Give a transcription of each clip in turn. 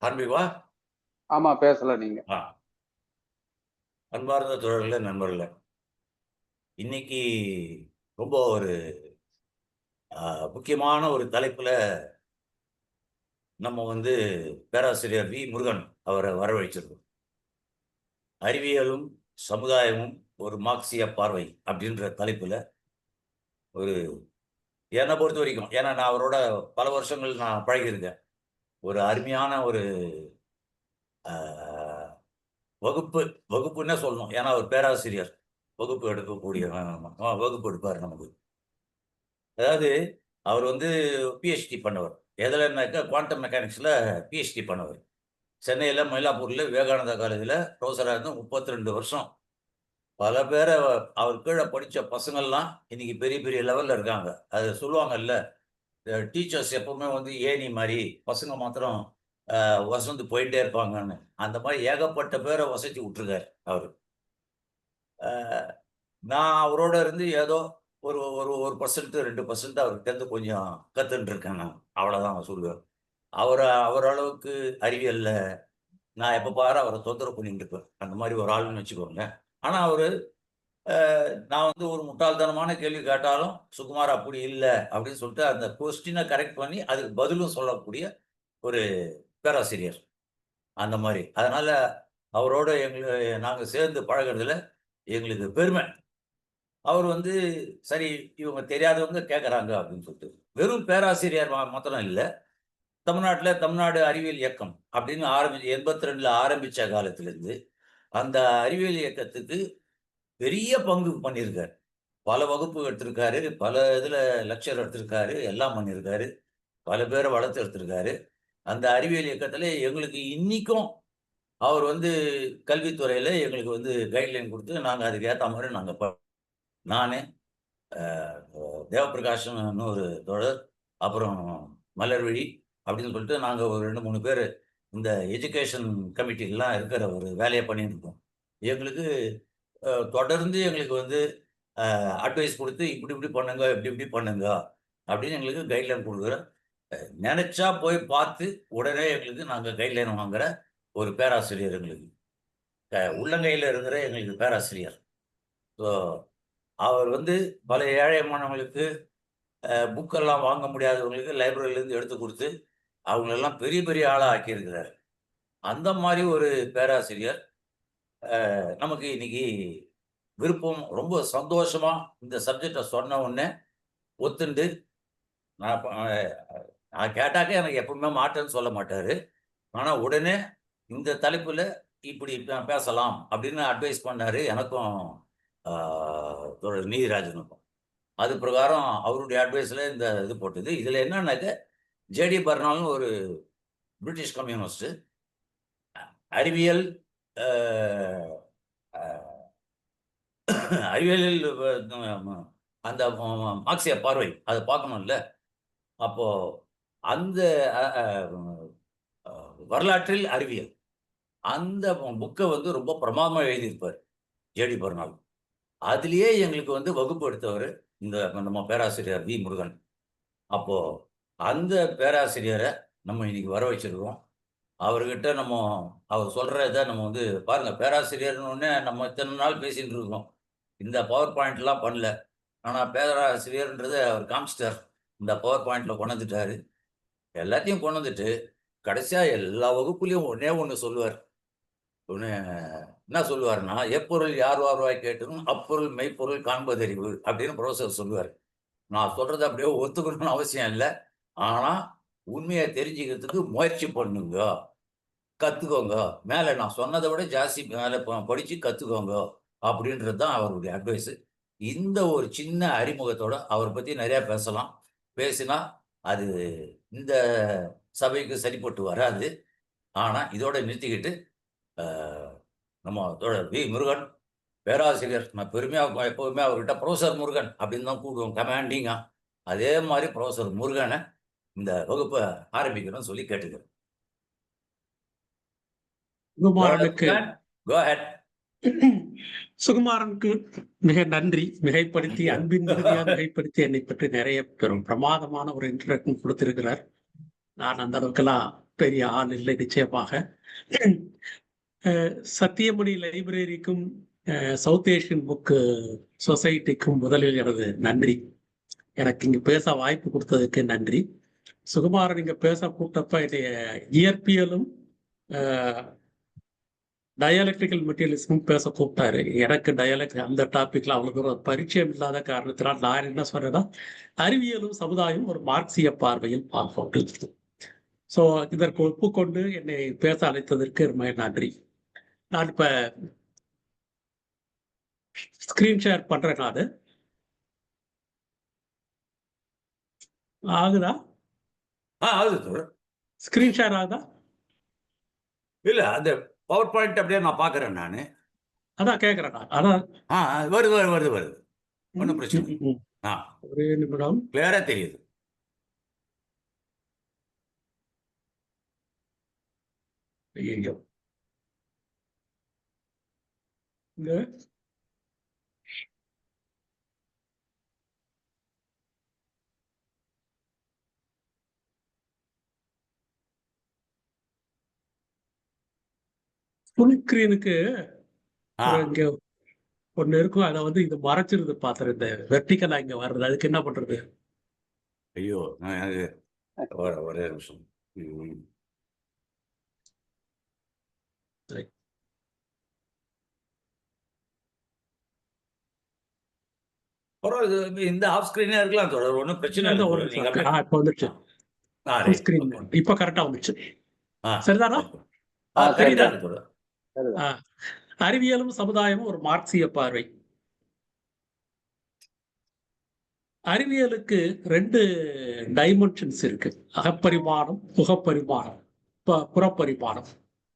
ஆரம்பிக்கவா? ஆமா பேசலாம் நீங்க. ஆ. அன்பார்ந்த தோழர்களே, நண்பர்களே. இன்னைக்கு ரொம்ப ஒரு முக்கியமான ஒரு தலைப்புல நம்ம பேராசிரியர் முருகன் அவர வரவழைச்சிருக்கோம். அறிவியலும், சமுதாயமும் ஒரு மார்க்சிய பார்வை அப்படின்ற தலைப்புல ஒரு என்ன பொறுத்தவரைக்கும் ஏன்னா நான் அவரோட பல வருஷங்கள் நான் பழகியிருக்கேன். ஒரு அருமையான ஒரு அ வகுப்பு வகுப்புன்னே சொல்லணும். ஏன்னா அவர் பேராசிரியர். வகுப்பு எடுக்கக்கூடிய வகுப்பு எடுப்பாரு நமக்கு. அதாவது அவர் பிஹெச்டி பண்ணவர். எதுலன்னாக்கா குவாண்டம் மெக்கானிக்ஸ்ல பிஹெச்டி பண்ணவர். சென்னையில, மயிலாப்பூர்ல விவேகானந்தா காலேஜ்ல புரொஃபஸரா இருந்து 32 வருஷம். பல பேர அவர் கீழ படிச்ச பசங்கள்லாம் இன்னைக்கு பெரிய, பெரிய லெவல்ல இருக்காங்க. அது சொல்லுவாங்கல்ல, டீச்சர்ஸ் எப்பவுமே ஏணி மாரி, பசங்க மாத்திரம் வசந்து போயிட்டே இருப்பாங்கன்னு. அந்த மாரி ஏகப்பட்ட பேர வசத்தி விட்டுருக்காரு அவரு. அ நான் அவரோட இருந்து ஏதோ ஒரு ஒரு 1% 2% அவர்கிட்டருந்து கொஞ்சம் கத்துன்ட்டு இருக்கேன் நான். அவ்வளோதான் நான் சொல்லுவேன். அவர் அளவுக்கு அறிவியல்ல நான் எப்ப பாரு அவர தொந்தரவு பண்ணிட்டு இருப்பேன். அந்த மாரி ஒரு ஆளுன்னு வச்சுக்கோங்க. ஆனா நான் ஒரு முட்டாள்தனமான கேள்வி கேட்டாலும், "சுகுமார் அப்படி இல்ல" அப்படின்னு சொல்லிட்டு அந்த கொஸ்டின கரெக்ட் பண்ணி அதுக்கு பதிலும் சொல்லக்கூடிய ஒரு பேராசிரியர். அந்த மாரி. அதனால அவரோட நாங்க சேர்ந்து பழகுறதுல எங்களுக்கு பெருமை. அவர் சரி இவங்க தெரியாதவங்க கேட்கறாங்க அப்படின்னு சொல்லிட்டு. வெறும் பேராசிரியர் மாத்திரம் இல்ல. தமிழ்நாட்டுல தமிழ்நாடு அறிவியல் இயக்கம் அப்படின்னு 82ல ஆரம்பிச்ச காலத்திலிருந்து, அந்த அறிவியல் இயக்கத்துக்கு பெரிய பங்கு பண்ணியிருக்காரு. பல வகுப்பு எடுத்திருக்காரு. பல இதுல லெக்சர் எடுத்திருக்காரு. எல்லாம் பண்ணியிருக்காரு. பல பேர வளர்த்து எடுத்திருக்காரு. அந்த அறிவியல் இயக்கத்தில எங்களுக்கு இன்னிக்கும் அவர் கல்வித்துறையில எங்களுக்கு கைட்லைன் குடுத்து, நாங்க அதுக்கு ஏத்த மாரி நாங்க நானு, அ தேவப்பிரகாஷ்ன்னு இன்னொரு தோழர், அப்புறம் மலர்விழி அப்படின்னு சொல்லிட்டு நாங்க ஒரு 2, 3 பேரு இந்த எஜுகேஷன் கமிட்டிலாம் இருக்கிற ஒரு வேலைய பண்ணிட்டு இருக்கோம். எங்களுக்கு தொடர்ந்து எங்களுக்கு அட்வைஸ் குடுத்து, "இப்படி இப்படி பண்ணுங்க, இப்படி இப்படி பண்ணுங்க" அப்படின்னு எங்களுக்கு கைட்லைன் குடுக்குற, நெனச்சா போய் பார்த்து உடனே எங்களுக்கு நாங்க கைட்லைன் வாங்குற ஒரு பேராசிரியர் எங்களுக்கு. உள்ளங்கையில இருக்கிற எங்களுக்கு பேராசிரியர். ஸோ அவர் பல ஏழை மாணவர்களுக்கு புக்கெல்லாம் வாங்க முடியாதவங்களுக்கு லைப்ரரியிலேருந்து எடுத்து குடுத்து, அவங்களெல்லாம் பெரிய பெரிய ஆளா ஆக்கியிருக்கிறாரு. அந்த மாரி ஒரு பேராசிரியர் நமக்கு இன்னைக்கு விருப்பம் ரொம்ப சந்தோஷமா இந்த சப்ஜெக்ட்ட சொன்ன உடனே ஒத்துண்டு, நான் ப அ நான் கேட்டாக்க எனக்கு எப்பவுமே மாட்டேன்னு சொல்ல மாட்டாரு. ஆனா உடனே இந்த தலைப்புல இப்படி பேசலாம் அப்படின்னு அட்வைஸ் பண்ணாரு. எனக்கும் ஆ தோழர் நீதிராஜனுக்கும். அது பிரகாரம் அவருடைய அட்வைஸ்ல இந்த இது போட்டது. இதுல என்னன்னாக்க, ஜே.டி. பர்னால்னு ஒரு பிரிட்டிஷ் கம்யூனிஸ்ட். அறிவியல் அ அ அறிவியலில் அந்த மார்க்சிய பார்வை அத பார்க்கணும்ல. அப்போ அந்த அ அ அ வரலாற்றில் அறிவியல். அந்த புக்க ரொம்ப பிரமாதமா எழுதியிருப்பாரு. ஜே.டி. பர்னால்ட். அதிலேயே எங்களுக்கு வகுப்பு எடுத்தவரு இந்த நம்ம பேராசிரியர் முருகன். அப்போ அந்த பேராசிரியர நம்ம இன்னைக்கு வர வச்சிருக்கிறோம். அவர்கிட்ட அவர் சொல்றத நம்ம பாருங்க பேராசிரியர்ன்னு உடனே நம்ம இத்தன நாள் பேசிட்டு இருக்கோம். இந்த பவர் பாயிண்ட்லாம் பண்ணல. ஆனா பேராசிரியர்ன்றத அவர் காமிச்சுட்டார். இந்த பவர் பாயிண்ட்ல கொண்டு வந்துட்டாரு. எல்லாத்தையும் கொண்டு வந்துட்டு, கடைசியா எல்லா வகுப்புலயும் ஒண்ணே ஒண்ணு சொல்லுவாரு. ஒண்ணு என்ன சொல்லுவாருன்னா, "எப்பொருள் யார் வார்வாய் கேட்டும், அப்பொருள் மெய்ப்பொருள் காண்பதறிவு" அப்படின்னு புரொஃபசர் சொல்லுவாரு. நான் சொல்றத அப்படியே ஒத்துக்கணும்னு அவசியம் இல்ல. ஆனா, உண்மைய தெரிஞ்சுக்கிறதுக்கு முயற்சி பண்ணுங்க. கத்துக்கோங்க. மேல நான் சொன்னத விட ஜாஸ்தி மேல படிச்சு கத்துக்கோங்க. அப்படின்றது தான் அவருடைய அட்வைஸ். இந்த ஒரு சின்ன அறிமுகத்தோட அவர பத்தி நெறைய பேசலாம். பேசினா அது இந்த சபைக்கு சரிப்பட்டு வராது. ஆனா, இதோட நிறுத்திக்கிட்டு, அ நம்ம தோழர் முருகன் பேராசிரியர். நான் பெருமையா எப்பவுமே அவர்கிட்ட புரொஃபசர் முருகன் அப்படின்னு தான் கூப்பிடுவோம் கமாண்டிங்கா. அதே மாரி புரொஃபசர் முருகன இந்த வகுப்ப ஆரம்பிக்கணும்னு சொல்லி கேட்டுக்கிறேன். சுகுமாரனுக்கு கோ அஹெட். சுகுமாரனுக்கு மிக நன்றி. மிகைப்படுத்தி அன்பின் மிகுதியா மிகைப்படுத்தி என்னை பற்றி நிறைய பெரும் பிரமாதமான ஒரு இன்ட்ரோடக்ஷன் கொடுத்திருக்கிறார். நான் அந்த அளவுக்கெல்லாம் பெரிய ஆள் இல்லை நிச்சயமாக. சத்தியமணி லைப்ரரிக்கும் சவுத் ஏஷியன் புக்கு சொசைட்டிக்கும் முதலில் எனது நன்றி. எனக்கு இங்க பேச வாய்ப்பு கொடுத்ததுக்கு நன்றி. சுகுமாரன் இங்க பேச கூப்பிட்டப்ப என்னுடைய இயற்பியலும் டயலெக்ட்ரிக்கல் மெட்டீரியல்ஸும் பேச கூப்பிட்டாரு. எனக்கு டயலெக்ட் அந்த டாபிக்ல அவ்வளவு ஒரு பரிச்சயம் இல்லாத காரணத்தினால் நான் என்ன சொன்னேன்னா, அறிவியலும் சமுதாயம் ஒரு மார்க்சிய பார்வையில் பார்ப்போம். ஸோ இதற்கு ஒப்புக்கொண்டு என்னை பேச அழைத்ததற்கு ரொம்ப நன்றி. நான் இப்ப ஸ்கிரீன் ஷேர் பண்றேன். நான் ஆகுதா? ஆகுது. ஸ்கிரீன் ஷேர் ஆகுதா? இல்ல அந்த பவர் பாயிண்ட் அப்படியே நான் பாக்குறேன் நானு. அதான் கேட்கிறேன் நான். அதான் வருது. ஒன்றும் பிரச்சனை இல்லை. ஒரே நிமிடம். கிளியரா தெரியுது. ஐயோ, இங்க ஃபுல் ஸ்கிரீனுக்கு இங்க ஒண்ணு இருக்கும். அதை வந்து இது மறைச்சிருது பாத்துரு. இந்த வெர்டிகலா இங்க வர்றது, அதுக்கு என்ன பண்றது? ஐயோ, ஒரே நிமிஷம். இந்த ஆஃப் ஸ்கிரீனே இருக்கலாம் தொடர், ஒன்றும் பிரச்சனை இல்லை. இப்ப வந்துருச்சு. இப்ப கரெக்டா வந்துச்சு. சரிதானா? அறிவியலும் சமுதாயமும் ஒரு மார்க்சிய பார்வை. அறிவியலுக்கு 2 டைமென்ஷன்ஸ் இருக்கு. அகப்பரிமாணம், புகப்பரிமாணம், புறப்பரிமாணம்.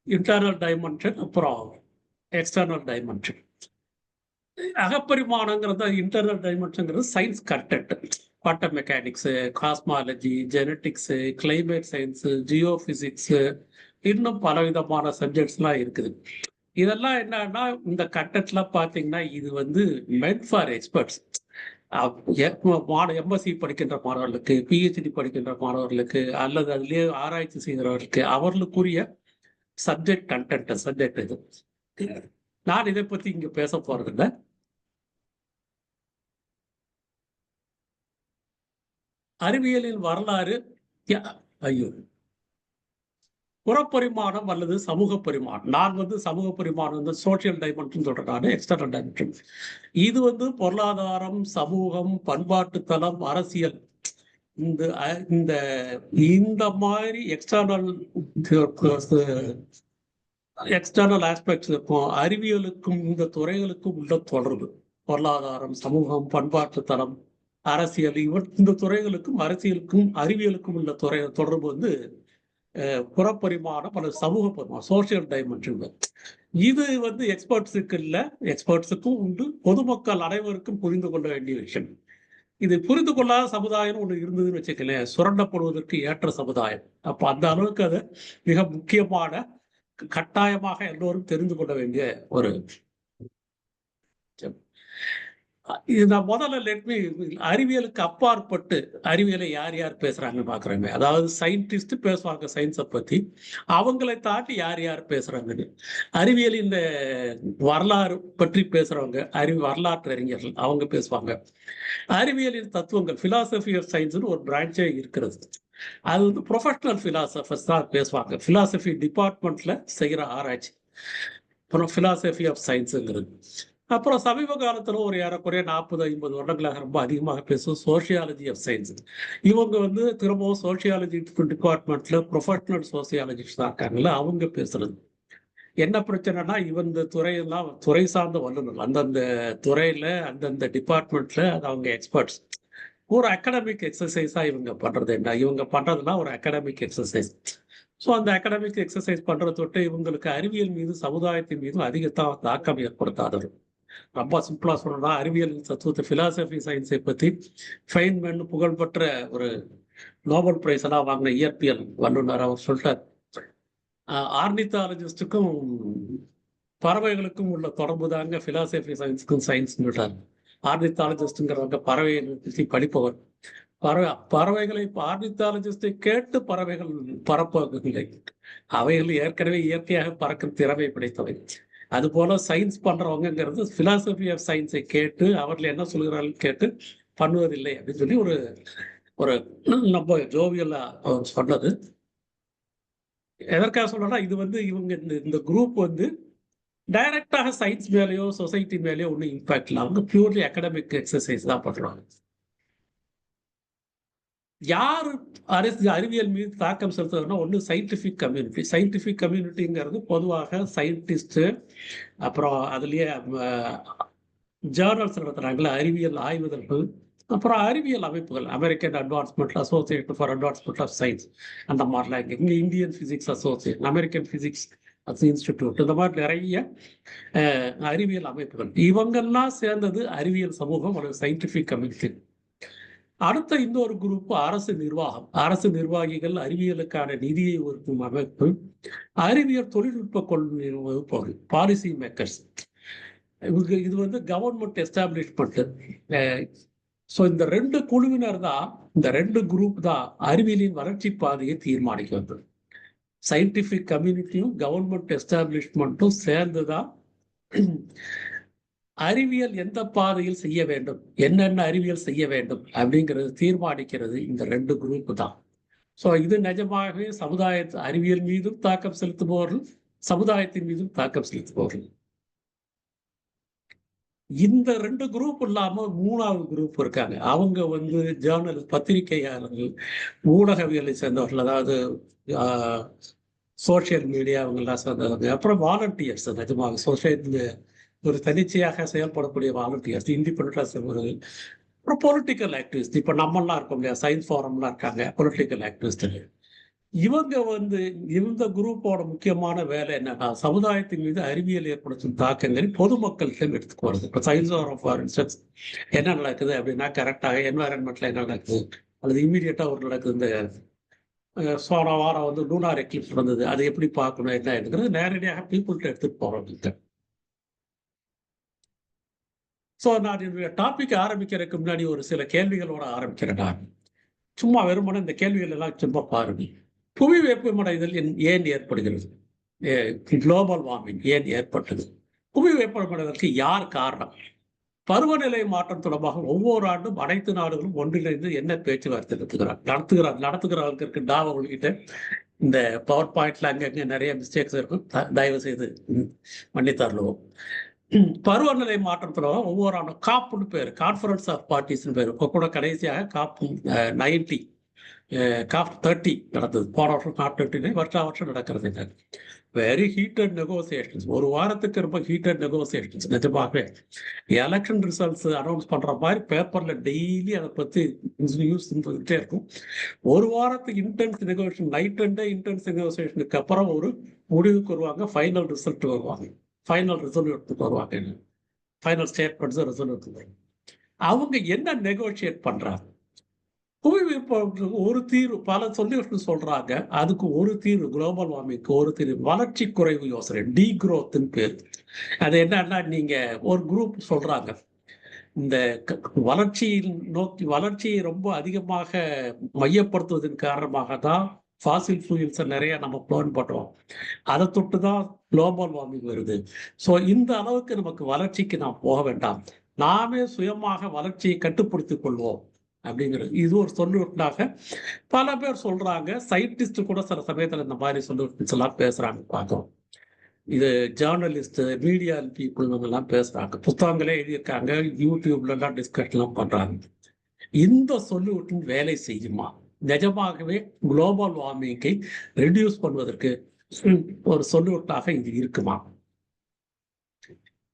இன்டர்னல் டைமென்ஷன், அப்புறம் எக்ஸ்டர்னல் டைமென்ஷன். அகப்பரிமாணங்கிறது இன்டர்னல் டைமென்ஷன்ங்கிறது science content. Quantum mechanics, cosmology, genetics, climate science, geophysics, இன்னும் பலவிதமான சப்ஜெக்ட்ஸ்லாம் இருக்குது. இதெல்லாம் என்னன்னா, இந்த கண்டென்ட்ல பாத்தீங்கன்னா இது வந்து மென்ட் ஃபார் எக்ஸ்பர்ட்ஸ். எம்எஸ்சி படிக்கின்ற மாணவர்களுக்கு, பிஹெச்டி படிக்கின்ற மாணவர்களுக்கு, அல்லது அதுலயே ஆராய்ச்சி செய்கிறவர்களுக்கு அவர்களுக்குரிய சப்ஜெக்ட் இது. நான் இதை பத்தி இங்க பேச போறதில்லை. அறிவியலின் வரலாறு. ஐயோ, புறப்பரிமாணம் அல்லது சமூக பரிமாணம். நான் வந்து சமூக பரிமாணம் வந்து சோசியல் டைமென்ஷன் சொல்றேன், எக்ஸ்டர்னல் டைமென்ஷன். இது வந்து பொருளாதாரம், சமூகம், பண்பாட்டு தளம், அரசியல், இந்த மாதிரி எக்ஸ்டர்னல் ஆஸ்பெக்ட்ஸ் இருக்கும். அறிவியலுக்கும் இந்த துறைகளுக்கும் உள்ள தொடர்பு, பொருளாதாரம், சமூகம், பண்பாட்டு தளம், அரசியல், இந்த துறைகளுக்கும் அரசியலுக்கும் அறிவியலுக்கும் உள்ள தொடர்பு வந்து புறப்பரிமாணம் அல்லது சமூக பரிமாணம், சோசியல் டைமென்ஷன். இது வந்து எக்ஸ்பர்ட்ஸுக்கு இல்லை, எக்ஸ்பர்ட்ஸுக்கும் உண்டு, பொதுமக்கள் அனைவருக்கும் புரிந்து கொள்ள வேண்டிய விஷயம். இது புரிந்து கொள்ளாத சமுதாயம் ஒண்ணு இருந்ததுன்னு வச்சுக்கலேன், சுரண்டப்படுவதற்கு ஏற்ற சமுதாயம். அப்ப அந்த அளவுக்கு அது மிக முக்கியமான, கட்டாயமாக எல்லோரும் தெரிந்து கொள்ள வேண்டிய ஒரு. இது நான் முதல்ல அறிவியலுக்கு அப்பாற்பட்டு அறிவியலை யார் யார் பேசுறாங்கன்னு பாக்குறாங்க. அதாவது சயின்டிஸ்ட் பேசுவாங்க சயின்ஸை பத்தி, அவங்களை தாண்டி யார் யார் பேசுறாங்கன்னு. அறிவியல் இந்த வரலாறு பற்றி பேசுறவங்க, வரலாற்று அறிஞர்கள், அவங்க பேசுவாங்க. அறிவியலின் தத்துவங்கள், பிலாசபி ஆஃப் சயின்ஸ்னு ஒரு பிரான்ச்சே இருக்கிறது. அது வந்து ப்ரொஃபஷனல் பிலாசபர்ஸ் தான் பேசுவாங்க. பிலாசபி டிபார்ட்மெண்ட்ல செய்கிற ஆராய்ச்சி பிலாசபி ஆஃப் சயின்ஸுங்கிறது. அப்புறம் சமீப காலத்துல ஒரு ஏறக்குறைய 40-50 வருடங்களாக ரொம்ப அதிகமாக பேசும் சோசியாலஜி ஆஃப் சயின்ஸ். இவங்க வந்து திரும்பவும் சோசியாலஜி டிபார்ட்மெண்ட்ல ப்ரொஃபஷனல் சோசியாலஜிஸ்ட் தான் இருக்காங்கல்ல, அவங்க பேசுறது. என்ன பிரச்சனைனா, இந்த துறையெல்லாம் துறை சார்ந்த வல்லுநர், அந்தந்த துறையில அந்தந்த டிபார்ட்மெண்ட்ல அவங்க எக்ஸ்பர்ட்ஸ். ஒரு அகாடமிக் எக்ஸசைஸா இவங்க பண்றது என்ன, இவங்க பண்றதுனா ஒரு அகாடமிக் எக்ஸசைஸ். ஸோ அந்த அகாடமிக் எக்ஸசைஸ் பண்றதை தொட்டு இவங்களுக்கு அறிவியல் மீது, சமுதாயத்தின் மீதும் அதிகத்தான் தாக்கம் ஏற்படுத்தாதது. ரொம்ப சிம்பிளா சொல்லணும்னா, அறிவியல் தத்துவத்தை, பிலாசபி சயின்ஸை பத்தி ஃபைன்மேன் புகழ்பெற்ற ஒரு நோபல் பிரைஸ் எல்லாம் வாங்கின இயற்பியல் வல்லுநர் அவர் சொல்லிட்டார், ஆர்னித்தாலஜிஸ்டுக்கும் பறவைகளுக்கும் உள்ள தொடர்பு தாங்க பிலாசபி சயின்ஸுக்கும் சயின்ஸ் சொல்லிட்டார். ஆர்னித்தாலஜிஸ்ட்ங்கிறவங்க பறவையை பற்றி படிப்பவர், பறவைகளை ஆர்னித்தாலஜிஸ்டை கேட்டு பறவைகள் பறப்பதில்லை. அவைகள் ஏற்கனவே இயற்கையாக பறக்கும் திறமை படைத்தவை. அதுபோல சயின்ஸ் பண்றவங்கிறது பிலாசபி ஆஃப் சயின்ஸை கேட்டு அவர்கள் என்ன சொல்கிறார்கள் கேட்டு பண்ணுவதில்லை அப்படின்னு சொல்லி ஒரு ஒரு நம்ம ஜோவியலா சொன்னது. எதற்காக சொல்றேன்னா, இது வந்து இவங்க இந்த குரூப் வந்து டைரக்டாக சயின்ஸ் மேலேயோ சொசைட்டி மேலேயோ ஒன்றும் இம்பாக்ட் இல்லை. அவங்க பியூர்லி அகடமிக் எக்ஸசைஸ் தான் பண்றாங்க. யார் அறிவியல் மீது தாக்கம் செலுத்துறதுன்னா, ஒன்று சயின்டிஃபிக் கம்யூனிட்டி. சயின்டிஃபிக் கம்யூனிட்டிங்கிறது பொதுவாக சயின்டிஸ்ட்டு, அப்புறம் அதுலேயே ஜேர்னல்ஸ் நடத்துகிறாங்களே அறிவியல் ஆய்வுதல்கள், அப்புறம் அறிவியல் அமைப்புகள், American advancement association for advancement of science அந்த மாதிரிலாம் இங்கே Indian physics association, American physics institute, இந்த மாதிரி நிறைய அறிவியல் அமைப்புகள். இவங்கெல்லாம் சேர்ந்தது அறிவியல் சமூகம் அல்லது சயின்டிஃபிக் கம்யூனிட்டி. அடுத்த இன்னொரு குரூப் அரசு நிர்வாகம். அரசு நிர்வாகிகள், அறிவியலுக்கான நிதியை ஒதுக்கும் அமைப்பு, அறிவியல் தொழில்நுட்ப கொள்கை வகுப்பவர்கள், பாலிசி மேக்கர்ஸ். இது வந்து கவர்மெண்ட் எஸ்டாப்ளிஷ்மெண்ட். ஸோ இந்த ரெண்டு குழுவினர் தான், இந்த ரெண்டு குரூப் தான் அறிவியலின் வளர்ச்சி பாதையை தீர்மானிக்கிறது. சயின்டிஃபிக் கம்யூனிட்டியும் கவர்மெண்ட் எஸ்டாப்ளிஷ்மெண்ட்டும் சேர்ந்துதான் அறிவியல் எந்த பாதையில் செய்ய வேண்டும், என்னென்ன அறிவியல் செய்ய வேண்டும் அப்படிங்கிறது தீர்மானிக்கிறது இந்த ரெண்டு குரூப் தான். ஸோ இது நிஜமாகவே அறிவியல் மீதும் தாக்கம் செலுத்துபவர்கள், சமுதாயத்தின் மீதும் தாக்கம் செலுத்துபவர்கள். இந்த ரெண்டு குரூப் இல்லாம மூணாவது குரூப் இருக்காங்க. அவங்க வந்து பத்திரிகையாளர்கள், ஊடகவியலை சேர்ந்தவர்கள், அதாவது சோசியல் மீடியா அவங்கெல்லாம் சேர்ந்தவங்க, அப்புறம் வாலண்டியர்ஸ். நிஜமாக சொசைட்டி ஒரு தனிச்சையாக செயல்படக்கூடிய வாலண்டியர்ஸ், இண்டிபெண்டா செய்வர்கள், அப்புறம் பொலிட்டிக்கல் ஆக்டிவிஸ்ட். இப்போ நம்மளாம் இருக்கோம் இல்லையா, சயின்ஸ் ஃபாரம்லாம் இருக்காங்க, பொலிட்டிக்கல் ஆக்டிவிஸ்ட். இவங்க வந்து இந்த குரூப்போட முக்கியமான வேலை என்னன்னா, சமுதாயத்தின் மீது அறிவியல் ஏற்படுத்தும் தாக்கங்களை பொதுமக்களிடம் எடுத்துக்கு வருது. இப்போ சயின்ஸ் ஃபார் இன்ஸ்டன்ஸ் என்ன நடக்குது அப்படின்னா, கரெக்டாக என்வாயன்மெண்ட்ல என்ன நடக்குது, அல்லது இம்மீடியட்டா ஒரு நடக்குது. இந்த சோன வாரம் வந்து லூனார் எக்லிப்ஸ் வந்தது, அதை எப்படி பார்க்கணும் என்ன எடுக்கிறது நேரடியாக பீப்புள்கிட்ட எடுத்துட்டு போறோம். ஸோ நான் என்னுடைய டாபிக் ஆரம்பிக்கிறதுக்கு முன்னாடி ஒரு சில கேள்விகளோட ஆரம்பிக்கிறேன். நான் சும்மா வெறுமனே இந்த கேள்விகள் எல்லாம் சும்மா பாருங்க. புவி வெப்பமடைதல் ஏன் ஏற்படுகிறது? குளோபல் வார்மிங் ஏன் ஏற்பட்டது? புவி வெப்பமடைதலுக்கு யார் காரணம்? பருவநிலை மாற்றம் தொடர்பாக ஒவ்வொரு ஆண்டும் அனைத்து நாடுகளும் ஒன்றிணைந்து என்ன பேச்சுவார்த்தை நடத்துகிறார்கள். அவங்ககிட்ட இந்த பவர் பாயிண்ட்ல அங்கங்க நிறைய மிஸ்டேக்ஸ் இருக்கும், தயவு செய்து மன்னித்தார்லோ. பருவநிலை மாற்றம் தொடர்பாக ஒவ்வொரு ஆண்டும் காப்புன்னு பேர், கான்ஃபரன்ஸ் ஆஃப் பார்ட்டிஸ் பேர். இப்போ கூட கடைசியாக காப் 90 காப் 30 நடந்தது. போன வருஷம் காப் 30 வருஷம் நடக்கிறது. வெரி ஹீட்டட் நெகோசியேஷன்ஸ், ஒரு வாரத்துக்கு ரொம்ப ஹீட்டட் நெகோசியேஷன்ஸ். நிஜமாகவே எலெக்ஷன் ரிசல்ட்ஸ் அனௌன்ஸ் பண்ற மாதிரி பேப்பர்ல டெய்லி அதை பத்தி நியூஸ் இருந்துகிட்டே இருக்கும். ஒரு வாரத்துக்கு intense negotiation, night and day intense நெகோசியேஷனுக்கு அப்புறம் ஒரு முடிவுக்கு வருவாங்க, ஃபைனல் ரிசல்ட் வருவாங்க, ஃபைனல் ரிசல்யூட்டுக்கு வருவாங்க, ஃபைனல் ஸ்டேட்மெண்ட்ஸ் ரிசல்யூட்டுக்கு வருவாங்க. அவங்க என்ன நெகோசியேட் பண்றாங்க? புவி வெப்பத்துக்கு ஒரு தீர்வு, பல சொல்யூஷன் சொல்றாங்க. அதுக்கு ஒரு தீர்வு, குளோபல் வார்மிங்க்கு ஒரு தீர்வு வளர்ச்சி குறைவு யோசனை, டீக்ரோத்னு பேர். அது என்னன்னா, நீங்க ஒரு குரூப் சொல்றாங்க, இந்த வளர்ச்சியை ரொம்ப அதிகமாக மையப்படுத்துவதன் காரணமாக தான் ஃபாசில் ஃபியூல்ஸை நிறைய நம்ம பிளான் பண்ணுறோம், அதை தொட்டு தான் குளோபல் வார்மிங் வருது. ஸோ இந்த அளவுக்கு நமக்கு வளர்ச்சிக்கு நாம் போக வேண்டாம், நாமே சுயமாக வளர்ச்சியை கட்டுப்படுத்திக் கொள்வோம் அப்படிங்கிறது இது ஒரு சொல்யூஷனாக பல பேர் சொல்றாங்க. சயின்டிஸ்ட் கூட சில சமயத்தில் இந்த மாதிரி சொல்யூஷன்ஸ் எல்லாம் பேசுறாங்க, பார்க்கிறோம். இது ஜேர்னலிஸ்ட், மீடியா பீப்புள் எல்லாம் பேசுறாங்க, புத்தகங்களே எழுதியிருக்காங்க, யூடியூப்ல எல்லாம் டிஸ்கஷன்லாம் பண்றாங்க. இந்த சொல்யூஷன் வேலை செய்யுமா? நிஜமாகவே குளோபல் வார்மிங்கை ரெடியூஸ் பண்ணுவதற்கு ஒரு சொல்யூஷனாக இது இருக்குமா?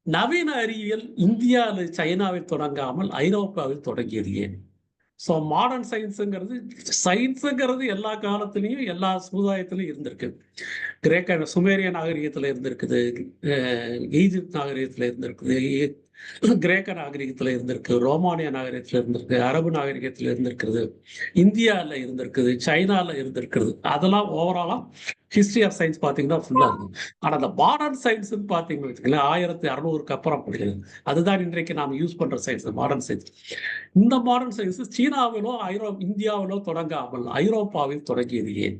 நவீன அறிவியல் இந்தியாவில் சைனாவில் தொடங்காமல் ஐரோப்பாவில் தொடங்கியது ஏன்? ஸோ மாடர்ன் சயின்ஸுங்கிறது எல்லா காலத்திலையும் எல்லா சமுதாயத்திலையும் இருந்திருக்கு. கிரேக்க சுமேரிய நாகரிகத்தில் இருந்திருக்குது, ஈஜிப்ட் நாகரிகத்தில் இருந்திருக்குது, கிரேக்க நாகரிகத்துல இருந்திருக்கு, ரோமானிய நாகரிகத்துல இருந்திருக்கு, அரபு நாகரிகத்துல இருந்திருக்கிறது, இந்தியால இருந்திருக்குது, சைனால இருந்திருக்கிறது. அதெல்லாம் ஓவராலா ஹிஸ்டரி ஆஃப் சயின்ஸ் பாத்தீங்கன்னா ஃபுல்லா இருக்கு. ஆனா அந்த மாடர்ன் சயின்ஸ் பாத்தீங்கன்னு வச்சுக்கோங்களேன் 1600 அப்புறம் படிக்கிறது. அதுதான் இன்றைக்கு நாம் யூஸ் பண்ற சயின்ஸ், மாடர்ன் சயின்ஸ். இந்த மாடர்ன் சயின்ஸ் சீனாவிலோ இந்தியாவிலோ தொடங்காமல் ஐரோப்பாவில் தொடங்கியது ஏன்?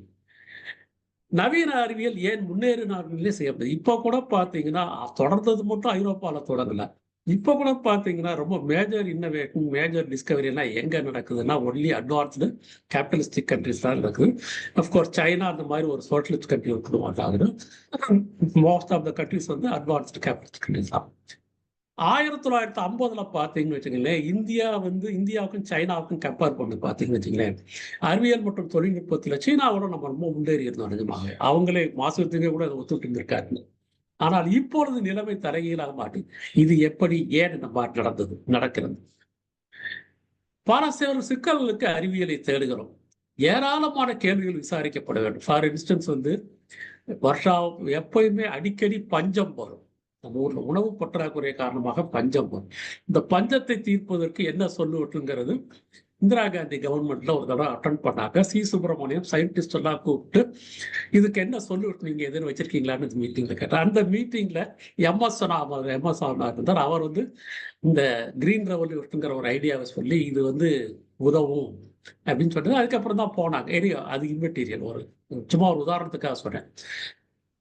நவீன அறிவியல் ஏன் முன்னேறு நாடுகளிலே செய்யப்படுது? இப்ப கூட பாத்தீங்கன்னா தொடர்ந்தது மட்டும் ஐரோப்பால தொடங்கல. இப்ப கூட பாத்தீங்கன்னா ரொம்ப மேஜர் இன்னோவேஷன், மேஜர் டிஸ்கவரி எல்லாம் எங்க நடக்குதுன்னா ஒன்லி அட்வான்ஸ்டு கேபிட்டலிஸ்டிக் கண்ட்ரிஸ் தான் நடக்குது. அஃப்கோர்ஸ் சைனா அந்த மாதிரி ஒரு சோஷலிஸ்ட் கண்ட்ரி இருக்கணும் மாட்டாங்க. மோஸ்ட் ஆஃப் த கண்ட்ரிஸ் வந்து அட்வான்ஸ்டு கேபிட்டலிஸ்ட் கண்ட்ரிஸ் தான். 1950 பாத்தீங்கன்னு வச்சுங்களேன், இந்தியா வந்து இந்தியாவுக்கும் சைனாவுக்கும் கம்பேர் பண்ணி பாத்தீங்கன்னு வச்சுங்களேன், அறிவியல் மற்றும் தொழில்நுட்பத்துல சீனாவோட நம்ம ரொம்ப முன்னேறி இருந்தோம் நிஜமாக. அவங்களே மாசத்துக்கே கூட அதை ஒத்துட்டு இருந்திருக்காரு. ஆனால் இப்பொழுது நிலைமை தலைகீழாக மாட்டி இது எப்படி ஏன் இந்த மாதிரி நடக்கிறது? பல சிக்கல்களுக்கு அறிவியலை தேடுகிறோம். ஏராளமான கேள்விகள் விசாரிக்கப்பட வேண்டும். ஃபார் இன்ஸ்டன்ஸ் வந்து வருஷம் எப்பயுமே அடிக்கடி பஞ்சம் வரும். நம்ம ஊர்ல உணவு பற்றாக்குறை காரணமாக பஞ்சம் வரும். இந்த பஞ்சத்தை தீர்ப்பதற்கு என்ன சொல்லுவட்டுங்கிறது இந்திரா காந்தி கவர்மெண்ட்ல ஒரு தடவை அட்டன் பண்ணாங்க. சி சுப்பிரமணியம் சயின்டிஸ்ட் எல்லாம் கூப்பிட்டு இதுக்கு என்ன சொல்லிவிட்டு நீங்க எதுன்னு வச்சிருக்கீங்களான்னு மீட்டிங்ல கேட்டார். அந்த மீட்டிங்ல எம்எஸ் இருந்தார். அவர் வந்து இந்த கிரீன் ரெவல்யூஷனுங்கிற ஒரு ஐடியாவை சொல்லி இது வந்து உதவும் அப்படின்னு சொன்னது. அதுக்கப்புறம் தான் போனாங்க. அது இம்மெட்டீரியல், ஒரு சும்மா ஒரு உதாரணத்துக்காக சொன்னேன்.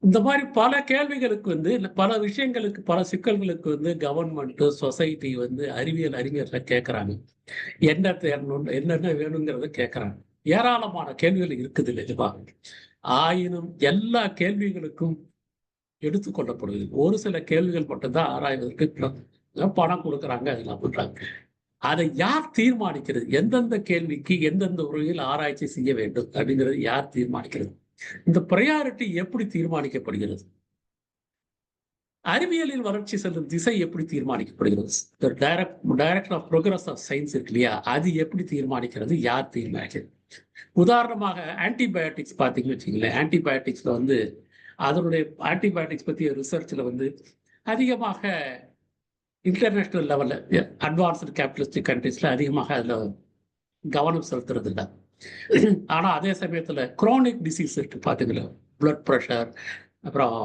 இந்த மாதிரி பல கேள்விகளுக்கு வந்து பல விஷயங்களுக்கு பல சிக்கல்களுக்கு வந்து கவர்மெண்ட் சொசைட்டி வந்து அறிவியல் அறிஞர்களை கேட்கறாங்க. என்ன தேடணும், என்னென்ன வேணுங்கிறத கேட்கறாங்க. ஏராளமான கேள்விகள் இருக்குது நிஜமா. ஆயினும் எல்லா கேள்விகளுக்கும் எடுத்துக்கொள்ளப்படுது. ஒரு சில கேள்விகள் மட்டும்தான் ஆராய்வதற்கு பணம் கொடுக்குறாங்க, அதெல்லாம் பண்றாங்க. அதை யார் தீர்மானிக்கிறது? எந்தெந்த கேள்விக்கு எந்தெந்த முறையில் ஆராய்ச்சி செய்ய வேண்டும் அப்படிங்கிறது யார் தீர்மானிக்கிறது? இந்த பிரையாரிட்டி எப்படி தீர்மானிக்கப்படுகிறது? அறிவியலில் வளர்ச்சி செல்லும் திசை எப்படி தீர்மானிக்கப்படுகிறது? Direction of progress of science இருக்கு இல்லையா, அது எப்படி தீர்மானிக்கிறது? யார் தீர்மானிக்கிறது? உதாரணமாக ஆன்டிபயோட்டிக்ஸ் பார்த்தீங்கன்னு வச்சுங்களேன். ஆன்டிபயோட்டிக்ஸ்ல வந்து அதனுடைய ஆன்டிபயோட்டிக்ஸ் பற்றிய ரிசர்ச்ல வந்து அதிகமாக இன்டர்நேஷனல் லெவல்ல அட்வான்ஸ்டு கேபிட்டலிஸ்டிக் கண்ட்ரீஸ்ல அதிகமாக அதுல கவனம் செலுத்துறது இல்லை. ஆனா அதே சமயத்துல குரோனிக் டிசீஸ் இருக்கு பாத்தீங்களா, பிளட் ப்ரெஷர், அப்புறம்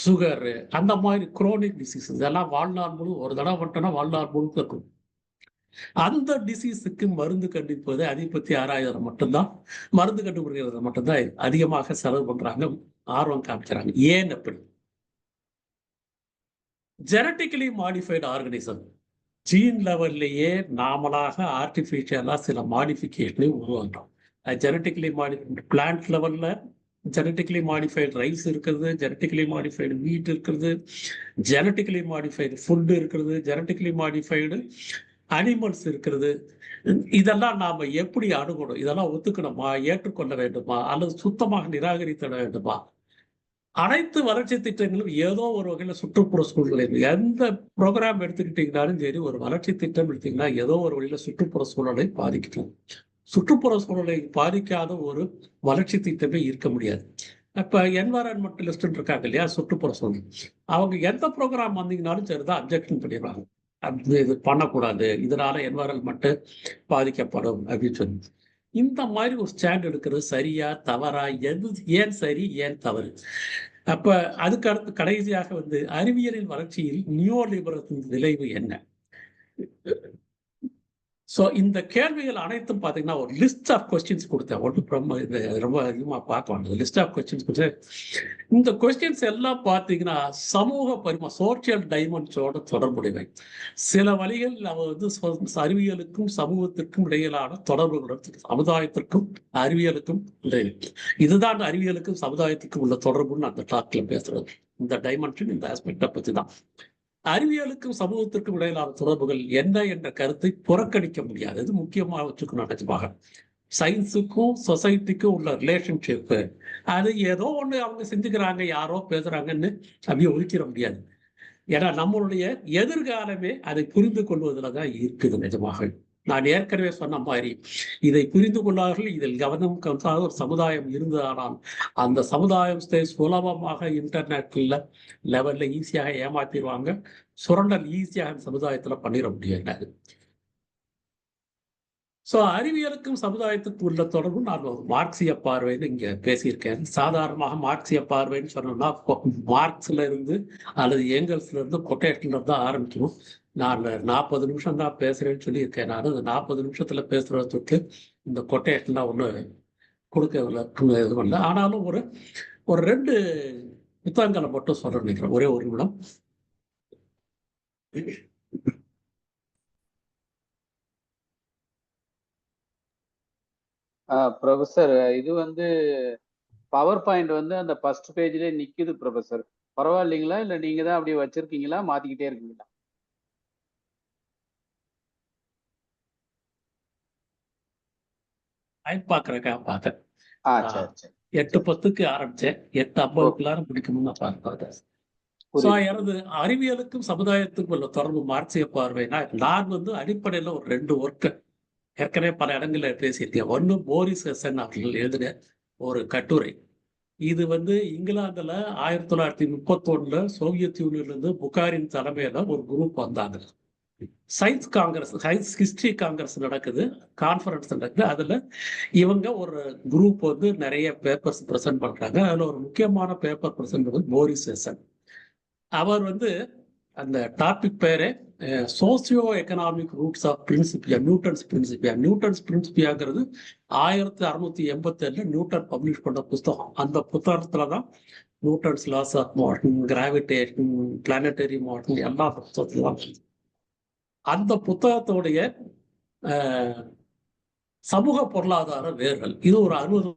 சுகர், அந்த மாதிரி குரோனிக் டிசீஸ் இதெல்லாம் வாழ்நாள் முழு ஒரு தடவை மட்டும்னா வாழ்நாள் முழுக்க இருக்கும். அந்த டிசீஸுக்கு மருந்து கண்டுபிடிப்பது, அதை பற்றி ஆராய்வது மட்டும்தான், மருந்து கண்டுபிடிக்கிறது மட்டும்தான் அதிகமாக செலவு பண்றாங்க, ஆர்வம் காமிக்கிறாங்க. ஏன் அப்படி? ஜெனட்டிக்கலி மாடிஃபைடு ஆர்கனிசம் ஜீன் லெவல்லையே நாமளாக ஆர்டிஃபிஷியலா சில மாடிஃபிகேஷனை உருவாக்குறோம். ஜெனட்டிக்கலி பிளான்ட் லெவல்ல ஜெனட்டிக்கலி மாடிஃபைடு ரைஸ் இருக்கிறது, ஜெனட்டிக்கலி மாடிஃபைடு வீட் இருக்கிறது, ஜெனட்டிக்கலி மாடிஃபைடு ஃபுட் இருக்கிறது, ஜெனட்டிக்கலி மாடிஃபைடு அனிமல்ஸ் இருக்கிறது. இதெல்லாம் நாம எப்படி அணுகணும்? இதெல்லாம் ஒத்துக்கணுமா, ஏற்றுக்கொள்ள வேண்டுமா, அல்லது சுத்தமாக நிராகரித்திட வேண்டுமா? அனைத்து வளர்ச்சி திட்டங்களும் ஏதோ ஒரு வகையில சுற்றுப்புற சூழ்நிலை, எந்த ப்ரோக்ராம் எடுத்துக்கிட்டீங்கன்னாலும் சரி, ஒரு வளர்ச்சி திட்டம் எடுத்தீங்கன்னா ஏதோ ஒரு வழியில சுற்றுப்புற சூழலை பாதிக்கணும். சுற்றுப்புற சூழலை பாதிக்காத ஒரு வளர்ச்சி திட்டமே இருக்க முடியாது. இப்ப என்வாரன்மெண்டலிஸ்ட் இருக்காங்க இல்லையா, சுற்றுப்புற சூழல், அவங்க எந்த ப்ரோக்ராம் வந்தீங்கன்னாலும் சரிதான் அப்ஜெக்ஷன் பண்ணிடுவாங்க. இது பண்ணக்கூடாது, இதனால என்வாரன்மெண்ட் பாதிக்கப்படும் அப்படின்னு சொல்லி. இந்த மாதிரி ஒரு ஸ்டாண்ட் எடுக்கிறது சரியா தவறா, எது ஏன் சரி ஏன் தவறு? அப்ப அதுக்கு அடுத்து கடைசியாக வந்து அறிவியலின் வளர்ச்சியில் நியோ லிபரலிசத்தின் விளைவு என்ன? ஸோ இந்த கேள்விகள் அனைத்தும் பார்த்தீங்கன்னா ஒரு லிஸ்ட் ஆஃப் கொஸ்டின்ஸ் கொடுத்தேன். ரொம்ப அதிகமாக பார்க்க வேண்டியது லிஸ்ட் ஆஃப் கொஸ்டின்ஸ் கொடுத்தேன். இந்த கொஸ்டின்ஸ் எல்லாம் பார்த்தீங்கன்னா சமூக சோசியல் டைமென்ஷனோட தொடர்புடையவை. சில வழிகளில் அவ வந்து அறிவியலுக்கும் சமூகத்திற்கும் இடையிலான தொடர்புகள், சமுதாயத்திற்கும் அறிவியலுக்கும் இடையில். இதுதான் அறிவியலுக்கும் சமுதாயத்திற்கும் உள்ள தொடர்புன்னு அந்த டாக்ல பேசுறது. இந்த டைமென்ஷன், இந்த ஆஸ்பெக்டை பற்றி தான். அறிவியலுக்கும் சமூகத்திற்கும் இடையிலான தொடர்புகள் என்ன என்ற கருத்தை புறக்கணிக்க முடியாது. இது முக்கியமாக வச்சுக்கணும். நிஜமாக சயின்ஸுக்கும் சொசைட்டிக்கும் உள்ள ரிலேஷன்ஷிப், அது ஏதோ ஒண்ணு அவங்க சிந்திக்கிறாங்க, யாரோ பேசுறாங்கன்னு அப்படியே ஒதுக்கிட முடியாது. ஏன்னா நம்மளுடைய எதிர்காலமே அதை புரிந்து கொள்வதில் தான் இருக்குது நிஜமாக. நான் ஏற்கனவே சொன்ன மாதிரி இதை புரிந்து கொள்ளார்கள், இதில் கவனம் கம்சாத ஒரு சமுதாயம் இருந்ததானால் அந்த சமுதாயத்தை சுலபமாக இன்டர்நெட்ல லெவல்ல ஈஸியாக ஏமாத்திடுவாங்க. சுரண்டல் ஈஸியாக சமுதாயத்துல பண்ணிட முடியாது. ஸோ அறிவியலுக்கும் சமுதாயத்துக்கும் உள்ள தொடர்பு நான் ஒரு மார்க்சிய பார்வைன்னு இங்க பேசியிருக்கேன். சாதாரணமாக மார்க்சிய பார்வைன்னு சொன்னோம்னா மார்க்ஸ்ல இருந்து அல்லது ஏங்கல்ஸ்ல இருந்து கொட்டேஷன்ல இருந்து ஆரம்பிக்கணும். நான் 40 நிமிஷம் தான் பேசுறேன்னு சொல்லியிருக்கேன். நான் அந்த 40 நிமிஷத்துல பேசுறதுக்கு இந்த கொட்டேஷன்லாம் ஒன்று கொடுக்க இது பண்ணல. ஆனாலும் ஒரு 2 புத்தகங்களை மட்டும் சொல்ல நினைக்கிறேன். ஒரே ஒரு நிமிடம். ப்ரொஃபசர், இது வந்து பவர் பாயிண்ட் வந்து அந்த ஃபர்ஸ்ட் பேஜ்லயே நிக்குது ப்ரொஃபசர். பரவாயில்லைங்களா, இல்ல நீங்க தான் அப்படியே வச்சிருக்கீங்களா, மாத்திக்கிட்டே இருக்கீங்களா? பார்த்தேன். சரி சரி. 8:10க்கு ஆரம்பிச்சேன். 8:50க்குள்ளார முடிக்கணும்னு நான் பார்த்தேன். ஸோ எனது அறிவியலுக்கும் சமுதாயத்துக்கும் உள்ள தொடர்பு மார்க்சிய பார்வைனா, நான் வந்து அடிப்படையில் ஒரு 2 ஒர்க்கு ஏற்கனவே பல இடங்களில் பேசியிருக்கேன். ஒன்று போரிஸ் எசன் அவர்கள் எழுதின ஒரு கட்டுரை. இது வந்து இங்கிலாந்துல 1931 சோவியத் யூனியன்லேருந்து புகாரின் தலைமையில ஒரு குரூப் வந்தாங்க. Science Congress, science history Congress நடக்குது, கான்ஃபரன்ஸ் நடக்குது. அதுல இவங்க ஒரு குரூப் வந்து நிறைய பேப்பர்ஸ் ப்ரெசென்ட் பண்றாங்க. அதுல ஒரு முக்கியமான பேப்பர் ப்ரெசென்ட் பண்ணது போரிஸ் எசன். அவர் வந்து அந்த டாபிக் பேரே socio economic roots of Principia, Newton's Principia. Newton's பிரின்சிபியாங்கிறது 1687 நியூட்டன் பப்ளிஷ் பண்ண புத்தகம். அந்த புத்தகத்துலதான் Newton's laws of motion, gravitation, planetary motion எல்லா புத்தகத்துலாம். அந்த புத்தகத்தோடைய சமூக பொருளாதார வேர்கள் இது ஒரு 60.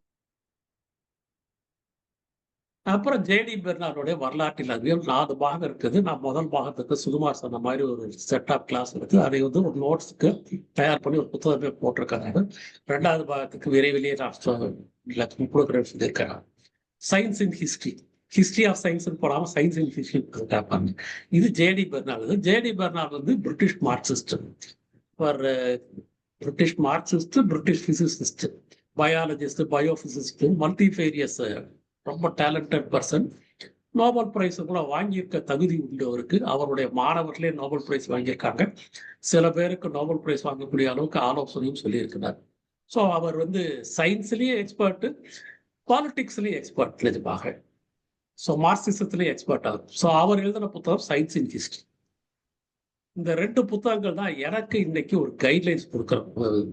அப்புறம் ஜேடி பெர்னார்டுடைய வரலாற்றில் அறிவியல் 4 பாகம் இருக்குது. நான் முதல் பாகத்துக்கு சுகுமார் சொன்ன மாதிரி ஒரு செட் ஆஃப் கிளாஸ் இருக்கு. அதை வந்து ஒரு நோட்ஸுக்கு தயார் பண்ணி ஒரு புத்தகமே போட்டிருக்காங்க. 2வது பாகத்துக்கு விரைவிலேயே நான் கொடுக்குறேன்னு சொல்லியிருக்கிறேன். Science in history, history of science போடாமல் சயின்ஸ் இன் ஹிஸ்டரி கேட்பாங்க. இது ஜேடி பெர்னார்டு. ஜேடி பெர்னார்டு வந்து British Marxist, British Marxist, British physicist, biologist, biophysicist, multifarious, ரொம்ப டேலண்டட் பர்சன். நோபல் பிரைஸ் கூட வாங்கியிருக்க தகுதி உண்டு அவருக்கு. அவருடைய மாணவர்களே நோபல் பிரைஸ் வாங்கியிருக்காங்க. சில பேருக்கு நோபல் பிரைஸ் வாங்கக்கூடிய அளவுக்கு ஆலோசனையும் சொல்லியிருக்கிறார். ஸோ அவர் வந்து சயின்ஸ்லேயும் எக்ஸ்பர்ட்டு, பாலிட்டிக்ஸ்லேயும் எக்ஸ்பர்ட் நிஜமாக. ஸோ மார்க்சிசத்துலேயும் எக்ஸ்பர்ட் ஆகும். ஸோ அவர் எழுதின புத்தகம் சயின்ஸ் இன் ஹிஸ்டரி. இந்த 2 புத்தகங்கள் தான் எனக்கு இன்னைக்கு ஒரு கைட்லைன்ஸ் கொடுக்குறோம்.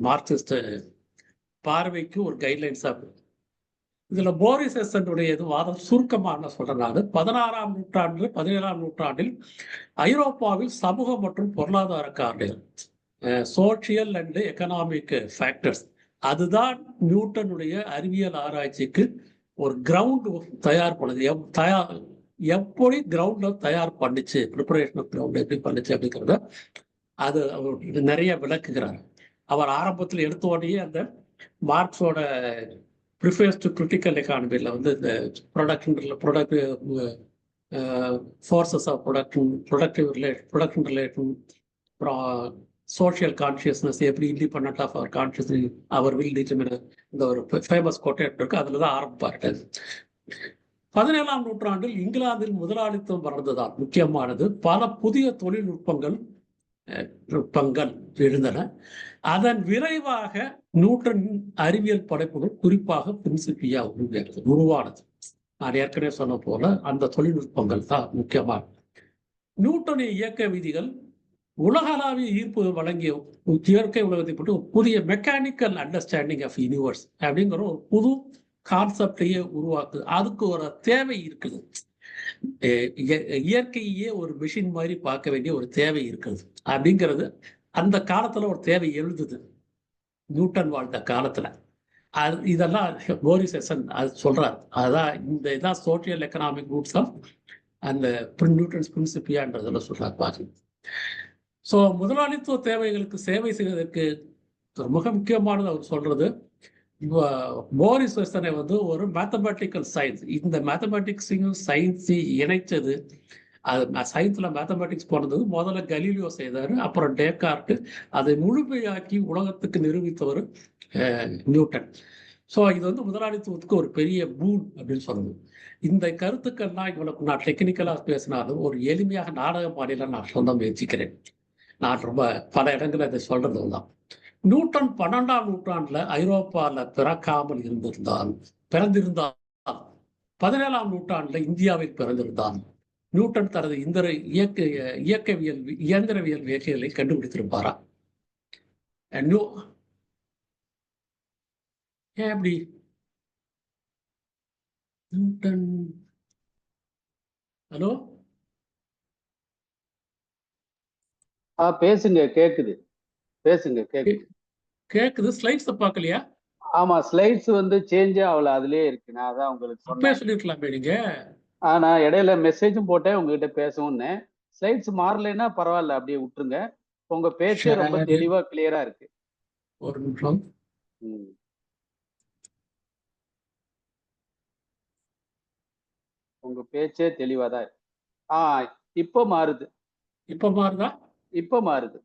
மார்க்சிஸ்ட் பார்வைக்கு ஒரு கைட்லைன்ஸ் ஆகும். இதுல போரிஸ் எசனுடைய வாதம் சுருக்கமாக சொல்றதுனால 16ஆம் நூற்றாண்டு 17ஆம் நூற்றாண்டில் ஐரோப்பாவில் சமூக மற்றும் பொருளாதார காரணிகள், சோசியல் அண்ட் எக்கனாமிக் ஃபேக்டர்ஸ், அதுதான் நியூட்டனுடைய அறிவியல் ஆராய்ச்சிக்கு ஒரு கிரவுண்ட் தயார் பண்ணுது. எப்படி கிரவுண்ட்ல தயார் பண்ணுச்சு, ப்ரிப்பரேஷன் ஆஃப் கிரவுண்ட் எப்படி பண்ணுச்சு அப்படிங்கிறத அது அவர் நிறைய விளக்குகிறார். அவர் ஆரம்பத்தில் எடுத்த உடனே அந்த மார்க்ஸோட ப்ரிஃபேர்ஸ் டு கிரிட்டிக்கல் எக்கானமியில் வந்து இந்த productive forces of productive relation, அப்புறம் சோஷியல் கான்ஷியஸ்னஸ், எப்படி independent of our consciousness our will determine, இந்த ஒரு ஃபேமஸ் கோட்டேட் இருக்கு. அதில் தான் ஆரம்பிப்பாரு. 17ஆம் நூற்றாண்டில் இங்கிலாந்தில் முதலாளித்துவம் வளர்ந்ததால் முக்கியமானது பல புதிய தொழில்நுட்பங்கள் எழுந்தன. அதன் விரைவாக நியூட்டன் அறிவியல் படைப்புகள், குறிப்பாக பிரின்சிபியா உருவானது. நான் ஏற்கனவே சொன்ன போல அந்த தொழில்நுட்பங்கள் தான் முக்கியமாக. நியூட்டனின் இயக்க விதிகள் உலகளாவிய ஈர்ப்பு வழங்கிய இயற்கை உலகத்தை பற்றி ஒரு புதிய மெக்கானிக்கல் அண்டர்ஸ்டாண்டிங் ஆஃப் யூனிவர்ஸ் அப்படிங்கிற ஒரு புது கான்செப்டையே உருவாக்குது. அதுக்கு ஒரு தேவை இருக்குது. இயற்கையே ஒரு மிஷின் மாதிரி பார்க்க வேண்டிய ஒரு தேவை இருக்குது அப்படிங்கிறது அந்த காலத்துல ஒரு தேவை எழுதுது நியூட்டன் வாழ்ந்த காலத்துல. இதெல்லாம் போரிஸ் எசன் அது சொல்றாரு. அதான் இதான் சோசியல் எக்கனாமிக் ரூட்ஸ் ஆஃப் அந்த நியூட்டன்ஸ் பிரின்சிபியான்றதுல சொல்றாரு பாருங்க. ஸோ முதலாளித்துவ தேவைகளுக்கு சேவை செய்வதற்கு மிக முக்கியமானது அவர் சொல்றது, போரிஸ் எசனை வந்து ஒரு மேத்தமேட்டிக்கல் சயின்ஸ், இந்த மேத்தமேட்டிக்ஸையும் சயின்ஸையும் இணைச்சது அது சயின்ஸ்ல மேத்தமேட்டிக்ஸ் போனது முதல்ல கலீலியோ செய்தாரு, அப்புறம் டேக்கார்ட், அதை முழுமையாக்கி உலகத்துக்கு நிரூபித்தவர் நியூட்டன். ஸோ இது வந்து முதலாளித்துவத்துக்கு ஒரு பெரிய பூன் அப்படின்னு சொல்லணும். இந்த கருத்துக்கள்லாம் இவ்வளவு நான் டெக்னிக்கலா பேசினாலும் ஒரு எளிமையாக நாடக பாணியில நான் சொல்ல முயற்சிக்கிறேன். நான் ரொம்ப பல இடங்களில் இதை சொல்றது தான். நியூட்டன் 12ஆம் நூற்றாண்டுல ஐரோப்பால பிறந்திருந்தால் 17ஆம் நூற்றாண்டுல இந்தியாவில் பிறந்திருந்தான் நியூட்டன் தனது இயந்திரவியல் வியற்கைகளை கண்டுபிடித்திருப்பாரா? ஏன் அப்படி? நியூட்டன் ஹலோ பேசுங்க, கேக்குது. பேசுங்க, கேக்குது. கேக்குது. ஸ்லைட்ஸ் பார்க்கலையா? ஆமா, ஸ்லைட்ஸ் வந்து சேஞ்சே ஆகல, அதுலயே இருக்கு. நான் அதான் உங்களுக்கு அப்பவே சொன்னேன். சொல்லிருக்கலாமே நீங்க. நான் இடையில மெசேஜும் போட்டேன் உங்ககிட்ட பேசவும்னு. ஸ்லைட்ஸ் மாறலைன்னா பரவாயில்ல, அப்படியே விட்டுருங்க. உங்க பேச்சே ரொம்ப சரி, தெளிவா கிளியரா இருக்கு. ஒரு நிமிஷம். ம். உங்க பேச்சே தெளிவா தான் இருக்கு. இப்போ மாறுது. இப்ப மாறுதா? இப்போ மாறுது.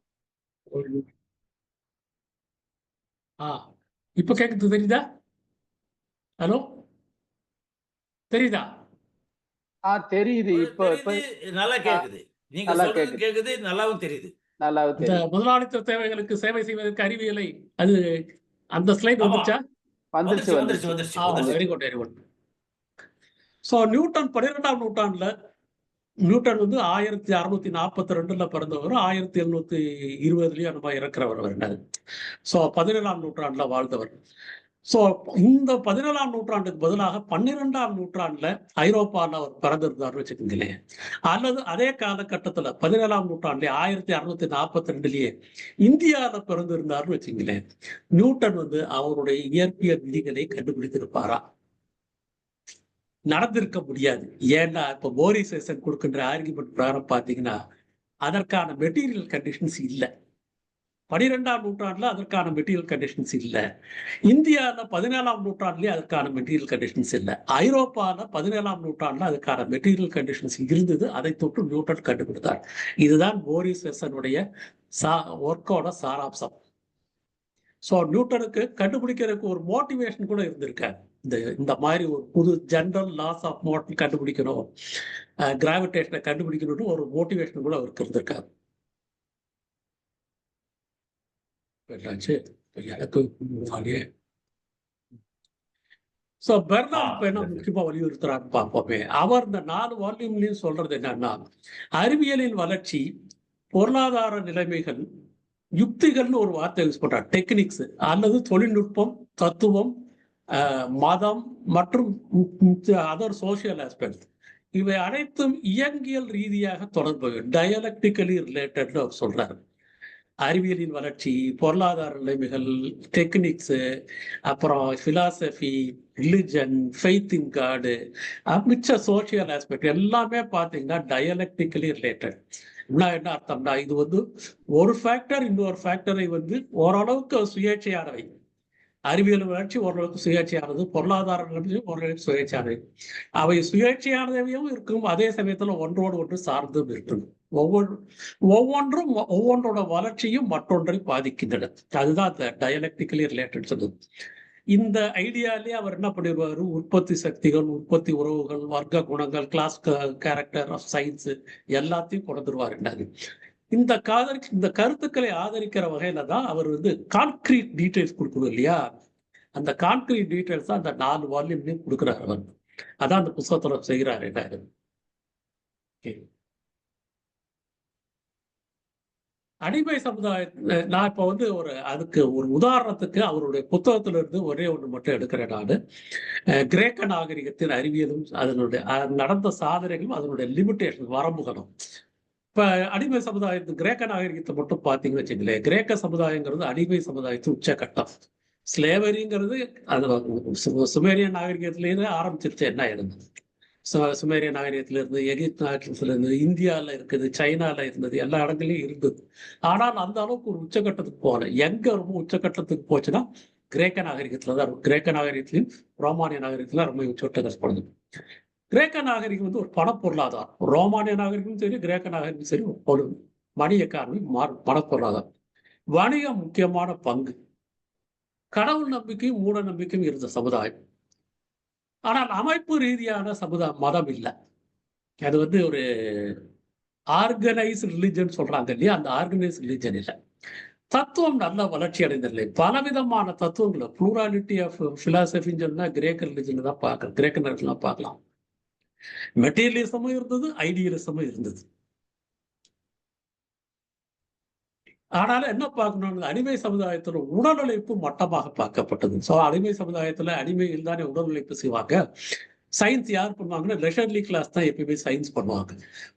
ஒரு நிமிஷம். இப்ப கேக்குது, தெரியுதா? ஹலோ, தெரியுதா? தெரியுது. இப்போ இப்போ தெரியுது, நல்லா ஆ, கேக்குது. நீங்க நல்லா சொல்றது கேக்குது. கேக்குது, நல்லாவும் தெரியுது. நல்லாவே இந்த தெரியுது. முதலாளித்துவ தேவைகளுக்கு சேவை செய்வதற்கு அறிவியலை அது அந்த ஸ்லைட் ஆமா, வந்துச்சா? வந்துருச்சு, வந்துருச்சு, வந்துருச்சு. வந்துருச்சு, வந்துருச்சு. Very good, very good. So Newton 12ஆம் நூற்றாண்டுல நியூட்டன் வந்து 1642 பிறந்தவர், 1720 நம்ம இறக்குறவர் அவர். ஸோ 17ஆம் நூற்றாண்டுல வாழ்ந்தவர். ஸோ இந்த 17ஆம் நூற்றாண்டுக்கு பதிலாக 12ஆம் நூற்றாண்டுல ஐரோப்பாவில் அவர் பிறந்திருந்தார்னு வச்சுக்கோங்களேன். அல்லது அதே காலகட்டத்தில் 17ஆம் நூற்றாண்டுல 1642 இந்தியாவில் பிறந்திருந்தார்னு வச்சுக்கோங்களேன். நியூட்டன் வந்து அவருடைய இயற்பியல் விதிகளை கண்டுபிடித்திருப்பாரா? நடந்திருக்க முடியாது. ஏன்னா இப்ப போரிசேஷன் கொடுக்கின்ற ஆர்குமெண்ட் பிரகாரம் பாத்தீங்கன்னா அதற்கான மெட்டீரியல் கண்டிஷன்ஸ் இல்ல. 12ஆம் நூற்றாண்டுல அதற்கான மெட்டீரியல் கண்டிஷன்ஸ் இல்ல. இந்தியாவில் 17ஆம் நூற்றாண்டுலயே அதற்கான மெட்டீரியல் கண்டிஷன்ஸ் இல்ல. ஐரோப்பால 17ஆம் நூற்றாண்டுல அதுக்கான மெட்டீரியல் கண்டிஷன்ஸ் இருந்தது. அதை தொட்டு நியூட்டன் கண்டுபிடித்தார். இதுதான் போரிசேஷனுடைய ஒர்க்கோட சாராம்சம். ஸோ நியூட்டனுக்கு கண்டுபிடிக்கிறதுக்கு ஒரு மோட்டிவேஷன் கூட இருந்திருக்காரு. இந்த மாதிரி ஒரு புது ஜெனரல் லாஸ் ஆஃப் மோஷன் கண்டுபிடிக்கணும், கிராவிடேஷனை கண்டுபிடிக்கணும்னு ஒரு மோட்டிவேஷன் கூட அவருக்கு இருந்திருக்காரு. எனக்கு ஸோ பெர்னார்ட் இப்ப என்ன முக்கியமா வலியுறுத்துறாருன்னு பார்ப்போமே. அவர் இந்த 4 வால்யூம்லையும் சொல்றது என்னன்னா, அறிவியலின் வளர்ச்சி, பொருளாதார நிலைமைகள், யுக்திகள்னு ஒரு வார்த்தை யூஸ் பண்றார், டெக்னிக்ஸ் அல்லது தொழில்நுட்பம், தத்துவம், மதம் மற்றும் அதர் சோசியல் ஆஸ்பெக்ட், இவை அனைத்தும் இயங்கியல் ரீதியாக தொடர்பு, டயலக்டிக்கலி ரிலேட்டட்னு அவர் சொல்றாரு. அறிவியலின் வளர்ச்சி, பொருளாதார நிலைமைகள், டெக்னிக்ஸ், அப்புறம் பிலாசபி, ரிலிஜன், ஃபெய்த் இன் காடு, மிச்ச சோசியல் ஆஸ்பெக்ட் எல்லாமே பார்த்தீங்கன்னா டயலக்டிக்கலி ரிலேட்டட். என்ன அர்த்தம்னா, இது வந்து ஒரு ஃபேக்டர் இன்னொரு ஃபேக்டரை வந்து ஓரளவுக்கு சுயேட்சையானவை. அறிவியல் வளர்ச்சி ஓரளவுக்கு சுயேட்சையானது, பொருளாதார நிலைமையும் ஓரளவுக்கு சுயேட்சையானவை. அவை சுயேட்சையானவையும் இருக்கும், அதே சமயத்துல ஒன்றோடு ஒன்று சார்ந்தும் இருக்கும். ஒவ்வொன்றும் ஒவ்வொன்றோட வளர்ச்சியும் மற்றொன்றை பாதிக்கின்றன. அதுதான் அந்த டயலக்டிக்கலி ரிலேட்டட் சொல்லுது. இந்த ஐடியாலே அவர் என்ன பண்ணிடுவாரு, உற்பத்தி சக்திகள், உற்பத்தி உறவுகள், வர்க்க குணங்கள், கிளாஸ் கேரக்டர் ஆஃப் சயின்ஸ் எல்லாத்தையும் கொடுத்துருவாரு. இந்த கருத்துக்களை ஆதரிக்கிற வகையில தான் அவர் வந்து கான்கிரீட் டீடைல்ஸ் கொடுக்கணும் இல்லையா? அந்த கான்கிரீட் டீடைல்ஸ் தான் அந்த 4 வால்யூம்லையும் கொடுக்குறாரு அவர். அதான் அந்த புத்தகத்துல செய்கிறாரு. அடிமை சமுதாய நான் இப்ப வந்து அதுக்கு ஒரு உதாரணத்துக்கு அவருடைய புத்தகத்துல இருந்து ஒரே ஒன்று மட்டும் எடுக்கிறேன் நான். கிரேக்க நாகரிகத்தின் அறிவியலும் அதனுடைய நடந்த சாதனைகளும் அதனுடைய லிமிட்டேஷன், வரம்புகளும். இப்ப அடிமை சமுதாயத்து கிரேக்க நாகரிகத்தை மட்டும் பார்த்தீங்கன்னு வச்சுங்களேன், கிரேக்க சமுதாயங்கிறது அடிமை சமுதாயத்தின் உச்சகட்டம். ஸ்லேவரிங்கிறது அது சுமேரியன் நாகரிகத்திலேருந்து ஆரம்பிச்சிருச்சு. என்ன இருந்தது சுமேரிய நாகரிகத்துல இருந்து, எகிப்து நாகரிகத்துல இருந்து, இந்தியாவில் இருக்குது, சைனால இருந்தது, எல்லா இடங்களையும் இருந்தது. ஆனால் அந்த அளவுக்கு ஒரு உச்சகட்டத்துக்கு போகல. எங்க ரொம்ப உச்சகட்டத்துக்கு போச்சுன்னா கிரேக்க நாகரிகத்துல தான் இருக்கும். கிரேக்க நாகரிகத்திலையும் ரோமானிய நாகரிகத்துல ரொம்ப உச்சகட்டத்துக்கு போனது. கிரேக்க நாகரிகம் வந்து ஒரு பணப்பொருளாதாரம். ரோமானிய நாகரிகமும் சரி, கிரேக்க நாகரிகம் சரி, ஒரு மணி எக்கானமி, பணப்பொருளாதாரம். வணிகம் முக்கியமான பங்கு. கடவுள் நம்பிக்கையும் மூட நம்பிக்கையும் இருந்த சமுதாயம். ஆனால் அமைப்பு ரீதியான மதம் இல்லை. அது வந்து ஒரு ஆர்கனைஸ்ட் ரிலிஜன் சொல்றாங்க இல்லையா, அந்த ஆர்கனைஸ்ட் ரிலிஜன் இல்லை. தத்துவம் நல்ல வளர்ச்சி அடைந்ததில்லை. பலவிதமான தத்துவங்களை, ப்ளூராலிட்டி ஆஃப் பிலாசபின்னு சொன்னா கிரேக்க ரிலிஜன் தான் பார்க்கலாம், கிரேக்க நாட்டிலாம் பார்க்கலாம். மெட்டீரியலிசமும் இருந்தது, ஐடியலிசமும் இருந்தது. ஆனாலும் என்ன பார்க்கணும், அடிமை சமுதாயத்தில் உடல் உழைப்பு மட்டமாக பார்க்கப்பட்டது. ஸோ அடிமை சமுதாயத்தில் அடிமைகள் தானே உடல் உழைப்பு செய்வாங்க. சயின்ஸ் யார் பண்ணுவாங்கன்னா லெஷர்லி கிளாஸ் தான் எப்பயுமே சயின்ஸ் பண்ணுவாங்க.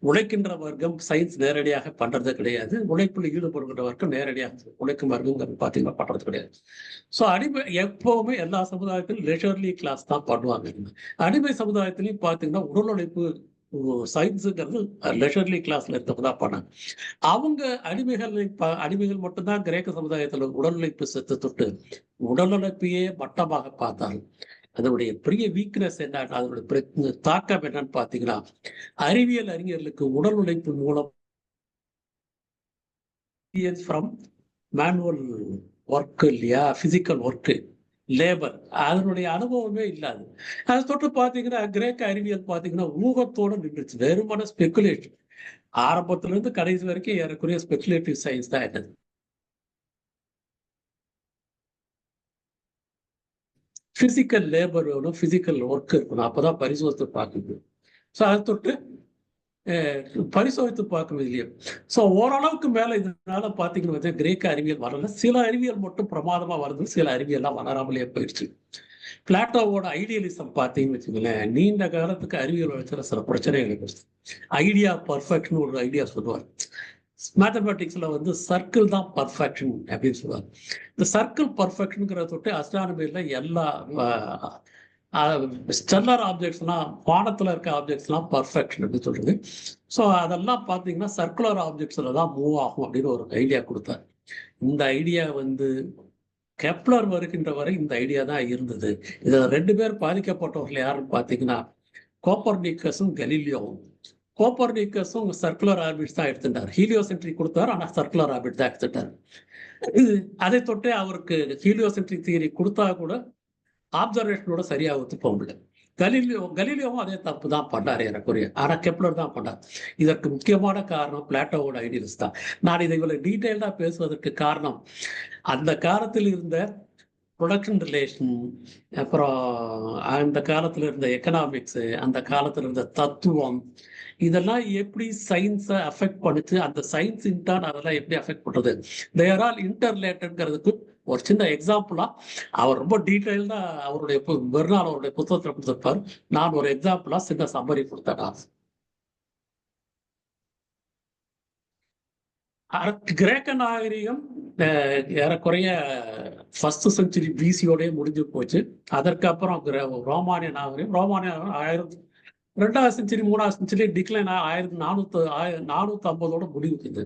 உழைக்கின்ற வர்க்கம் சயின்ஸ் நேரடியாக பண்றது கிடையாது. உழைப்பில் ஈடுபடுகின்ற வர்க்கம் நேரடியாக உழைக்கும் வர்க்கம் பார்த்தீங்கன்னா பண்றது கிடையாது. ஸோ அடிமை எப்பவுமே எல்லா சமுதாயத்திலும் லெஷர்லி கிளாஸ் தான் பண்ணுவாங்க. அடிமை சமுதாயத்திலையும் பார்த்தீங்கன்னா உடல் உழைப்பு சயின்ஸுங்கிறது லெஷர்லி கிளாஸ்ல இருந்தவங்க தான் பண்ணாங்க. அவங்க அடிமைகள் மட்டும்தான் கிரேக்க சமுதாயத்தில் உடல் உழைப்பு செத்து தொட்டு உடல் உழைப்பையே மட்டமாக பார்த்தாங்க. அதனுடைய பெரிய வீக்னஸ் என்ன, அதனுடைய தாக்கம் என்னன்னு பாத்தீங்கன்னா, அறிவியல் அறிஞர்களுக்கு உடல் உழைப்பு மூலம் ஃப்ரம் மேனுவல் ஒர்க் இல்லையா, பிசிக்கல் ஒர்க்கு, லேபர், அதனுடைய அனுபவமே இல்லாது. அதை தொட்டு பாத்தீங்கன்னா கிரேக்க அறிவியல் பாத்தீங்கன்னா ஊகத்தோட நின்றுச்சு. வெறுமன ஸ்பெகுலேஷன். ஆரம்பத்துல இருந்து கடைசி வரைக்கும் ஏறக்குறைய ஸ்பெகுலேட்டிவ் சயின்ஸ் தான் என்னது. பிசிக்கல் லேபர் வேணும், பிசிக்கல் ஒர்க் இருக்கணும், அப்பதான் பரிசோதித்து பார்க்க முடியும். ஸோ அதை தொட்டு பரிசோதித்து பார்க்க இல்லையா. ஸோ ஓரளவுக்கு மேல இதனால பாத்தீங்கன்னா கிரேக்க அறிவியல் வரல. சில அறிவியல் மட்டும் பிரமாதமா வருது, சில அறிவியல்லாம் வளராமலே போயிடுச்சு. பிளாட்டோவோட ஐடியலிசம் பார்த்தீங்கன்னு வச்சுங்களேன், நீண்ட காலத்துக்கு அறிவியல் வளர்ச்சியில் சில பிரச்சனைகள். ஐடியா பர்ஃபெக்ட்னு ஒரு ஐடியா சொல்லுவார். மேத்தமேட்டிக்ஸ்ல வந்து சர்க்கிள் தான் பர்ஃபெக்ஷன் அப்படின்னு சொல்லுவாங்க. இந்த சர்க்கிள் பர்ஃபெக்ஷனுங்கிற தொட்டு அஸ்ட்ரானமியில் எல்லா ஸ்டெல்லர் ஆப்ஜெக்ட்ஸ்லாம், வானத்தில் இருக்க ஆப்ஜெக்ட்ஸ்லாம் பர்ஃபெக்ஷன் அப்படின்னு சொல்றது. ஸோ அதெல்லாம் பார்த்தீங்கன்னா சர்க்குலர் ஆப்ஜெக்ட்ஸில் தான் மூவ் ஆகும் அப்படின்னு ஒரு ஐடியா கொடுத்தார். இந்த ஐடியா வந்து கெப்லர் வருகின்ற வரை இந்த ஐடியா தான் இருந்தது. இதில் 2 பேர் பாதிக்கப்பட்டவர்கள் யாருன்னு பார்த்தீங்கன்னா கோப்பர்னிக்கஸும் கலீலியோவும். கோப்பர்னிக்கஸும் சர்க்குலர் ஆர்பிட் தான் எடுத்துட்டார். ஹீலியோசென்ட்ரிக் கொடுத்தார், ஆனால் சர்க்குலர் ஆர்பிட் தான் எடுத்துட்டார். அதை தொட்டே அவருக்கு ஹீலியோசென்ட்ரிக் தியரி கொடுத்தா கூட ஆப்சர்வேஷனோட சரியாக ஒத்து போக முடியல. கலீலியோவும் அதே தப்பு தான் பண்ணார் ஏறக்குறைய, ஆனால் கெப்லர் தான் பண்ணார். இதற்கு முக்கியமான காரணம் பிளாட்டோவோட ஐடியல்ஸ் தான். நான் இதை இவ்வளவு டீட்டெயில்டா பேசுவதற்கு காரணம், அந்த காலத்தில் இருந்த ப்ரொடக்ஷன் ரிலேஷன், அப்புறம் அந்த காலத்தில் இருந்த எக்கனாமிக்ஸ், அந்த காலத்தில் இருந்த தத்துவம், இதெல்லாம் எப்படி சயின்ஸை அஃபெக்ட் பண்ணுச்சு, அந்த சயின்ஸ் இன்டர்ன் அதெல்லாம் எப்படி அஃபெக்ட் பண்ணுறது, தேர் ஆல் இன்டர்லேட்டட்ங்கிறதுக்கு ஒரு சின்ன எக்ஸாம்பிளா அவர் ரொம்ப டீட்டெயில்டா அவருடைய பெருநாள் அவருடைய புத்தகத்தில் கொடுத்திருப்பார். நான் ஒரு எக்ஸாம்பிளா சின்ன சம்மரி கொடுத்தேன். கிரேக்க நாகரிகம் ஏறக்குறைய 1st century BC-யோடய முடிஞ்சு போச்சு. அதற்கப்புறம் ரோமானிய நாகரிகம் 2வது செஞ்சுரி 3வது செஞ்சுரி டிக்ளைன் 1450 முடிவுக்குது.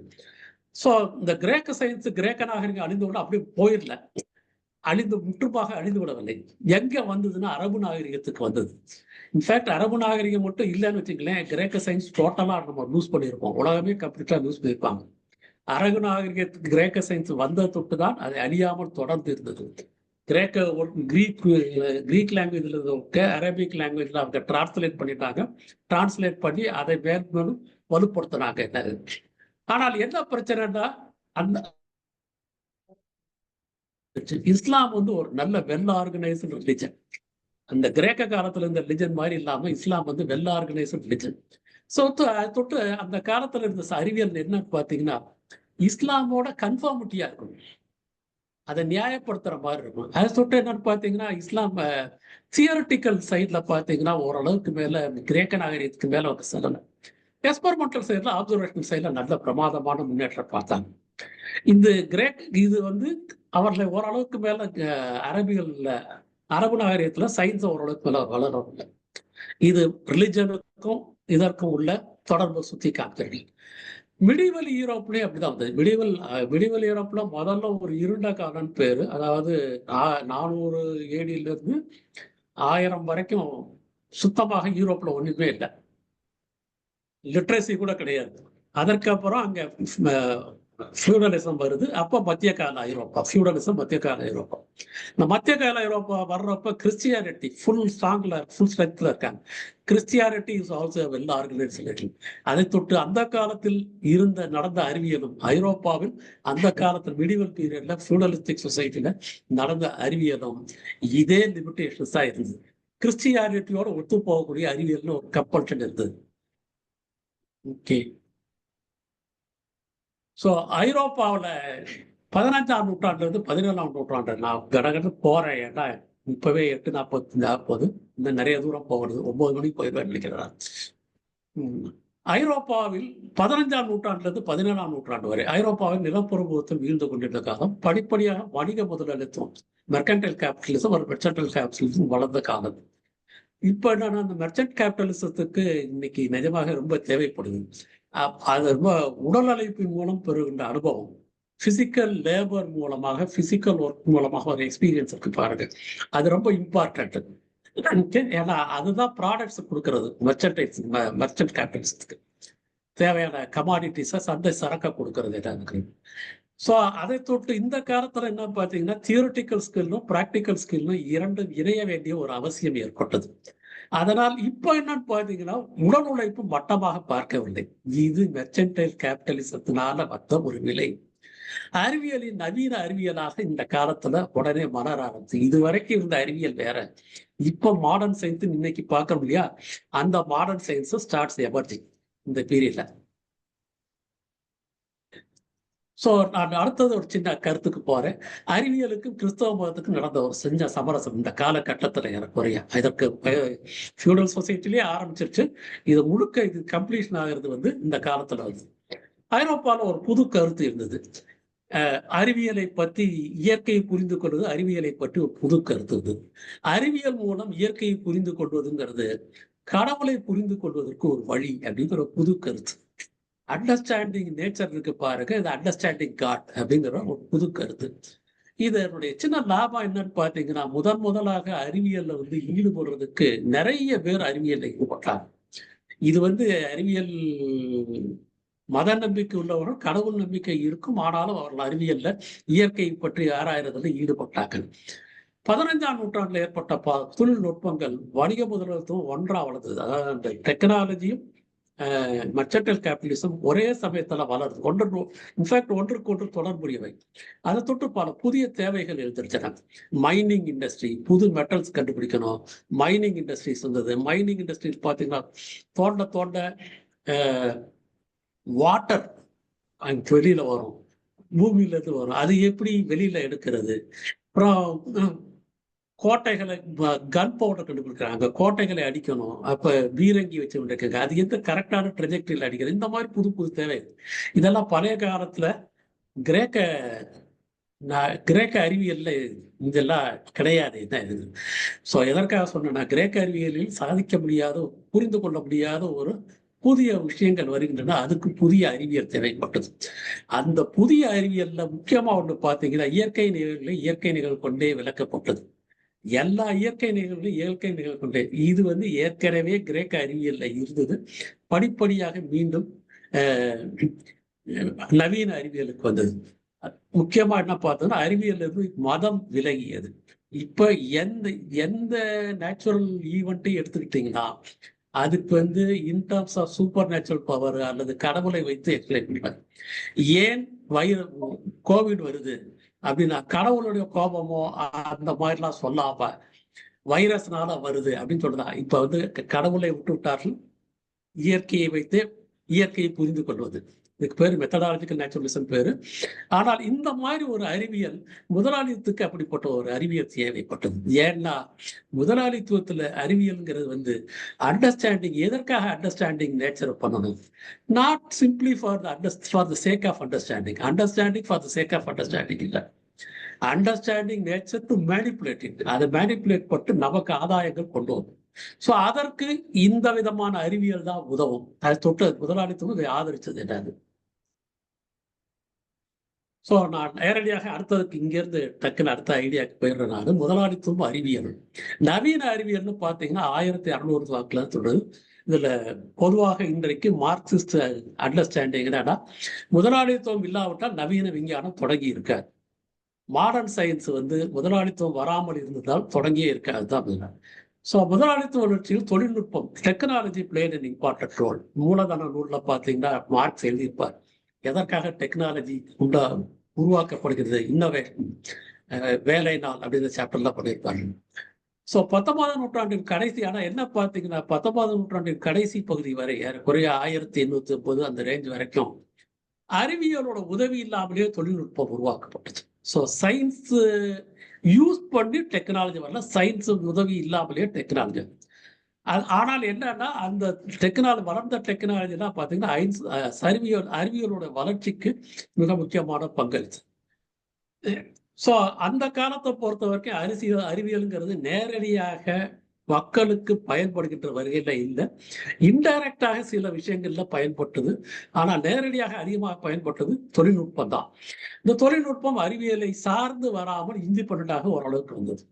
ஸோ இந்த கிரேக்க சயின்ஸ், கிரேக்க நாகரிகம் அழிந்து விட அப்படி போயிடல, முற்றுமாக அழிந்து விடவில்லை. எங்க வந்ததுன்னா அரபு நாகரிகத்துக்கு வந்தது. இன்ஃபேக்ட் அரபு நாகரிகம் மட்டும் இல்லைன்னு வச்சுங்களேன், கிரேக்க சயின்ஸ் டோட்டலா நம்ம லூஸ் பண்ணியிருப்போம், உலகமே கம்ப்ளீட்டா லூஸ் பண்ணியிருப்பாங்க. அரபு நாகரிகத்துக்கு கிரேக்க சயின்ஸ் வந்த தொட்டு தான் அது அழியாமல் தொடர்ந்து இருந்தது. கிரீக் லாங்குவேஜ்ல இருக்க அரபிக் லாங்குவேஜ்ல அவங்க டிரான்ஸ்லேட் பண்ணிட்டாங்க. டிரான்ஸ்லேட் பண்ணி அதை மேலும் வலுப்படுத்தினாங்க. ஆனால் என்ன பிரச்சனைனா, அந்த இஸ்லாம் வந்து ஒரு நல்ல வெல் ஆர்கனைஸ்டு ரிலிஜன். அந்த கிரேக்க காலத்துல இருந்த ரிலிஜன் மாதிரி இல்லாம இஸ்லாம் வந்து வெல் ஆர்கனைஸ்டு ரிலிஜன். ஸோ தொட்டு அந்த காலத்துல இருந்த அறிவியல் என்னன்னு பாத்தீங்கன்னா இஸ்லாமோட கன்ஃபார்மிட்டியா இருக்கும், அதை நியாயப்படுத்துற மாதிரி இருக்கும். அதை தொட்டு என்னன்னு பாத்தீங்கன்னா இஸ்லாம் தியரட்டிக்கல் சைட்ல பாத்தீங்கன்னா ஓரளவுக்கு மேல கிரேக்க நாகரிகத்துக்கு மேல வந்து செல்லல. எக்ஸ்பெரிமெண்டல் சைட்ல, ஆப்சர்வேஷன் சைட்ல நல்ல பிரமாதமான முன்னேற்றம் பார்த்தாங்க. இது வந்து அவர்களை ஓரளவுக்கு மேல அரபு நாகரிகத்துல சயின்ஸ் ஓரளவுக்கு மேல வளரவில்லை. இது ரிலிஜனுக்கும் இதற்கும் உள்ள தொடர்பு சுத்தி காக்கிறது. மிடிவல் யூரோப்லயே அப்படிதான் வந்தது. மிடிவல் யூரோப்ல முதல்ல ஒரு இருண்ட காலம்னு பேரு, அதாவது 400 AD இருந்து 1000 வரைக்கும் சுத்தமாக யூரோப்ல ஒண்ணுமே இல்லை, லிட்ரஸி கூட கிடையாது. அதற்கப்புறம் அங்க ஃபியூடலிசம் வருது. அப்போ மத்திய கால ஐரோப்பா, ஃபியூடலிசம் மத்திய கால ஐரோப்பா. இந்த மத்திய கால ஐரோப்பா வர்றப்ப கிறிஸ்டியானிட்டி ஃபுல் ஸ்ட்ரெங்க்ல இருக்காங்க. Christianity is also well organised. அதை தொட்டு அந்த காலத்தில் நடந்த அறிவியலும் ஐரோப்பாவில் அந்த காலத்தில் மிடிவல் பீரியட்ல ஃபியூடலிஸ்டிக் சொசைட்டில நடந்த அறிவியலும் இதே லிமிடேஷன்ஸ் தான் இருந்தது. கிறிஸ்டியானிட்டியோட ஒத்து போகக்கூடிய அறிவியல்னு ஒரு கம்பல்ஷன் இருந்தது. ஓகே. ஸோ ஐரோப்பாவில் 15ஆம் நூற்றாண்டுலேருந்து 17ஆம் நூற்றாண்டு நான் கடகட போகிறேன். ஏன்னா இப்போவே 8:45 இன்னும் நிறைய தூரம் போகிறது. 9 மணிக்கு போயிடுவேன் நினைக்கிறேன். ஐரோப்பாவில் 15ஆம் நூற்றாண்டிலிருந்து 17ஆம் நூற்றாண்டு வரை ஐரோப்பாவில் நிலப்பிரபுத்துவம் வீழ்ந்து கொண்டிருந்த காலம். படிப்படியாக வணிக முதலாளித்துவம், மெர்கன்டைல் கேபிட்டலிசம் ஒரு மெர்கன்டைல் கேபிட்டலிசம் வளர்ந்த காலம். இப்போ என்னன்னா அந்த மெர்ச்சன்ட் கேபிட்டலிசத்துக்கு இன்னைக்கு நிஜமாக ரொம்ப தேவைப்படுது. அது ரொம்ப உடல் அழைப்பின் மூலம் பெறுகின்ற அனுபவம், பிசிக்கல் லேபர் மூலமாக, பிசிக்கல் ஒர்க் மூலமாக ஒரு எக்ஸ்பீரியன்ஸ் இருக்கு பாருங்க, அது ரொம்ப இம்பார்ட்டன்ட். ஏன்னா அதுதான் ப்ராடக்ட்ஸ் கொடுக்கறது. மெர்ச்சன்ட் கேபிட்டலிசத்துக்கு தேவையான கமாடிட்டிஸை சந்தை சரக்கை கொடுக்கறது எனக்கு. ஸோ அதை தொட்டு இந்த காலத்துல என்ன பார்த்தீங்கன்னா தியோரிட்டிக்கல் ஸ்கில்லும் ப்ராக்டிக்கல் ஸ்கில்லும் இரண்டும் இணைய வேண்டிய ஒரு அவசியம் ஏற்பட்டது. அதனால் இப்போ என்னன்னு பார்த்தீங்கன்னா உடல் உழைப்பு மட்டமாக பார்க்கவில்லை. இது மெர்ச்சன்டைல் கேபிட்டலிசத்தினால வந்த ஒரு நிலை. அறிவியலின் நவீன அறிவியலாக இந்த காலத்துல உடனே மலர ஆரம்பிச்சு. இதுவரைக்கும் இருந்த அறிவியல் வேற, இப்போ மாடர்ன் சயின்ஸ் இன்னைக்கு பார்க்க முடியா, அந்த மாடர்ன் சயின்ஸ் ஸ்டார்ட்ஸ் எமர்ஜிங் இந்த பீரியட்ல. ஸோ நான் அடுத்தது ஒரு சின்ன கருத்துக்கு போறேன். அறிவியலுக்கும் கிறிஸ்தவ மதத்துக்கும் நடந்த ஒரு செஞ்ச சமரசம் இந்த காலகட்டத்தில் எனக்குறைய. இதற்கு ஃபியூடல் சொசைட்டிலேயே ஆரம்பிச்சிருச்சு. இது முழுக்க இது கம்ப்ளீஷன் ஆகிறது இந்த காலத்துல வந்து. ஐரோப்பாவில் ஒரு புது கருத்து இருந்தது. அறிவியலை பற்றி, இயற்கையை புரிந்து கொள்வது அறிவியலை பற்றி ஒரு புது கருத்து இருந்தது. அறிவியல் மூலம் இயற்கையை புரிந்து கொள்வதுங்கிறது கடவுளை புரிந்து கொள்வதற்கு ஒரு வழி அப்படிங்கிற ஒரு புது கருத்து. அண்டர்ஸ்டாண்டிங் நேச்சர் இருக்கு பாருங்க, இது அண்டர்ஸ்டாண்டிங் காட் அப்படிங்கிற ஒரு புது கருத்து. இதனுடைய சின்ன லாபம் என்னன்னு பார்த்தீங்கன்னா முதலாக அறிவியல்ல ஈடுபடுறதுக்கு நிறைய பேர் அறிவியல்ல ஈடுபட்டாங்க. இது அறிவியல் மத நம்பிக்கை உள்ளவர்கள், கடவுள் நம்பிக்கை இருக்கும், ஆனாலும் அவர்கள் அறிவியல்ல இயற்கை பற்றி ஆராயறதுல ஈடுபட்டாங்க. 15ஆம் நூற்றாண்டுல ஏற்பட்ட தொழில்நுட்பங்கள் வணிக முதலாளித்துவம் ஒன்றா வளர்ந்தது. அதாவது அந்த டெக்னாலஜியும் மெர்ச்சன்டைல் கேபிட்டலிசம் ஒரே சமயத்துல வளருது. ஒன்றுக்கு ஒன்று தொடர்புடையவை. அதை தொட்டு பல புதிய தேவைகள் எழுந்திருச்சன. மைனிங் இண்டஸ்ட்ரி, புது மெட்டல்ஸ் கண்டுபிடிக்கணும், மைனிங் இண்டஸ்ட்ரிஸ் வந்தது. மைனிங் இண்டஸ்ட்ரிஸ் பார்த்தீங்கன்னா தோண்ட வாட்டர் வெளியில வரும், பூமியில இருந்து வரும். அது எப்படி வெளியில எடுக்கிறது? அப்புறம் கோட்டைகளை, கன் பவுடர் கண்டுபிடிக்கிறாங்க, கோட்டைகளை அடிக்கணும், அப்ப பீரங்கி வச்சு இருக்காங்க, அது எந்த கரெக்டான ட்ரெஜெக்டரியில் அடிக்கிறது, இந்த மாதிரி புது புது தேவை. இதெல்லாம் பழைய காலத்துல கிரேக்க அறிவியல்ல இதெல்லாம் கிடையாது. என்ன இது? ஸோ எதற்காக சொன்னா கிரேக்க அறிவியலில் சாதிக்க முடியாத, புரிந்து கொள்ள முடியாத ஒரு புதிய விஷயங்கள் வருகின்றன. அதுக்கு புதிய அறிவியல் தேவைப்பட்டது. அந்த புதிய அறிவியல்ல முக்கியமா ஒன்று பார்த்தீங்கன்னா இயற்கை நிகழ்வு கொண்டே விளக்கப்பட்டது. எல்லா இயற்கை நிகழ்வு கொண்டே. இது ஏற்கனவே கிரேக்க அறிவியல்ல இருந்தது. படிப்படியாக மீண்டும் நவீன அறிவியலுக்கு வந்தது. முக்கியமா என்ன பார்த்தோம்னா அறிவியல் மதம் விலகியது. இப்ப எந்த நேச்சுரல் ஈவெண்ட்டையும் எடுத்துக்கிட்டீங்கன்னா அதுக்கு in terms of supernatural power அல்லது கடவுளை வைத்து எக்ஸ்பிளைன் பண்ணுவாங்க. ஏன் கோவிட் வருது அப்படின்னா கடவுளுடைய கோபமோ அந்த மாதிரிலாம் சொல்லாம வைரஸ்னால வருது அப்படின்னு சொல்றதா. இப்ப கடவுளை விட்டு விட்டார்கள், இயற்கையை வைத்து இயற்கையை புரிந்து கொள்வது. இதுக்கு பேரு மெத்தடாலஜிக்கல் நேச்சுரலிசம் பேரு. ஆனால் இந்த மாதிரி ஒரு அறிவியல் முதலாளித்துவத்துக்கு அப்படிப்பட்ட ஒரு அறிவியல் தேவைப்பட்டது. ஏன்னா முதலாளித்துவத்துல அறிவியல்ங்கிறது அண்டர்ஸ்டாண்டிங், எதற்காக அண்டர்ஸ்டாண்டிங் நேச்சர் பண்ணணும், not simply for the sake of understanding. Understanding for the sake of understanding இல்லை, understanding nature to manipulate it. அதை மேனிப்புலேட் பட்டு நமக்கு ஆதாயங்கள் கொண்டு வரும். ஸோ அதற்கு இந்த விதமான அறிவியல் தான் உதவும். அதை தொட்டு முதலாளித்துவம் இதை ஆதரிச்சது என்னது. ஸோ நான் நேரடியாக அடுத்ததுக்கு இங்கேருந்து டக்குன்னு அடுத்த ஐடியாவுக்கு போயிடுறேன். நான் முதலாளித்துவம் அறிவியல், நவீன அறிவியல்னு பார்த்தீங்கன்னா 1600 வாக்கில் தொடருது. இதில் பொதுவாக இன்றைக்கு மார்க்சிஸ்ட் அண்டர்ஸ்டாண்டிங் என்னன்னா, முதலாளித்துவம் இல்லாவிட்டால் நவீன விஞ்ஞானம் தொடங்கி இருக்காது. மாடர்ன் சயின்ஸ் வந்து முதலாளித்துவம் வராமல் இருந்ததால் தொடங்கியே இருக்காது தான். ஸோ முதலாளித்துவ வளர்ச்சியில் தொழில்நுட்பம், technology played an important role. மூலதன நூலில் பார்த்தீங்கன்னா மார்க்ஸ் எழுதியிருப்பார், எதற்காக டெக்னாலஜி உருவாக்கப்படுகிறது, இன்னோவேஷன், வேலை நாள் அப்படிங்கிற சாப்டர்ல பண்ணியிருப்பாங்க. ஸோ 19ஆம் நூற்றாண்டின் கடைசி, ஆனால் என்ன பார்த்தீங்கன்னா 19ஆம் நூற்றாண்டின் கடைசி பகுதி வரை ஏறக்குறைய 1850 அந்த ரேஞ்ச் வரைக்கும் அறிவியலோட உதவி இல்லாமலேயே தொழில்நுட்பம் உருவாக்கப்பட்டுச்சு. ஸோ சயின்ஸ் யூஸ் பண்ணி டெக்னாலஜி வரல, சயின்ஸ் உதவி இல்லாமலேயே டெக்னாலஜி. ஆனால் என்னன்னா அந்த டெக்னாலஜி, வளர்ந்த டெக்னாலஜிலாம் பார்த்தீங்கன்னா அறிவியலோட வளர்ச்சிக்கு மிக முக்கியமான பங்களிச்சு. ஸோ அந்த காலத்தை பொறுத்த வரைக்கும் அறிவியலுங்கிறது நேரடியாக மக்களுக்கு பயன்படுகின்ற வகையில் இல்லை, இன்டைரக்டாக சில விஷயங்கள்ல பயன்பட்டது. ஆனால் நேரடியாக அதிகமாக பயன்பட்டது தொழில்நுட்பம் தான். இந்த தொழில்நுட்பம் அறிவியலை சார்ந்து வராமல் இண்டிபெண்டாக ஓரளவுக்கு வந்தது.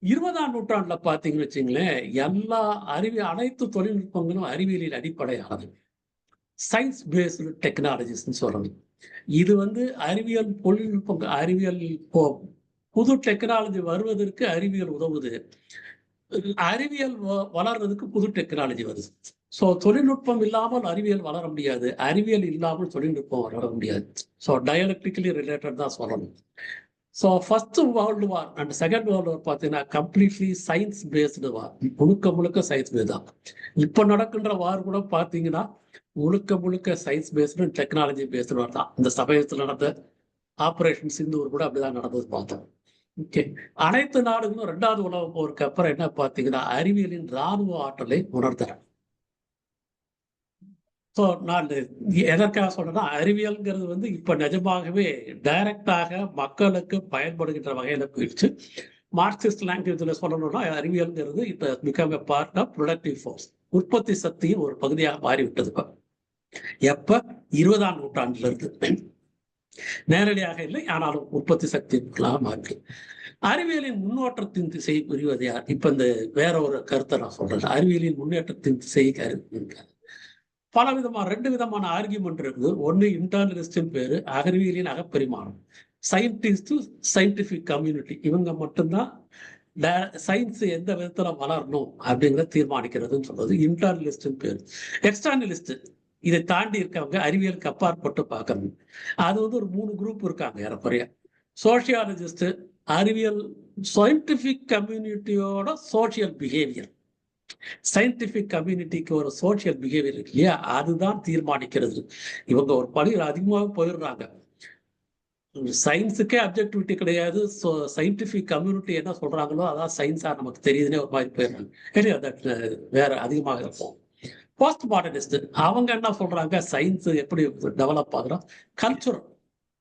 20ஆம் நூற்றாண்டுல பார்த்தீங்கன்னு வச்சுங்களேன், அனைத்து தொழில்நுட்பங்களும் அறிவியலின் அடிப்படையானது. சயின்ஸ் பேஸ்டு டெக்னாலஜிஸ்ன்னு சொல்லணும். இது வந்து அறிவியல் தொழில்நுட்பம், புது டெக்னாலஜி வருவதற்கு அறிவியல் உதவுது, அறிவியல் வளர்றதுக்கு புது டெக்னாலஜி வருது. ஸோ தொழில்நுட்பம் இல்லாமல் அறிவியல் வளர முடியாது, அறிவியல் இல்லாமல் தொழில்நுட்பம் வளர முடியாது. ஸோ டயலக்டிக்கலி ரிலேட்டட் தான் சொல்லணும். So first world war and second world war பார்த்தீங்கன்னா கம்ப்ளீட்லி சயின்ஸ் பேஸ்டு வார், முழுக்க சயின்ஸ் பேஸ் தான். இப்போ நடக்கின்ற வார் கூட பார்த்தீங்கன்னா முழுக்க சயின்ஸ் பேஸ்டு டெக்னாலஜி பேஸ்டு வார் தான். இந்த சமயத்தில் நடந்த ஆபரேஷன் சிந்தூர் கூட அப்படிதான் நடந்தது பார்த்தோம். ஓகே, அனைத்து நாடுகளும் 2வது உலக போருக்கு அப்புறம் என்ன பார்த்தீங்கன்னா அறிவியலின் இராணுவ ஆற்றலை உணர்த்துறேன். ஸோ நான் எதற்காக சொல்றேன்னா, அறிவியல்ங்கிறது வந்து இப்ப நிஜமாகவே டைரக்டாக மக்களுக்கு பயன்படுகின்ற வகையில போயிடுச்சு. மார்க்சிஸ்ட் லாங்குவேஜ்ல சொல்லணும்னா அறிவியல்ங்கிறது இப்ப become a part of productive force, உற்பத்தி சக்தியின் ஒரு பகுதியாக மாறிவிட்டது. எப்ப 20ஆம் நூற்றாண்டுல இருந்து நேரடியாக இல்லை, ஆனாலும் உற்பத்தி சக்திகளாக மாற்றி அறிவியலின் முன்னேற்றத்தின் திசையை புரிவது யார்? இப்ப இந்த வேற ஒரு கருத்தை நான் சொல்றேன். அறிவியலின் முன்னேற்றத்தின் திசையை பல விதமான 2 விதமான ஆர்கியூமெண்ட் இருக்குது. ஒன்னு இன்டர்னலிஸ்டின் பேரு, அறிவியலின் அகப்பரிமாணம். சயின்டிஸ்ட், சயின்டிபிக் கம்யூனிட்டி, இவங்க மட்டும்தான் சயின்ஸ் எந்த விதத்துல வளரணும் அப்படிங்கிறத தீர்மானிக்கிறதுன்னு சொல்றது இன்டர்னலிஸ்டின் பேரு. எக்ஸ்டர்னலிஸ்ட், இதை தாண்டி இருக்கவங்க அறிவியலுக்கு அப்பாற்பட்டு பார்க்கணும். அது வந்து ஒரு 3 குரூப் இருக்காங்க ஏறக்குறைய. சோசியாலஜிஸ்ட், அறிவியல் சயின்டிபிக் கம்யூனிட்டியோட சோசியல் பிஹேவியர், சயின்டிபிக் கம்யூனிட்டிக்கு ஒரு சோசியல் பிஹேவியர் இருக்கு இல்லையா, அதுதான் தீர்மானிக்கிறது. இவங்க ஒரு படி அதிகமாக போயிடுறாங்க. சயின்ஸுக்கே அப்ஜெக்டிவிட்டி கிடையாது, சயின்டிபிக் கம்யூனிட்டி என்ன சொல்றாங்களோ அதான் சயின்ஸா நமக்கு தெரியுதுன்னே ஒரு மாதிரி போயிடுறாங்க. வேற அதிகமாக இருக்கும். போஸ்ட் மாடர்னிஸ்ட், அவங்க என்ன சொல்றாங்க, சயின்ஸ் எப்படி டெவலப் ஆகுறா,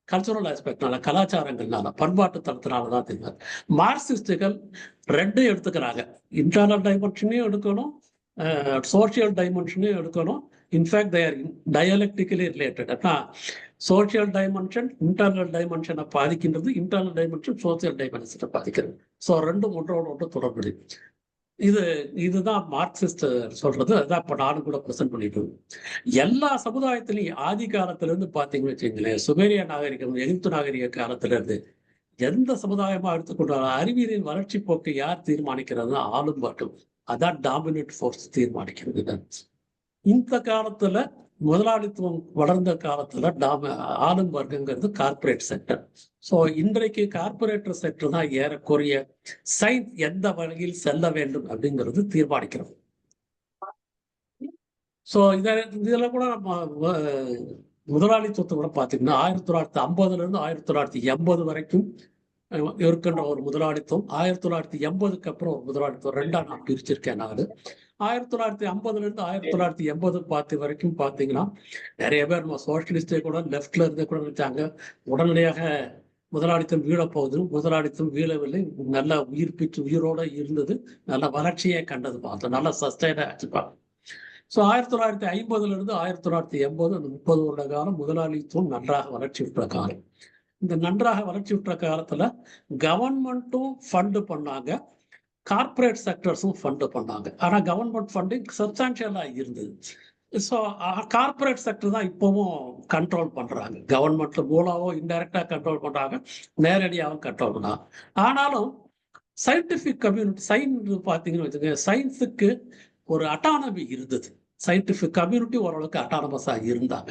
கல்ச்சுரல் ஆஸ்பெக்ட்னால, கலாச்சாரங்கள்னால, பண்பாட்டு தளத்தினாலதான் தெரியும். மார்க்சிஸ்டுகள் 2 எடுத்துக்கிறாங்க, இன்டர்னல் டைமென்ஷனையும் எடுக்கணும், சோசியல் டைமென்ஷனையும் எடுக்கணும். In fact they are dialectically related. Social dimension internal டைமென்ஷனை பாதிக்கின்றது, இன்டர்னல் டைமென்ஷன் சோசியல் டைமென்ஷனை பாதிக்கிறது. ஸோ 2 ஒன்றோடு தொடர்புடைய இதுதான் மார்க்சிஸ்ட் சொல்றது. அதான் இப்ப நானும் கூட பிரசன்ட் பண்ணிட்டு எல்லா சமுதாயத்திலையும் ஆதி காலத்துல இருந்து பாத்தீங்கன்னு வச்சுங்களேன், சுமேரிய நாகரிகம், எகிப்து நாகரிக காலத்துல இருந்து எந்த சமுதாயமா எடுத்துக்கொண்டாலும் அறிவியலின் வளர்ச்சி போக்கை யார் தீர்மானிக்கிறதுனா ஆளும் வர்க்கம், அதான் டாமினேட் ஃபோர்ஸ் தீர்மானிக்கிறது. இந்த காலத்துல முதலாளித்துவம் வளர்ந்த காலத்துல ஆளும் வர்க்கங்கிறது கார்பரேட் செக்டர். ஸோ இன்றைக்கு கார்பரேட் செக்டர் தான் ஏறக்குறைய சயின்ஸ் எந்த வகையில் செல்ல வேண்டும் அப்படிங்கிறது தீர்மானிக்கிறது. ஸோ இதெல்லாம் கூட நம்ம முதலாளித்துவத்தை கூட பார்த்தீங்கன்னா 1950 இருந்து 1980 வரைக்கும் இருக்கின்ற ஒரு முதலாளித்துவம், 1980க்கு அப்புறம் ஒரு முதலாளித்துவம், 2ஆ நான் பிரிச்சிருக்கேன். நான் 1950 இருந்து 1980 பார்த்து வரைக்கும் பார்த்தீங்கன்னா நிறைய பேர் நம்ம சோசியலிஸ்டே கூட லெஃப்ட்ல இருந்தே கூட நினைச்சாங்க உடனடியாக முதலாளித்துவம் வீழப்போகுது. முதலாளித்துவம் வீழவில்லை, நல்ல உயிரோட இருந்தது, நல்ல வளர்ச்சியை கண்டது பார்த்தோம், நல்ல சஸ்டைனா ஆச்சுப்பாங்க. ஸோ 1950 1980 அந்த 30 வருட காலம் முதலாளித்துவம் நன்றாக வளர்ச்சி பெற்ற காலம். இந்த நன்றாக வளர்ச்சி பெற்ற காலத்துல கவர்மெண்ட்டும் ஃபண்டு பண்ணாங்க, கார்பரேட் செக்டர்ஸும் ஃபண்டு பண்ணாங்க. ஆனா கவர்மெண்ட் ஃபண்டிங் சப்ஸ்டான்ஷியலா இருந்தது. ஸோ கார்பரேட் செக்டர் தான் இப்பவும் கண்ட்ரோல் பண்றாங்க. கவர்மெண்ட் மூலமோ இன்டைரக்டா கண்ட்ரோல் பண்றாங்க, நேரடியாகவும் கண்ட்ரோல் பண்ணாங்க. ஆனாலும் சயின்டிபிக் கம்யூனிட்டி பார்த்தீங்கன்னு வச்சுக்கோங்க, சயின்ஸுக்கு ஒரு அட்டானமி இருந்தது. சயின்டிபிக் கம்யூனிட்டி ஓரளவுக்கு அட்டானமஸா இருந்தாங்க.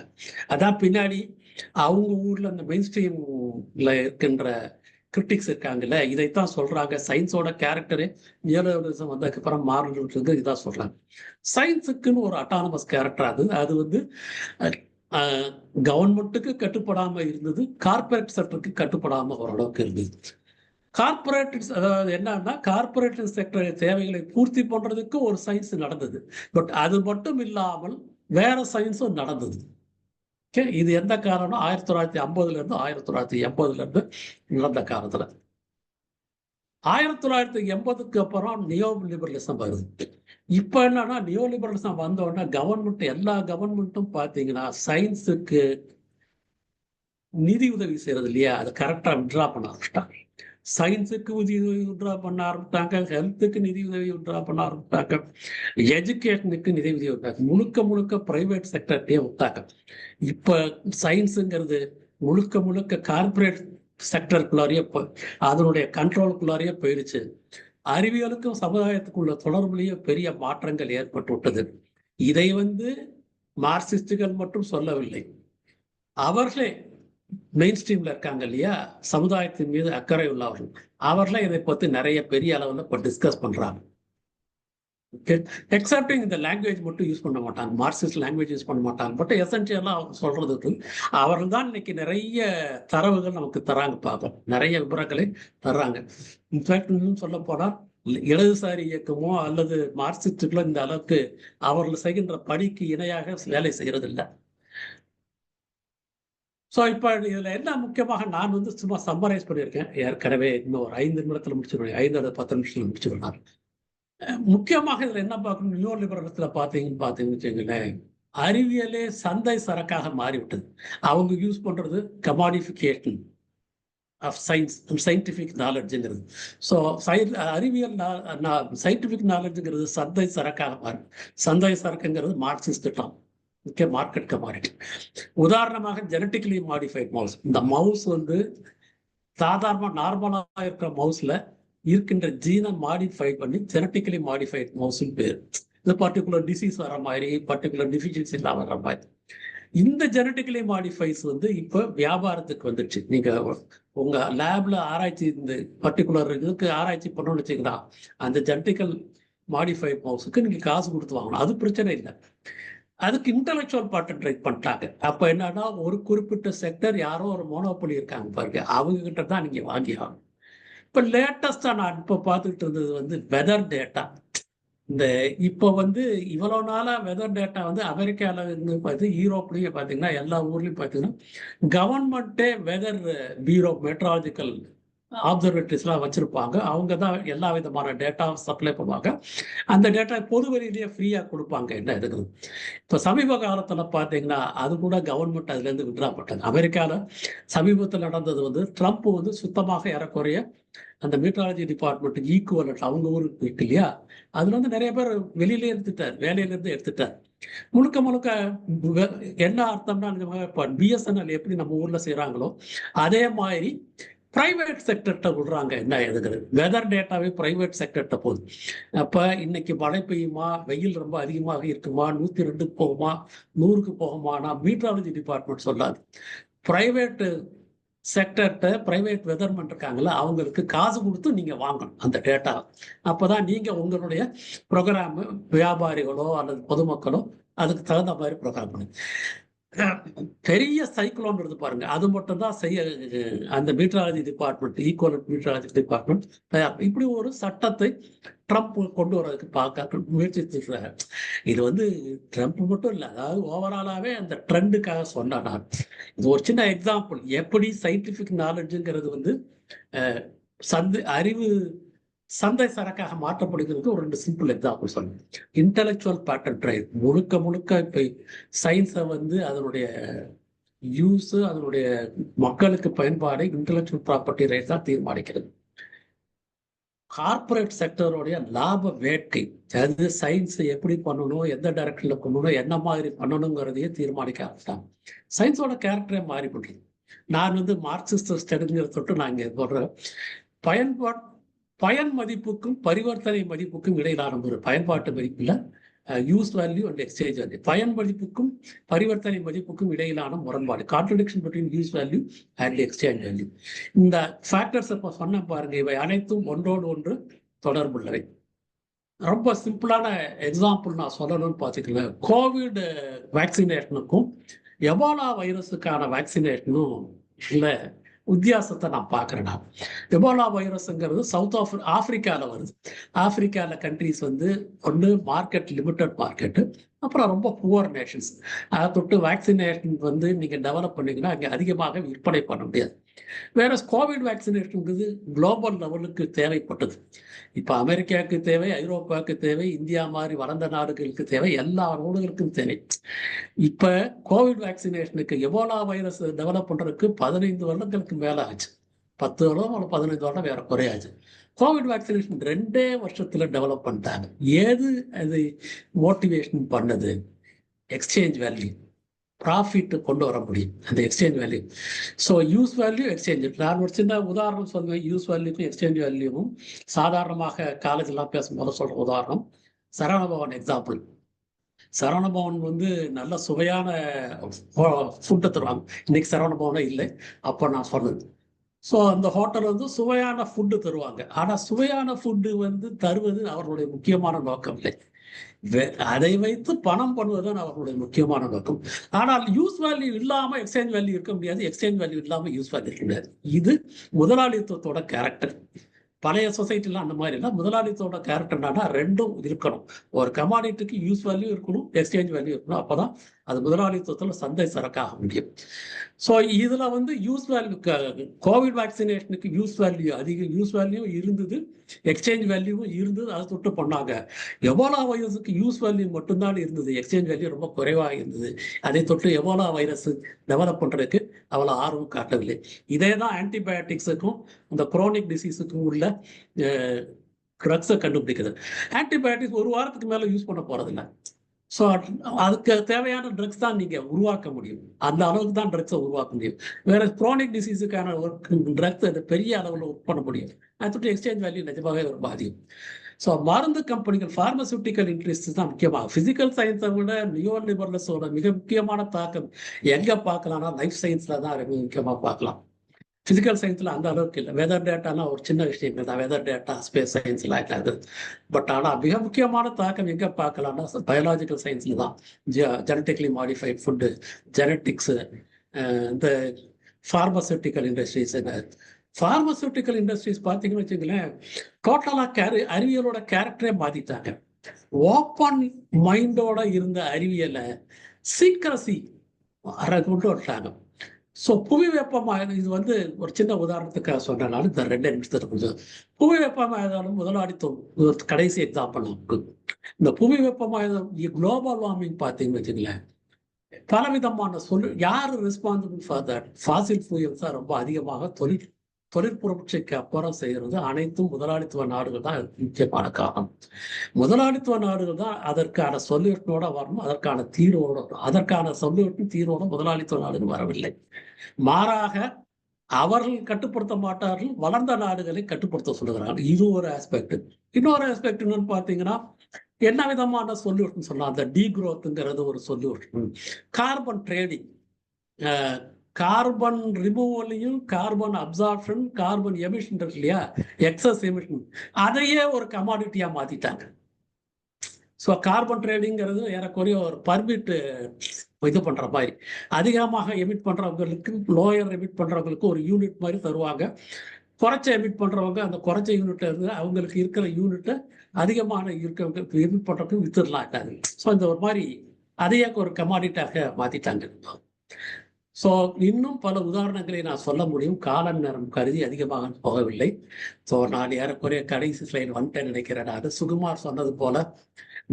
அதான் பின்னாடி அவங்க ஊர்ல இந்த மெயின் ஸ்ட்ரீம்ல இருக்கின்ற கிரிட்டிக்ஸ் இருக்காங்கல்ல, இதைத்தான் சொல்றாங்க. சயின்ஸோட கேரக்டரே நியோலிபரலிசம் வந்ததுக்கு அப்புறம் மாறணுன்றது இதான் சொல்றாங்க. சயின்ஸுக்குன்னு ஒரு அட்டானமஸ் கேரக்டர் அது வந்து கவர்மெண்ட்டுக்கு கட்டுப்படாம இருந்தது, கார்பரேட் செக்டருக்கு கட்டுப்படாம ஓரளவுக்கு இருந்தது. கார்பரேட் அதாவது என்னன்னா கார்பரேட் செக்டர் தேவைகளை பூர்த்தி பண்றதுக்கு ஒரு சயின்ஸ் நடந்தது. பட் அது மட்டும் இல்லாமல் வேற சயின்ஸும் நடந்தது. இது எந்த காரணம்? 1950 இருந்து 1980 நடந்த காலத்துல. 1980க்கு அப்புறம் நியோ லிபரலிசம் வருது. இப்ப என்னன்னா நியோ லிபரலிசம் வந்த உடனே கவர்மெண்ட் எல்லா கவர்மெண்ட்டும் பாத்தீங்கன்னா சயின்ஸுக்கு நிதி உதவி செய்யறது இல்லையா, அதை கரெக்டா விட்ரா பண்ண ஆரம்பிச்சிட்டாங்க. சயின்ஸுக்கு நிதி உதவி விட்ரா பண்ண ஆரம்பிட்டாங்க, ஹெல்த்துக்கு நிதி உதவி விட்ரா பண்ண ஆரம்பிட்டாங்க, எஜுகேஷனுக்கு நிதி உதவி விட்டாங்க. முழுக்க பிரைவேட் செக்டர்டே விட்டாங்க. இப்ப சயின்ஸுங்கிறது முழுக்க கார்பரேட் செக்டருக்குள்ளாரியே அதனுடைய கண்ட்ரோலுக்குள்ளாரியே போயிடுச்சு. அறிவியலுக்கும் சமுதாயத்துக்குள்ள தொடர்புலேயே பெரிய மாற்றங்கள் ஏற்பட்டு விட்டது. இதை மார்க்சிஸ்டுகள் மட்டும் சொல்லவில்லை, அவர்களே மெயின் ஸ்ட்ரீம்ல இருக்காங்க இல்லையா, சமுதாயத்தின் மீது அக்கறை உள்ளவர்கள், அவர்களே இதை பத்தி நிறைய பெரிய அளவில் இப்போ டிஸ்கஸ் பண்றாங்க. எக்ஸப்டிங் இந்த லாங்குவேஜ் மட்டும் யூஸ் பண்ண மாட்டாங்க, மார்க்சிஸ்ட் லாங்குவேஜ் யூஸ் பண்ண மாட்டாங்க. பட் எசென்ஷியலா அவங்க சொல்றதுக்கு அவர்கள் தான் இன்னைக்கு நிறைய தரவுகள் நமக்கு தராங்க, பார்ப்போம், நிறைய விவரங்களை தர்றாங்க. இன்ஃபேக்ட் இன்னும் சொல்ல போனா இடதுசாரி இயக்கமோ அல்லது மார்க்சிஸ்டுகளோ இந்த அளவுக்கு அவர்கள் செய்கின்ற பணிக்கு இணையாக வேலை செய்யறது இல்லை. ஸோ இப்போ இதில் என்ன முக்கியமாக நான் சும்மா சம்மரைஸ் பண்ணியிருக்கேன். ஏற்கனவே இன்னும் ஒரு 5 நிமிடத்தில் முடிச்சிருவேன், 5 அல்லது 10 நிமிஷத்தில் முடிச்சிருவேன். முக்கியமாக இதில் என்ன பார்க்கணும், நியோ லிபரலிசத்தில் பார்த்தீங்கன்னு வச்சுங்களேன், அறிவியலே சந்தை சரக்காக மாறிவிட்டது. அவங்க யூஸ் பண்றது கமாடிஃபிகேஷன் ஆஃப் சயின்ஸ், சயின்டிஃபிக் நாலேஜுங்கிறது. ஸோ அறிவியல் சயின்டிஃபிக் நாலேஜுங்கிறது சந்தை சரக்காக மாறி, சந்தை சரக்குங்கிறது மார்க்சிஸ்ட் திட்டம், மார்க்கெட் கமாடிட்டி. உதாரணமாக ஜெனட்டிக்கலி மாடிஃபைட் மவுஸ். இந்த மவுஸ் சாதாரண நார்மலா இருக்கிற மவுஸ்ல இருக்கின்ற ஜீனை மாடிஃபை பண்ணி ஜெனட்டிக்கலி மாடிஃபைட் மவுஸ்ன்னு பேர். இந்த பர்டிகுலர் டிசீஸ் வர மாதிரி, பர்டிகுலர் டிஃபிஷியன்சி எல்லாம் வர்ற மாதிரி. இந்த ஜெனட்டிக்கலி மாடிஃபைஸ் இப்ப வியாபாரத்துக்கு வந்துடுச்சு. நீங்க உங்க லேப்ல ஆராய்ச்சி இந்த பர்டிகுலர் இதுக்கு ஆராய்ச்சி பண்ணணும்னு வச்சுக்கிறா, அந்த ஜெனட்டிக்கல் மாடிஃபைட் மவுஸுக்கு நீங்க காசு கொடுத்து வாங்கணும், அது பிரச்சனை இல்லை. அதுக்கு இன்டெலெக்சுவல் பேட்டன்ட் ரைட் பண்ணிட்டாங்க. அப்ப என்னன்னா ஒரு குறிப்பிட்ட செக்டர் யாரோ ஒரு மோனோபொலி இருக்காங்க பாருங்க, அவங்க கிட்ட தான் நீங்க வாங்கி ஆகணும். இப்ப லேட்டஸ்டா நான் இப்ப பார்த்துக்கிட்டு இருந்தது வெதர் டேட்டா. இந்த இப்போ இவ்வளவு நாளா வெதர் டேட்டா அமெரிக்கால இருந்து பார்த்து யூரோப்லயும் பாத்தீங்கன்னா எல்லா ஊர்லயும் பாத்தீங்கன்னா கவர்மெண்டே வெதர் பியூரோ மெட்ராலஜிக்கல் ஆப்சர்வேட்டரிஸ்லாம் வச்சிருப்பாங்க. அவங்க தான் எல்லா விதமான டேட்டா சப்ளை பண்ணுவாங்க. அந்த டேட்டா பொது வெளியிலேயே ஃப்ரீயா கொடுப்பாங்க. என்ன இருக்குது இப்போ சமீப காலத்துல பாத்தீங்கன்னா அது கூட கவர்மெண்ட் அதுல இருந்து விட்ரா பண்ணாங்க. அமெரிக்கால சமீபத்தில் நடந்தது ட்ரம்ப் சுத்தமாக ஏறக்குறைய அந்த மீட்ராலஜி டிபார்ட்மெண்ட் ஈக்குவலண்ட் அவங்க ஊருக்கு இருக்கு இல்லையா, அதுல நிறைய பேர் வெளியிலே எடுத்துட்டார், வேலையில இருந்து எடுத்துட்டார். முழுக்க என்ன அர்த்தம்னா பிஎஸ்என்எல் எப்படி நம்ம ஊர்ல செய்யறாங்களோ அதே மாதிரி பிரைவேட் செக்டர்கிட்ட விடுறாங்க. என்ன எதுக்குறது வெதர் டேட்டாவே பிரைவேட் செக்டர்கிட்ட போகுது. அப்ப இன்னைக்கு மழை பெய்யுமா, வெயில் ரொம்ப அதிகமாக இருக்குமா, 102 போகுமா, 100க்கு போகுமானா மீட்ராலஜி டிபார்ட்மெண்ட் சொல்லாது. பிரைவேட் செக்டர்கிட்ட பிரைவேட் வெதர்மென் இருக்காங்கல்ல, அவங்களுக்கு காசு கொடுத்து நீங்க வாங்கணும் அந்த டேட்டா. அப்பதான் நீங்க உங்களுடைய ப்ரோக்ராம் வியாபாரிகளோ அல்லது பொதுமக்களோ அதுக்கு தகுந்த மாதிரி ப்ரோக்ராம் பண்ணுங்க. பெரிய சைக்ளோன் இருந்து பாருங்க, அது மட்டும் தான் செய்ய அந்த meteorology department, equivalent meteorology department தயார். இப்படி ஒரு சட்டத்தை ட்ரம்ப் கொண்டு வரதுக்கு பார்க்க முயற்சிச்சிருக்காரு. இது ட்ரம்ப் மட்டும் இல்லை, அதாவது ஓவராலாவே அந்த ட்ரெண்டுக்காக சொன்ன நான் இது ஒரு சின்ன எக்ஸாம்பிள். எப்படி சயின்டிபிக் நாலேஜுங்கிறது அறிவு சந்தை சரக்காக மாற்றப்படுகிறது. ஒரு 2 சிம்பிள் எக்ஸாம்பிள் சொல்றேன். இன்டெலெக்சுவல் பேட்டர்ன் ரைட் முழுக்க இப்ப சயின்ஸை வந்து அதனுடைய யூஸ், அதனுடைய மக்களுக்கு பயன்பாடு இன்டெலெக்சுவல் ப்ராப்பர்ட்டி ரைட் தான் தீர்மானிக்கிறது. கார்பரேட் செக்டருடைய லாப வேட்கை, அதாவது சயின்ஸ் எப்படி பண்ணணும், எந்த டைரக்ஷன்ல பண்ணணும், என்ன மாதிரி பண்ணணுங்கிறதையே தீர்மானிக்க ஆரம்பிச்சிட்டாங்க. சயின்ஸோட கேரக்டரே மாறிப்படுது. நான் வந்து மார்க்சிஸ்ட் ஸ்டடிங்கிறத தொட்டு நான் இங்கே சொல்றேன். பயன் மதிப்புக்கும் பரிவர்த்தனை மதிப்புக்கும் இடையிலான ஒரு பயன்பாட்டு மதிப்புல use value and exchange value, பயன் மதிப்புக்கும் பரிவர்த்தனை மதிப்புக்கும் இடையிலான முரண்பாடு, contradiction between use value and exchange value. இந்த ஃபேக்டர்ஸ் இப்போ சொன்ன பாருங்க, இவை அனைத்தும் ஒன்றோடு ஒன்று தொடர்புள்ளவை. ரொம்ப சிம்பிளான எக்ஸாம்பிள் நான் சொல்லணும்னு பார்த்துக்கலாம். கோவிட் வேக்சினேஷனுக்கும் எபோலா வைரஸுக்கான வேக்சினேஷனும் இல்லை வித்தியாசத்தை நான் பார்க்குறேன். நான் எபோலா வைரஸ்ங்கிறது சவுத் ஆப்பிரிக்காவில் வருது. ஆப்பிரிக்காவில் கண்ட்ரிஸ் வந்து ஒன்று மார்க்கெட் லிமிட்டட் மார்க்கெட்டு, அப்புறம் ரொம்ப புவர் நேஷன்ஸ். அதை தொட்டு வேக்சினேஷன் வந்து நீங்கள் டெவலப் பண்ணிங்கன்னா அங்கே அதிகமாக விற்பனை பண்ண முடியாது. வேற கோவிட் வேக்சினேஷனுங்கிறது குளோபல் லெவலுக்கு தேவைப்பட்டது. இப்போ அமெரிக்காவுக்கு தேவை, ஐரோப்பாவுக்கு தேவை, இந்தியா மாதிரி வளர்ந்த நாடுகளுக்கு தேவை, எல்லா நாடுகளுக்கும் தேவை. இப்போ கோவிட் வேக்சினேஷனுக்கு எபோலா வைரஸ் டெவலப் பண்ணுறதுக்கு 15 வருடங்களுக்கு மேலே ஆச்சு. 10 வருடம் 15 வருடம் வேற குறையாச்சு. கோவிட் வேக்சினேஷன் 2 வருஷத்துல டெவலப் பண்ணிட்டாங்க. ஏது அது மோட்டிவேஷன் பண்ணது? எக்ஸ்சேஞ்ச் வேல்யூ, ப்ராஃபிட் கொண்டு வர முடியும் அந்த exchange value. So use value, exchange. நான் ஒரு சின்ன உதாரணம் சொல்லுவேன். யூஸ் வேல்யூக்கும் எக்ஸ்சேஞ்ச் வேல்யூவும் சாதாரணமாக காலேஜெல்லாம் பேசும்போது சொல்ற உதாரணம் சரவணபவன் எக்ஸாம்பிள். சரவணபவன் வந்து நல்ல சுவையான ஃபுட்டை தருவாங்க. இன்னைக்கு சரவணபவனே இல்லை, அப்போ நான் சொன்னது. ஸோ அந்த ஹோட்டல் வந்து சுவையான ஃபுட்டு தருவாங்க. ஆனால் சுவையான ஃபுட்டு வந்து தருவது அவர்களுடைய முக்கியமான நோக்கம் இல்லை. அதை வைத்து பணம் பண்ணுவதுதான் அவர்களுடைய முக்கியமான நோக்கம். ஆனால் யூஸ் வேல்யூ இல்லாம எக்ஸ்சேஞ்ச் வேல்யூ இருக்க முடியாது, எக்ஸ்சேஞ்ச் வேல்யூ இல்லாம யூஸ் வேல்யூ இருக்க முடியாது. இது முதலாளித்துவத்தோட கேரக்டர். பழைய சொசைட்டில அந்த மாதிரி இல்லை. முதலாளித்துவத்தோட கேரக்டர்னா ரெண்டும் இருக்கணும். ஒரு கமாடிட்டிக்கு யூஸ் வேல்யூ இருக்கணும், எக்ஸ்சேஞ்ச் வேல்யூ இருக்கணும். அப்பதான் அது முதலாளித்துவத்துல சந்தை சரக்காக முடியும். ஸோ இதுல வந்து யூஸ் வேல்யூ, கோவிட் வேக்சினேஷனுக்கு யூஸ் வேல்யூ அதிகம், யூஸ் வேல்யூ இருந்தது, எக்ஸ்சேஞ்ச் வேல்யூவும் இருந்தது. அதை தொட்டு பண்ணாங்க. எபோலா வைரஸுக்கு யூஸ் வேல்யூ மட்டும்தான் இருந்தது, எக்ஸ்சேஞ்ச் வேல்யூ ரொம்ப குறைவாக இருந்தது. அதை தொட்டு எபோலா வைரஸ் டெவலப் பண்றதுக்கு அவ்வளோ ஆர்வம் காட்டவில்லை. இதே தான் ஆன்டிபயோட்டிக்ஸுக்கும் இந்த குரோனிக் டிசீஸுக்கும் உள்ள ட்ரக்ஸை கண்டுபிடிக்கிறது. ஆன்டிபயோட்டிக்ஸ் ஒரு வாரத்துக்கு மேலே யூஸ் பண்ண போறதில்லை. ஸோ அதுக்கு தேவையான ட்ரக்ஸ் தான் நீங்கள் உருவாக்க முடியும். அந்த அளவுக்கு தான் ட்ரக்ஸை உருவாக்க முடியும். வேற குரோனிக் டிசீஸுக்கான ட்ரக்ஸ் அதை பெரிய அளவில் ஒர்க் பண்ண முடியும். அது எக்ஸ்சேஞ்ச் வேல்யூ நிஜமாகவே ஒரு பாதிக்கும். ஸோ மருந்து கம்பெனிகள், பார்மசூட்டிக்கல் இண்டஸ்ட்ரீஸ் தான் முக்கியமாக. பிசிக்கல் சயின்ஸை விட நியோ லிபரலிஸோட மிக முக்கியமான தாக்கம் எங்கே பார்க்கலாம்னா லைஃப் சயின்ஸில் தான் மிக முக்கியமாக பார்க்கலாம். பிசிக்கல் சயின்ஸில் அந்த அளவுக்கு இல்லை. வெதர் டேட்டானா ஒரு சின்ன விஷயங்கள் தான், வெதர் டேட்டா, ஸ்பேஸ் சயின்ஸ்லாம் இருக்காது. பட் ஆனால் மிக முக்கியமான தாக்கம் எங்கே பார்க்கலாம்னா பயாலஜிக்கல் சயின்ஸில் தான். ஜெனட்டிக்லி மாடிஃபைட் ஃபுட்டு, ஜெனட்டிக்ஸு, இந்த ஃபார்மசூட்டிக்கல் இண்டஸ்ட்ரீஸ். ஃபார்மசூட்டிக்கல் இண்டஸ்ட்ரீஸ் பார்த்தீங்கன்னு வச்சுங்களேன், டோட்டலாக அறிவியலோட கேரக்டரே மாற்றிட்டாங்க. ஓப்பன் மைண்டோட இருந்த அறிவியலை சீக்கிரசி கொண்டு வந்துட்டாங்க. ஸோ புவி வெப்பமாயதம், இது வந்து ஒரு சின்ன உதாரணத்துக்காக சொன்னாலும் இந்த 2 நிமிஷத்துக்கு கொஞ்சம் புவி வெப்பமாயதாலும் முதலாளித்துவம் கடைசி எக்ஸாம்பிள் நமக்கு. இந்த புவி வெப்பமாயதம், குளோபல் வார்மிங் பார்த்தீங்கன்னு வச்சுங்களேன், பலவிதமான யார் responsible for that? Fossil fuels தான் ரொம்ப அதிகமாக தொழிற்புரட்சிக்கு அப்புறம் செய்கிறது அனைத்தும் முதலாளித்துவ நாடுகள் தான் முக்கியமான காரணம். முதலாளித்துவ நாடுகள் தான் அதற்கான சொல்யூஷனோட வரணும், அதற்கான தீர்வோட வரணும். அதற்கான சொல்யூஷன் தீர்வோட முதலாளித்துவ நாடுகள் வரவில்லை. மாறாக அவர்கள் கட்டுப்படுத்த மாட்டார்கள், வளர்ந்த நாடுகளை கட்டுப்படுத்த சொல்லுகிறார்கள். இது ஒரு ஆஸ்பெக்ட். இன்னொரு ஆஸ்பெக்ட் என்னன்னு பார்த்தீங்கன்னா, என்ன விதமான சொல்யூஷன் சொல்லலாம்? அந்த டீக்ரோத்துங்கிறது ஒரு சொல்யூஷன். கார்பன் ட்ரேடிங், கார்பன் ரிமூவலையும் கார்பன் அப்சார்ப்ஷன், கார்பன் எமிஷன் இருக்கு இல்லையா, எக்ஸஸ் எமிஷன், அதையே ஒரு கமாடிட்டியா மாத்திட்டாங்க. ஸோ கார்பன் ட்ரேடிங்கிறது ஏறக்குறைய ஒரு பர்மிட் இது பண்ற மாதிரி, அதிகமாக எமிட் பண்றவங்களுக்கு, லோயர் எமிட் பண்றவங்களுக்கு ஒரு யூனிட் மாதிரி தருவாங்க. குறைச்ச எமிட் பண்றவங்க அந்த குறைச்ச யூனிட்ல இருந்து அவங்களுக்கு இருக்கிற யூனிட்டை அதிகமான இருக்கிறவங்க எமிட் பண்றதுக்கு வித்துடலாம். ஸோ இந்த ஒரு மாதிரி அதையே ஒரு கமாடிட்டாக மாத்திட்டாங்க. ஸோ இன்னும் பல உதாரணங்களை நான் சொல்ல முடியும். கால நேரம் கருதி அதிகமாக போகவில்லை. ஸோ நான் ஏறக்குறைய கடைசி ஸ்லைடு வந்துட்டேன் நினைக்கிறேன். நான் சுகுமார் சொன்னது போல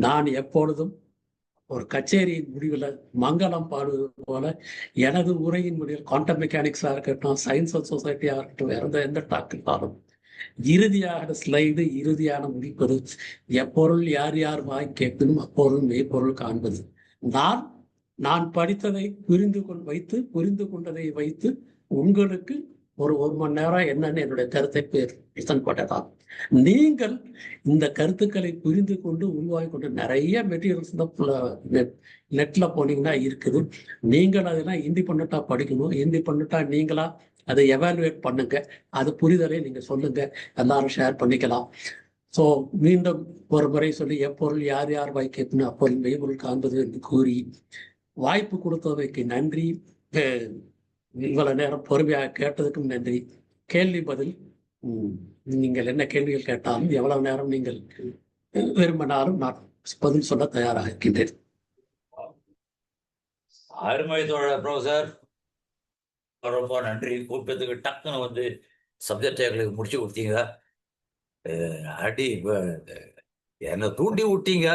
நான் எப்பொழுதும் ஒரு கச்சேரியின் முடிவில் மங்களம் பாடுவது போல எனது உரையின் முடிவில் குவாண்டம் மெக்கானிக்ஸாக இருக்கட்டும், சயின்ஸ் அண்ட் சொசைட்டியாக இருக்கட்டும், வேற எந்த டாக்கிட்டாலும் இறுதியாக ஸ்லைடு இறுதியான முடிப்பது எப்பொருள் யார் யார் வாய் கேட்கணும் அப்பொருள் மெய்ப்பொருள் காண்பது. நான் படித்ததை புரிந்து கொண்டதை வைத்து உங்களுக்கு ஒரு மணி நேரம் என்னன்னு என்னுடைய கருத்தை பிரசன்ட் பண்ணதான். நீங்கள் இந்த கருத்துக்களை புரிந்து கொண்டு உருவாக்கி கொண்டு நிறைய மெட்டீரியல்ஸ் நெட்ல போனீங்கன்னா இருக்குது. நீங்கள் அதெல்லாம் இண்டிபெண்டா படிக்கணும். இண்டிபெண்டா நீங்களா அதை எவாலுவேட் பண்ணுங்க. அது புரிதலை நீங்க சொல்லுங்க, எல்லாரும் ஷேர் பண்ணிக்கலாம். ஸோ மீண்டும் ஒரு முறை சொல்லி எப்பொருள் யார் யார் வாய் கேட்கணும் அப்பொருள் மெய்ப்பொருள் காண்பது என்று கூறி வாய்ப்பு கொடுத்தவைக்கு நன்றி. இவ்வளவு நேரம் பொறுமையாக கேட்டதுக்கும் நன்றி. கேள்வி பதில் நீங்கள் என்ன கேள்விகள் கேட்டாலும் எவ்வளவு நேரம் நீங்கள் விரும்பினாலும் நான் பதில் சொல்ல தயாராக இருக்கின்றேன். அருமை தோழர் ப்ரொஃபசர், ரொம்ப நன்றி. கூப்பிட்டதுக்கு டக்குன்னு வந்து சப்ஜெக்ட் எங்களுக்கு முடிச்சு கொடுத்தீங்க. அடி என்னை தூண்டி விட்டீங்க.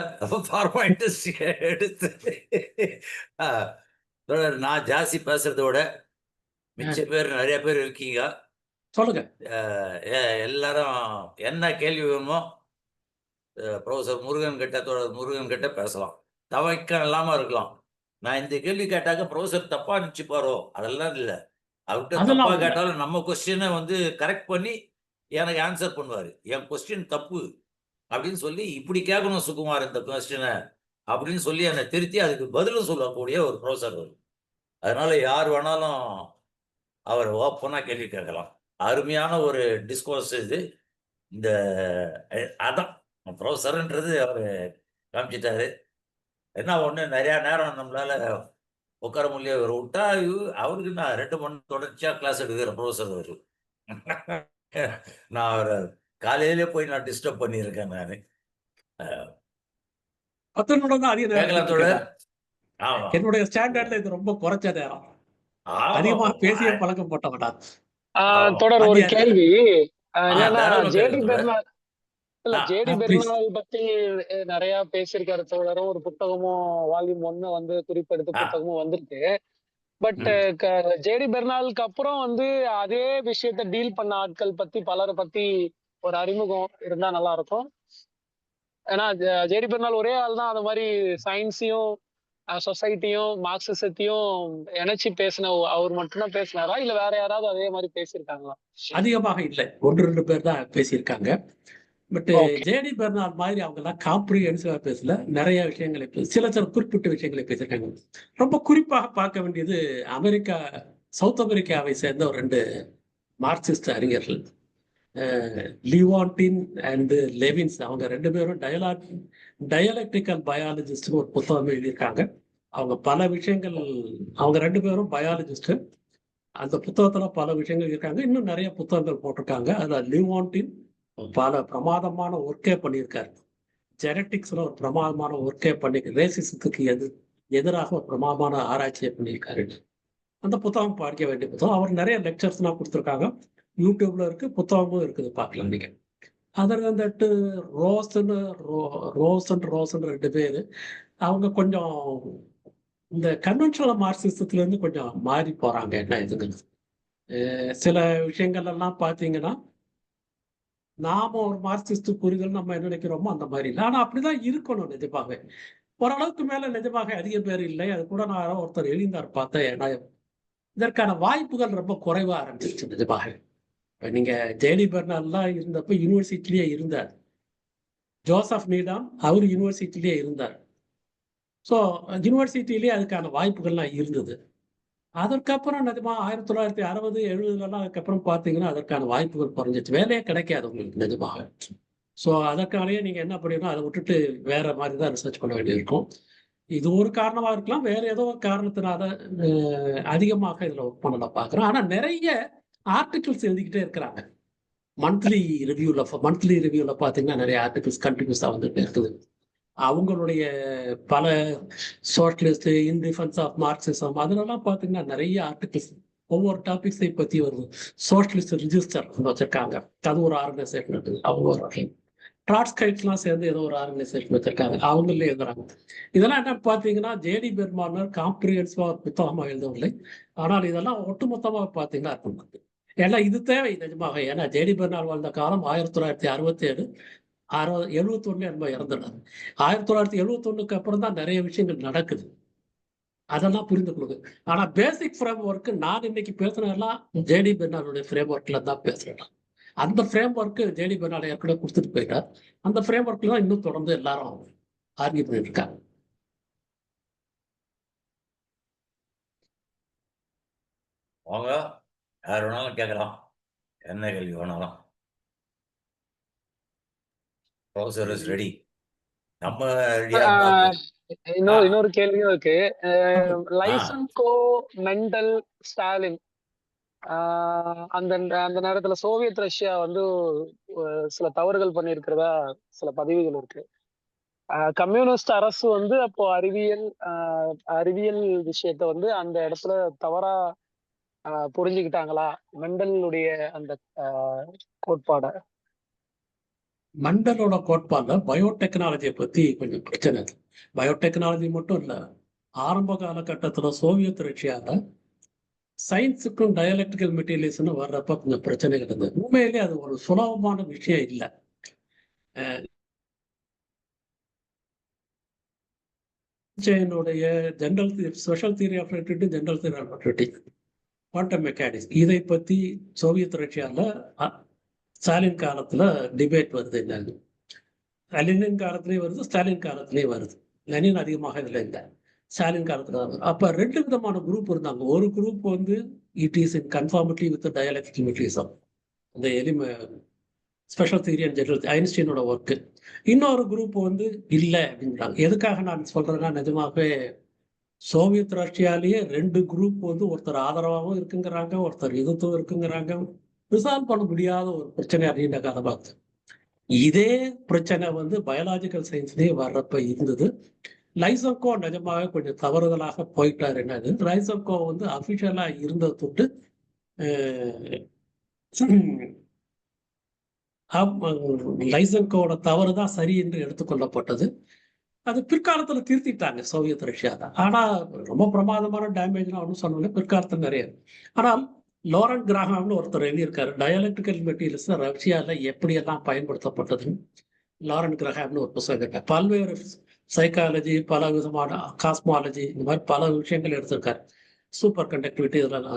எடுத்து நான் ஜாஸ்தி பேசுறதோட மிச்ச பேர் நிறைய பேர் இருக்கீங்க. சொல்லுங்க. எல்லாரும் என்ன கேள்வி வேணுமோ ப்ரொஃபசர் முருகன் கிட்ட தோழர் முருகன் கிட்ட பேசலாம். தவக்கம் இல்லாம இருக்கலாம். நான் இந்த கேள்வி கேட்டாக்க ப்ரொஃபசர் தப்பா நினைச்சுப்பாரோ, அதெல்லாம் இல்லை. அவர்கிட்ட தப்பா கேட்டாலும் நம்ம கொஸ்டினை வந்து கரெக்ட் பண்ணி எனக்கு ஆன்சர் பண்ணுவாரு. என் கொஸ்டின் தப்பு அப்படின்னு சொல்லி இப்படி கேட்கணும் சுகுமார் இந்த கொஸ்டினை அப்படின்னு சொல்லி என்னை திருத்தி அதுக்கு பதிலும் சொல்லக்கூடிய ஒரு ப்ரொஃபசர் வரும். அதனால யார் வேணாலும் அவர் ஓப்பனா கேள்வி கேட்கலாம். அருமையான ஒரு டிஸ்கோர்ஸ் இது. இந்த அதான் ப்ரொஃபசர்ன்றது அவர் காமிச்சிட்டாரு. என்ன ஒண்ணு நிறைய நேரம் நம்மளால உட்கார முடியல. அவர் விட்டா அவருக்கு நான் 2 மணி தொடர்ச்சியா கிளாஸ் எடுக்கிற ப்ரொஃபசர் அவரு. நான் அவரை காலையிலே போய் நான் டிஸ்டர்ப் பண்ணியிருக்கேன் நானு. என்னுடைய ஸ்டாண்டர்ட்ல இது ரொம்ப குறைச்ச நேரம். அதிகமா பேசிய பழக்கம் போட்டவனா. தொடர் ஒரு கேள்வி என்னன்னா, ஜேடி பெர்னால் பத்தி நிறைய பேசியிருக்காரு தோழரும். ஒரு புத்தகமும் வால்யூம் 1 வந்து குறிப்பெடுத்து புத்தகமும் வந்திருக்கு. பட் ஜேடி பெர்னாலுக்கு அப்புறம் வந்து அதே விஷயத்த டீல் பண்ண ஆட்கள் பத்தி பலரை பத்தி ஒரு அறிமுகம் இருந்தா நல்லா இருக்கும். ஏன்னா ஜேடி பெர்னால் ஒரே ஆள் தான் அந்த மாதிரி சயின்ஸையும் சொசைட்டியும் மார்க்சிசத்தையும் இணைச்சு பேசின அவர் மட்டும்தான் பேசினாரா, இல்ல வேற யாராவது அதே மாதிரி பேசியிருக்காங்களா? அதிகமாக இல்லை, 1-2 பேர் தான் பேசியிருக்காங்க. பட் ஜேடி பெர்னால் மாதிரி அவங்க எல்லாம் காம்ப்ரிஹென்சிவா பேசல. நிறைய விஷயங்களை சில குறிப்பிட்ட விஷயங்களை பேசியிருக்காங்க. ரொம்ப குறிப்பாக பார்க்க வேண்டியது சவுத் அமெரிக்காவை சேர்ந்த ஒரு 2 மார்க்சிஸ்ட் அறிஞர்கள், லிவான்டின் அண்ட் லெவின்ஸ். அவங்க 2 பேரும் டயலெக்டிக்கல் பயாலஜிஸ்ட் ஒரு புத்தகம் எழுதியிருக்காங்க. அவங்க பல விஷயங்கள், அவங்க 2 பேரும் பயாலஜிஸ்ட். அந்த புத்தகத்துல பல விஷயங்கள் இருக்காங்க. இன்னும் நிறைய புத்தகங்கள் போட்டிருக்காங்க. அதுல லிவான்டின் பல பிரமாதமான ஒர்க்கே பண்ணியிருக்காரு. ஜெனட்டிக்ஸ்ல ஒரு பிரமாதமான ஒர்க்கே பண்ணி ரேசிசத்துக்கு எதிராக ஒரு பிரமாதமான ஆராய்ச்சியை பண்ணியிருக்காரு. அந்த புத்தகம் படிக்க வேண்டிய புத்தகம். அவர் நிறைய லெக்சர்ஸ்லாம் கொடுத்துருக்காங்க. யூடியூப்ல இருக்கு, புத்தகமும் இருக்குது, பார்க்கலாம் நீங்க. அதில் வந்துட்டு ரோசன் 2 பேர். அவங்க கொஞ்சம் இந்த கன்வென்ஷனல் மார்க்சிசத்துல இருந்து கொஞ்சம் மாறி போறாங்க. என்ன இதுங்க சில விஷயங்கள் எல்லாம் பார்த்தீங்கன்னா, நாம ஒரு மார்க்சிஸ்ட் புரிதல் நம்ம என்ன நினைக்கிறோமோ அந்த மாதிரி இல்லை. ஆனா அப்படிதான் இருக்கணும். நிஜமாவே ஓரளவுக்கு மேல நிஜமாக அதிக பேர் இல்லை. அது கூட நான் யாரோ ஒருத்தர் எழுந்தார் பார்த்தேன். ஏன்னா இதற்கான வாய்ப்புகள் ரொம்ப குறைவா ஆரம்பிச்சிருச்சு நிஜமாக. நீங்க ஜேடி பெர்னால்லாம் இருந்தப்ப யூனிவர்சிட்டிலேயே இருந்தார். ஜோசப் நீடாம் அவர் யூனிவர்சிட்டிலேயே இருந்தார். ஸோ யூனிவர்சிட்டிலேயே அதுக்கான வாய்ப்புகள்லாம் இருந்தது. அதற்கப்புறம் நிஜமா 1960, 70 அதுக்கப்புறம் பார்த்தீங்கன்னா அதற்கான வாய்ப்புகள் குறைஞ்சிச்சு. வேலையே கிடைக்காது உங்களுக்கு நிஜமாக. ஸோ அதற்கானே நீங்க என்ன பண்ணணும், அதை விட்டுட்டு வேற மாதிரி தான் ரிசர்ச் பண்ண வேண்டியிருக்கும். இது ஒரு காரணமா இருக்கலாம். வேற ஏதோ ஒரு காரணத்தினால அதிகமாக இதுல ஒர்க் பண்ணல பார்க்குறோம். ஆனா நிறைய ஆர்டிகிள்ஸ் எழுதிக்கிட்டே இருக்கிறாங்க. மந்த்லி ரிவ்யூல பார்த்தீங்கன்னா நிறைய ஆர்டிகிள்ஸ் கண்டினியூஸா வந்துட்டு இருக்குது. அவங்களுடைய பல socialist in defence of Marxism அதுலலாம் பார்த்தீங்கன்னா நிறைய ஆர்டிகிள்ஸ் ஒவ்வொரு டாபிக்ஸை பற்றி வருது. சோஷலிஸ்ட் ரிஜிஸ்டர் வச்சிருக்காங்க, அது ஒரு ஆர்கனைசேஷன் இருக்குது. அவங்க ஒரு ட்ராட்ஸ்கைட்ஸ்லாம் சேர்ந்து ஏதோ ஒரு ஆர்கனைசேஷன் வச்சிருக்காங்க, அவங்களே எழுதுறாங்க. இதெல்லாம் என்ன பார்த்தீங்கன்னா ஜேடி பெர்மானர் காம்ப்ரிஹென்சிவா புத்தகமாக எழுதவில்லை, ஆனால் இதெல்லாம் ஒட்டுமொத்தமாக பார்த்தீங்கன்னா இருக்கும். ஏன்னா இது தேவை நிஜமாக. ஏன்னா ஜேடி பெர்னார் வாழ்ந்த காலம் 1967 71 நம்ம இறந்துடுறாரு. 1971 அப்புறம் தான் நிறைய விஷயங்கள் நடக்குது, அதெல்லாம் புரிந்து கொள்ளுது. ஆனா பேசிக் ஃப்ரேம் ஒர்க் நான் இன்னைக்கு பேசுனதெல்லாம் ஜேடி பெர்னார்டுடைய ஃப்ரேம் ஒர்க்ல தான் பேசுறேன். அந்த ஃப்ரேம் ஒர்க் ஜேடி பெர்னார்டு ஏற்கனவே கொடுத்துட்டு போயிட்டார். அந்த ஃப்ரேம் ஒர்க்ல தான் இன்னும் தொடர்ந்து எல்லாரும் ஆர்கியூ பண்ணிட்டு இருக்காங்க. வாங்க, யார் வேணாலும் கேட்கலாம், என்ன கேள்வி வேணாலும். Professor is ready. நம்ம ரெடியா இன்னொரு கேள்வியும் இருக்கு. லைசன்கோ, மெண்டல், ஸ்டாலின் அந்த அந்த நேரத்துல சோவியத் ரஷ்யா வந்து சில தவறுகள் பண்ணியிருக்கிறதா சில பதிவுகள் இருக்கு. கம்யூனிஸ்ட் அரசு வந்து அப்போ அறிவியல் விஷயத்த வந்து அந்த இடத்துல தவறா புரிஞ்சுக்கிட்டாங்களா மெண்டலுடைய அந்த கோட்பாட? மண்டலோட கோட்பாடுல பயோடெக்னாலஜியை பத்தி கொஞ்சம் பிரச்சனை இருக்கு. பயோடெக்னாலஜி மட்டும் இல்ல, ஆரம்ப காலகட்டத்துல சோவியத் ரஷ்யால சயின்ஸுக்கும் டயலெக்டிக்கல் மெட்டீரியல்ஸ்னு வர்றப்ப கொஞ்சம் பிரச்சனைகள் இருந்தது. உண்மையிலேயே அது ஒரு சுலபமான விஷயம் இல்லை. General special theory of relativity, general theory of relativity, quantum mechanics, இதை பத்தி சோவியத் ரஷ்யால ஸ்டாலின் காலத்துல டிபேட் வருது. என்னன்னு லெனின் காலத்திலேயும் வருது, ஸ்டாலின் காலத்திலேயும் வருது. லெனின் அதிகமாக இதுல இல்லை, ஸ்டாலின் காலத்துல வருது. அப்ப ரெண்டு விதமான குரூப் இருந்தாங்க. ஒரு குரூப் வந்து it is in conformity with dialectical materialism, அந்த ஸ்பெஷல் தியரி அண்ட் ஜெனரல் ஐன்ஸ்டீனோட ஒர்க்கு. இன்னொரு குரூப் வந்து இல்லை அப்படின்றாங்க. எதுக்காக நான் சொல்றேன்னா, நிஜமாவே சோவியத் ரஷ்யாலேயே ரெண்டு குரூப் வந்து ஒருத்தர் ஆதரவாகவும் இருக்குங்கிறாங்க, ஒருத்தர் எதிர்த்தும் இருக்குங்கிறாங்க. ரிசால்வ் பண்ண முடியாத ஒரு பிரச்சனை அப்படின்ற கதை பார்த்து. இதே பிரச்சனை வந்து பயாலஜிக்கல் சயின்ஸ்லேயே வர்றப்ப இருந்தது. லைசன்கோ நிஜமாக கொஞ்சம் தவறுதலாக போயிட்டார். என்னது, லைசன்கோ வந்து அபிஷியலா இருந்ததை தொட்டு லைசன்கோட தவறு தான் சரி என்று எடுத்துக்கொள்ளப்பட்டது. அது பிற்காலத்துல திருத்திட்டாங்க சோவியத் ரஷ்யா தான். ஆனா ரொம்ப பிரமாதமான டேமேஜ் ஒன்றும் சொல்லல, பிற்காலத்தில் நிறைய. ஆனால் லோரன் கிராஹாம்னு ஒருத்தர் எழுதியிருக்காரு, டயலெக்டிக்கல் மெட்டீரியல்ஸ் ரஷ்யால எப்படியெல்லாம் பயன்படுத்தப்பட்டதுன்னு. லாரன் கிரஹாம்னு ஒரு புத்தகம், பல்வேறு சைக்காலஜி, பல விதமான காஸ்மாலஜி, இந்த மாதிரி பல விஷயங்கள் எடுத்திருக்காரு. சூப்பர் கண்டக்டிவிட்டி இதெல்லாம்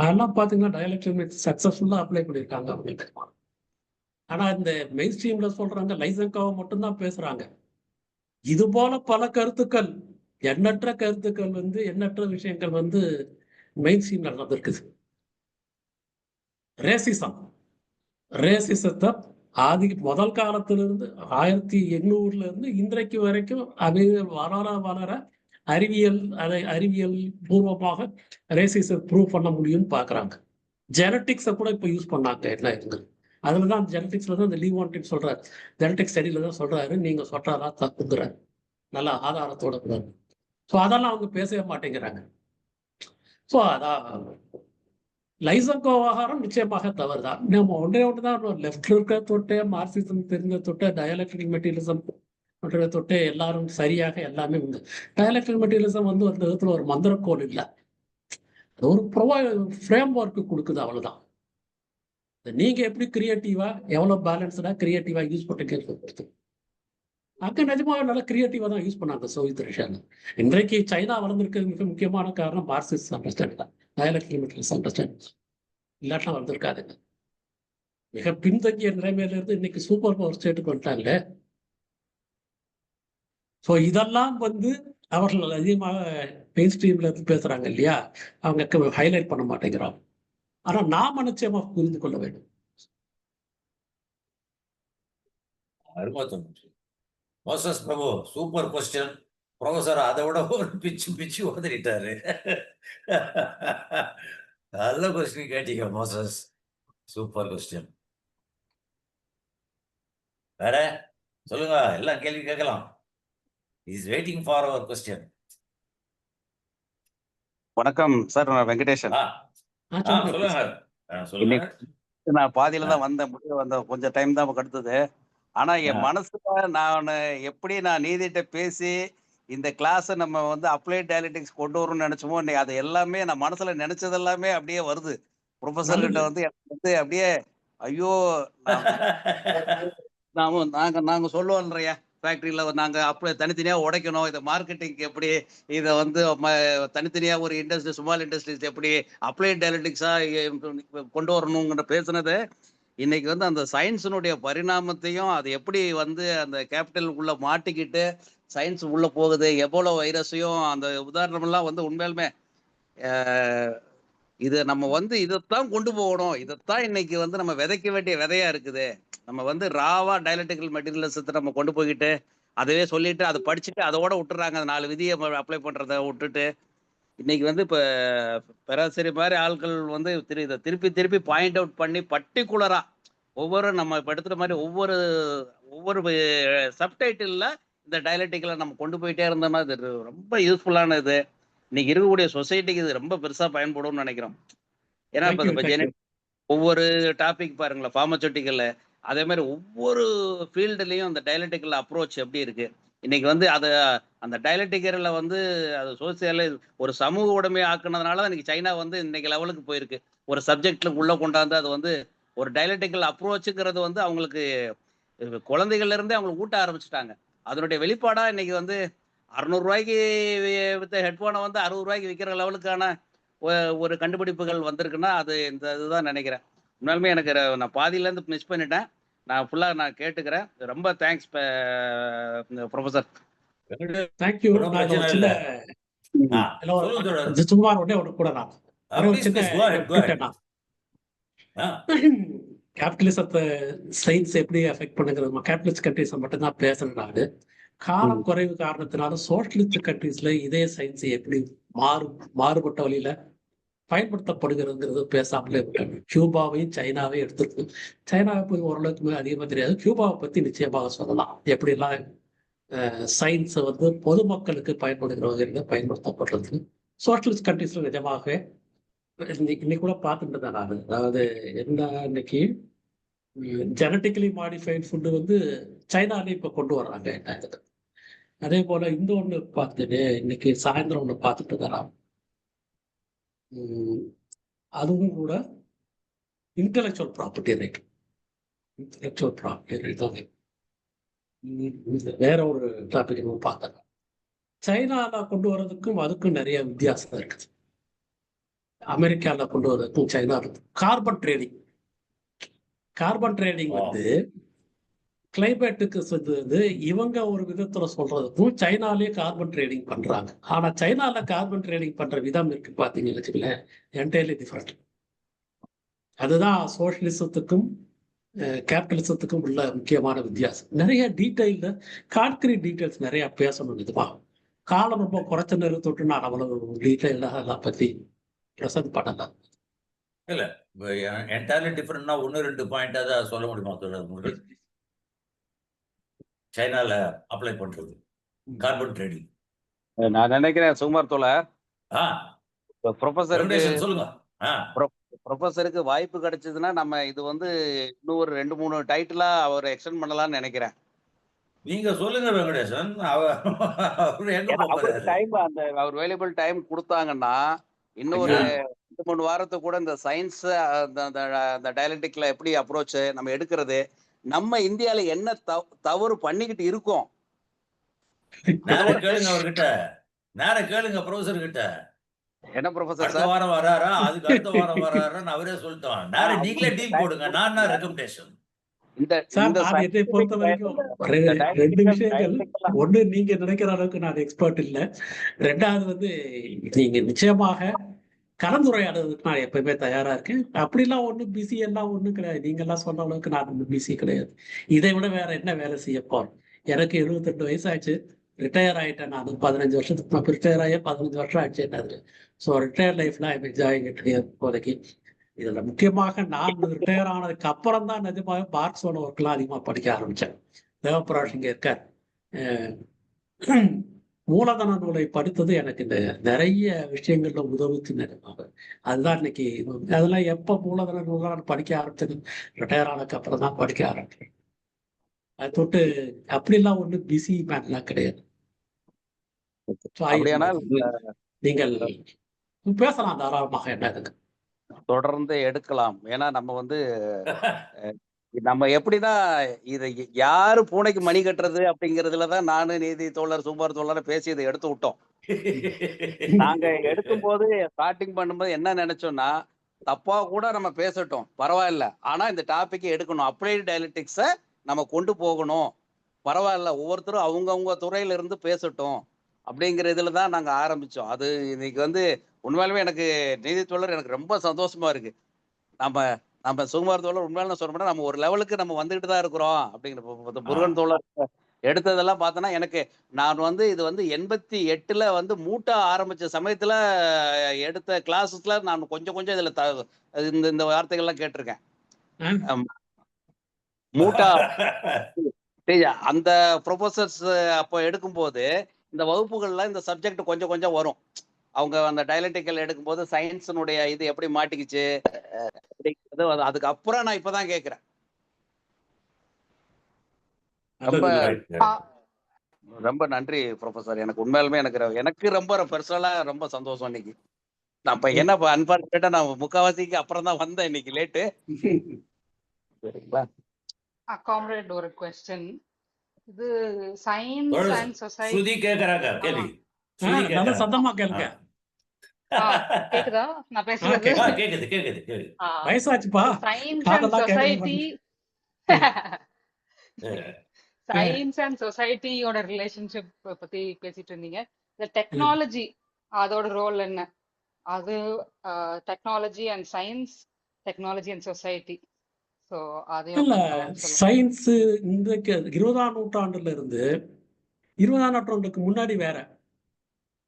அதெல்லாம் பார்த்தீங்கன்னா டயலெக்டிக் சக்சஸ்ஃபுல்லாக அப்ளை பண்ணியிருக்காங்க அவங்களுக்கு. ஆனா இந்த மெயின் ஸ்ட்ரீம்ல சொல்றாங்க லைசன்கோவை மட்டும்தான் பேசுறாங்க. இது போல பல கருத்துக்கள், எண்ணற்ற கருத்துக்கள் வந்து எண்ணற்ற விஷயங்கள் வந்து மெயின் ஸ்ட்ரீம்ல நடந்திருக்குது. ரேசிசத்தை முதல் காலத்திலிருந்து 1800 இருந்து இன்றைக்கு வரைக்கும் அது வளர அறிவியல் பூர்வமாக ரேசிசம் ப்ரூவ் பண்ண முடியும்னு பாக்குறாங்க. ஜெனட்டிக்ஸை கூட இப்போ யூஸ் பண்ணாங்க. என்ன இருக்கு அதுலதான் ஜெனட்டிக்ஸ்ல தான் இந்த லீவான்டின் சொல்றாரு, ஜெனட்டிக் ஸ்டடியில தான் சொல்றாரு, நீங்க சொல்றதா தப்புங்கிறாரு, நல்ல ஆதாரத்தோட கூடாது. ஸோ அதெல்லாம் அவங்க பேசவே மாட்டேங்கிறாங்க. ஸோ அதான் லைசன்கோ விவகாரம் நிச்சயமாக தவறுதான். நம்ம ஒன்றுதான் லெஃப்ட்ல இருக்க தொட்டே, மார்க்சிசம் தெரிஞ்ச தொட்டே, டயலெக்டிக் மெட்டீரியலிசம் தொட்டே எல்லாரும் சரியாக எல்லாமே உண்டு. டயலெக்டிக் மெட்டீரியலிசம் வந்து ஒரு விதத்துல ஒரு மந்திரக்கோள் இல்லை, அது ஒரு ஃப்ரேம் ஒர்க்கு கொடுக்குது, அவ்வளவுதான். நீங்க எப்படி கிரியேட்டிவா எவ்வளவு பேலன்ஸ்டா கிரியேட்டிவா யூஸ் பண்ணிக்கிறது. அங்க நிஜமாக நல்லா கிரியேட்டிவா தான் யூஸ் பண்ணாங்க சோவியத் ரஷ்யால. இன்றைக்கு சைனா வளர்ந்துருக்கிறது மிக முக்கியமான காரணம் மார்க்சிஸ்ட் அண்டர்ஸ்டாண்டிங் தான், டயலெக்டிக் மெட்டீரியல்ஸ் அண்டர்ஸ்டாண்டிங். இல்லாட்டா வந்திருக்காதுங்க. மிக பின்தங்கிய நிலைமையில இருந்து இன்னைக்கு சூப்பர் பவர் ஸ்டேட்டுக்கு வந்துட்டாங்க. ஸோ இதெல்லாம் வந்து அவர்கள் அதிகமாக மெயின் ஸ்ட்ரீம்ல இருந்து பேசுறாங்க இல்லையா, அவங்க ஹைலைட் பண்ண மாட்டேங்கிறாங்க. ஆனா நாம நிச்சயமா புரிந்து கொள்ள வேண்டும். மோசஸ் பிரபு, சூப்பர் கொஸ்டின். ப்ரொஃபசர் அதை விட ஒரு பிச்சு உதறிட்டாரு. நல்ல கொஸ்டின் கேட்டீங்க மோசஸ், சூப்பர் கொஸ்டின். வேற சொல்லுங்க, எல்லாம் கேள்வி கேட்கலாம். Is waiting for our question. வணக்கம் சார், நான் வெங்கடேஷன். சொல்லுங்க. சொல்லுங்க. நான் பாதியில தான் வந்தேன், முடிய வந்த கொஞ்சம் டைம் தான் கடுத்தது. ஆனா என் மனசுல நான் எப்படி நான் நீதிட்ட பேசி இந்த கிளாஸை நம்ம வந்து அப்ளைட் டயலெக்டிக்ஸ் கொண்டு வரணும்னு நினைச்சோமோ, அது எல்லாமே நான் மனசுல நினைச்சது எல்லாமே அப்படியே வருது. ப்ரொஃபசர் கிட்ட வந்து எனக்கு வந்து அப்படியே ஐயோ நாங்க சொல்லுவோம்ன்றையா ஃபேக்டரியில நாங்க அப்படியே தனித்தனியா உடைக்கணும், இதை மார்க்கெட்டிங் எப்படி, இதை வந்து தனித்தனியா ஒரு இண்டஸ்ட்ரி, ஸ்மால் இண்டஸ்ட்ரீஸ் எப்படி அப்ளைட் டயலெக்டிக்ஸா கொண்டு வரணுங்கிற பேசுனது இன்னைக்கு வந்து அந்த சயின்ஸினுடைய பரிணாமத்தையும் அது எப்படி வந்து அந்த கேபிட்டலுக்குள்ள மாட்டிக்கிட்டு சயின்ஸ் உள்ள போகுது, எவ்வளோ வைரஸையும் அந்த உதாரணமெல்லாம் வந்து உண்மையிலுமே இது நம்ம வந்து இதைத்தான் கொண்டு போகணும், இதைத்தான் இன்னைக்கு வந்து நம்ம விதைக்க வேண்டிய விதையா இருக்குது. நம்ம வந்து ராவா டயலெக்டிக்கல் மெட்டீரியல்ஸத்தை நம்ம கொண்டு போய்கிட்டு அதவே சொல்லிட்டு அதை படிச்சுட்டு அதோட விட்டுறாங்க. அந்த 4 விதியை அப்ளை பண்றதை விட்டுட்டு இன்னைக்கு வந்து இப்போ பேராசிரியர் மாதிரி ஆட்கள் வந்து இதை திருப்பி திருப்பி பாயிண்ட் அவுட் பண்ணி பர்டிகுலரா ஒவ்வொரு நம்ம இப்போ எடுத்துகிற மாதிரி ஒவ்வொரு சப்டைட்டில் இந்த டயலெக்டிக்கலை நம்ம கொண்டு போயிட்டே இருந்தோம்னா இது ரொம்ப யூஸ்ஃபுல்லான இது. இன்னைக்கு இருக்கக்கூடிய சொசைட்டிக்கு இது ரொம்ப பெருசா பயன்படும்னு நினைக்கிறோம். ஏன்னா இப்போ ஒவ்வொரு டாபிக் பாருங்களேன், ஃபார்மசூட்டிக்கல்ல அதே மாதிரி ஒவ்வொரு ஃபீல்டுலையும் அந்த டயலெக்டிக்கல் அப்ரோச் எப்படி இருக்கு. இன்னைக்கு வந்து அதை அந்த டயலெக்டிக்கரில் வந்து அது சோசியல் ஒரு சமூக உடைமை ஆக்குனதுனால தான் இன்னைக்கு சைனா வந்து இன்னைக்கு லெவலுக்கு போயிருக்கு. ஒரு சப்ஜெக்ட்ல உள்ள கொண்டாந்து அது வந்து ஒரு டயலெக்டிக்கல் அப்ரோச்சுங்கிறது வந்து அவங்களுக்கு குழந்தைகள்ல இருந்தே அவங்களுக்கு ஊட்ட ஆரம்பிச்சுட்டாங்க. அதனுடைய வெளிப்பாடா இன்னைக்கு வந்து 600 ரூபாய்க்கு வித்த ஹெட்ஃபோனை வந்து 60 ரூபாய்க்கு விற்கிற லெவலுக்கான ஒரு கண்டுபிடிப்புகள் வந்திருக்குன்னா அது இந்த இதுதான் நினைக்கிறேன். உண்மையாலுமே எனக்கு நான் பாதியிலேருந்து மிஸ் பண்ணிட்டேன். நான் ஃபுல்லாக நான் கேட்டுக்கிறேன். ரொம்ப தேங்க்ஸ் ப்ரொஃபசர். தேங்க்யூ. சும்மா ஒன்னே ஒன்று கூட நான் கேபிட்டலிசத்தை சயின்ஸ் எப்படி அஃபெக்ட் பண்ணுங்கிறது கேபிட்டலிஸ்ட் கண்ட்ரிஸை மட்டும்தான் பேசுறேன். நான் காலம் குறைவு காரணத்தினால சோஷலிஸ்ட் கண்ட்ரீஸ்ல இதே சயின்ஸ் எப்படி மாறுபட்ட வழியில பயன்படுத்தப்படுகிறதுங்கிறது பேசாமலே விட்டாங்க. கியூபாவையும் சைனாவையும் எடுத்துருக்கு. சைனாவை போய் ஓரளவுக்கு அதிகமாக தெரியாது. கியூபாவை பத்தி நிச்சயமாக சொல்லலாம். எப்படிலாம் சயின்ஸை வந்து பொதுமக்களுக்கு பயன்படுகிற வகையில் பயன்படுத்தப்படுறது. சோஷலிஸ்ட் கண்ட்ரீஸ்ல நிஜமாகவே இன்னைக்கு கூட பார்த்துட்டு தான் நான். அதாவது என்ன, இன்னைக்கு ஜெனட்டிக்கலி மாடிஃபைட் ஃபுட்டு வந்து சைனாலே இப்போ கொண்டு வர்றாங்க. என்ன அதே போல இந்த ஒன்று பார்த்துட்டு இன்னைக்கு சாயந்தரம் ஒன்று பார்த்துட்டு தரான். அதுவும் கூட intellectual property right. Intellectual property right தான் வேற ஒரு டாபிக் பார்த்தேன். சைனாவில் கொண்டு வர்றதுக்கும் அதுக்கும் நிறைய வித்தியாசம் இருக்குது. அமெரிக்காவில் கொண்டு வர்றதுக்கும் சைனாவுக்கும் கார்பன் ட்ரேடிங் வந்து கிளைமேட்டுக்கு வந்து இவங்க ஒரு விதத்துல சொல்றதுக்கும் சைனாலேயே கார்பன் ட்ரேடிங் பண்றாங்க. ஆனா சைனால கார்பன் ட்ரேடிங் பண்ற விதம் இருக்கு பாத்தீங்கன்னு வச்சுக்கலேன், என்டையர்லி டிஃபரெண்ட். அதுதான் சோஷலிசத்துக்கும் கேபிட்டலிசத்துக்கும் உள்ள முக்கியமான வித்தியாசம். நிறைய டீட்டெயில்ல கான்கிரீட் டீட்டெயில்ஸ் நிறைய பேசணும். இதுவா காலம் ரொம்ப குறைச்ச நேரம் தொட்டு நான் அவ்வளவு டீட்டெயிலாக அதெல்லாம் பத்தி பிரசன்ட் பண்ணலாம். இல்ல என்டையர்லி டிஃபரெண்ட்னா 1-2 பாயிண்டா தான் சொல்ல முடியுமா? சைனால அப்ளை பண்றது கார்பன் ட்ரேடிங் நான் நினைக்கிறேன் சுகுமார் தோழர், சொல்லுங்க. ப்ரொஃபஸருக்கு வாய்ப்பு கிடைச்சதுன்னா நம்ம இது வந்து இன்னும் ஒரு 2-3 டைட்டிலா அவர் எக்ஸ்டெண்ட் பண்ணலாம்னு நினைக்கிறேன். நீங்க சொல்லுங்க வெங்கடேசன். அவர் வேலியபிள் டைம் கொடுத்தாங்கன்னா இன்னும் ஒரு 2-3 வாரத்துக்கு கூட இந்த சயின்ஸ் அந்த டயலெக்டிக்ல எப்படி அப்ரோச் நம்ம எடுக்கிறது, நம்ம இந்தியால என்ன தவறு பண்ணிக்கிட்டு இருக்கோம், கேளுங்க அவர்கிட்ட, கேளுங்க ப்ரொஃபசர் கிட்ட. என்ன ப்ரொஃபசர் சார் வாரம் வராரா, அதுக்கு அடுத்த வாரம் வராரான்னு அவரே சொல்லிட்டான். நீங்களே டீல் போடுங்க, நான் ரெக்கமெண்டேஷன். இதை பொறுத்த வரைக்கும் 2 விஷயங்கள். ஒண்ணு, நீங்க நினைக்கிற அளவுக்கு நான் எக்ஸ்பர்ட் இல்லை. 2வது வந்து நீங்க நிச்சயமாக கலந்துரையாடுறதுக்கு நான் எப்பயுமே தயாரா இருக்கேன். அப்படிலாம் ஒன்றும் பிஸி எல்லாம் ஒன்றும் கிடையாது. நீங்க எல்லாம் சொன்ன அளவுக்கு நான் ஒன்றும் பிஸி கிடையாது. இதை விட வேற என்ன வேலை செய்ய போறேன்? எனக்கு 72 வயசாச்சு, ரிட்டையர் ஆயிட்டேன். நான் 15 வருஷத்துக்கு ரிட்டையர் ஆகி 15 வருஷம் ஆயிடுச்சு என்னது. ஸோ ரிட்டையர் லைஃப்ல ஐ எம் என்ஜாயிங் இட் இப்போதைக்கு. இதுல முக்கியமாக நான் ரிட்டையர் ஆனதுக்கு அப்புறம் தான் நிஜமாக மார்க்ஸோட ஒர்க்லாம் அதிகமாக படிக்க ஆரம்பிச்சேன். தேவபிராஷ் இங்க இருக்கார், மூலதன நூலை படித்தது எனக்கு இந்த நிறைய விஷயங்கள்ல உதவுச்சு. அதுதான் இன்னைக்கு அதெல்லாம் எப்ப மூலதன நூலாம் படிக்க ஆரம்பிச்சது, ரிட்டையர் ஆனதுக்கு அப்புறம் தான் படிக்க ஆரம்பிச்சேன். அது தொட்டு அப்படிலாம் ஒன்றும் பிஸி மேன்லாம் கிடையாது. அப்படியானால் நீங்கள் பேசலாம் தாராளமாக, என்ன இருக்கு. தொடர்ந்து எடுக்கலாம். ஏன்னா நம்ம வந்து நம்ம எப்படிதான் இதை யாரு பூனைக்கு மணி கட்டுறது அப்படிங்கிறதுலதான் நானு நீதி தோழர் சுமார் தோழர் பேசி இதை எடுத்து விட்டோம். நாங்க எடுக்கும்போது ஸ்டார்டிங் பண்ணும்போது என்ன நினைச்சோம்னா, தப்பா கூட நம்ம பேசட்டும் பரவாயில்ல, ஆனா இந்த டாபிக் எடுக்கணும், அப்ளைடு டயலெக்டிக்ஸ நம்ம கொண்டு போகணும், பரவாயில்ல ஒவ்வொருத்தரும் அவங்கவுங்க துறையில இருந்து பேசட்டும் அப்படிங்கிற இதுல தான் நாங்க ஆரம்பிச்சோம். அது இன்னைக்கு வந்து உண்மையாலுமே எனக்கு நீதி தோழர் எனக்கு ரொம்ப சந்தோஷமா இருக்கு. நம்ம நம்ம சுகுமார் தோழர் உண்மையில நான் சொல்ல மாட்டேன், நம்ம ஒரு லெவலுக்கு நம்ம வந்துகிட்டு தான் இருக்கிறோம் அப்படிங்கிற முருகன் தோழர் எடுத்ததெல்லாம் பார்த்தோன்னா எனக்கு நான் வந்து இது வந்து 88ல வந்து மூட்டா ஆரம்பிச்ச சமயத்துல எடுத்த கிளாஸஸ்ல நான் கொஞ்சம் கொஞ்சம் இதுல இந்த இந்த வார்த்தைகள்லாம் கேட்டிருக்கேன். மூட்டா அந்த ப்ரொஃபசர்ஸ் அப்போ எடுக்கும்போது இந்த வகுப்புகள்ல இந்த சப்ஜெக்ட் கொஞ்சம் கொஞ்சம் வரும். அவங்க அந்த டயலெக்டிக்கல் எடுக்கும்போது சயின்ஸினுடைய இது எப்படி மாட்டிக்கிச்சு அப்படிங்கிறது அதுக்கப்புறம் நான் இப்பதான் கேட்கிறேன். ரொம்ப ரொம்ப நன்றி ப்ரொஃபசர். எனக்கு உண்மையாலுமே எனக்கு ரொம்ப பர்சனலா ரொம்ப சந்தோஷம் இன்னைக்கு. நான் என்ன அன்பார்ச்சுனேட்டா நான் முக்காவாசிக்கு அப்புறம் தான் வந்தேன் இன்னைக்கு லேட்டு. சரிங்களா? காம்ரேட் ஒரு क्वेश्चन. இது சயின்ஸ் அண்ட் சொசைட்டி ஸ்ருதி கேக்குறாங்க கேள்வி. நல்ல சத்தமா கேளுங்க. கேக்குதா நான் பேசுறது? கேக்குது கேக்குது கேக்குது. வயசாச்சுப்பா. Science and society science and சொசைட்டியோட ரிலேஷன்ஷிப் பத்தி பேசிட்டு இருந்தீங்க. இந்த டெக்னாலஜி அதோட ரோல் என்ன? அது technology and science, technology and society. So இல்ல, அதையும் சயின்ஸ் இந்த 20ஆம் நூற்றாண்டுல இருந்து 20ஆம் நூற்றாண்டுக்கு முன்னாடி வேற.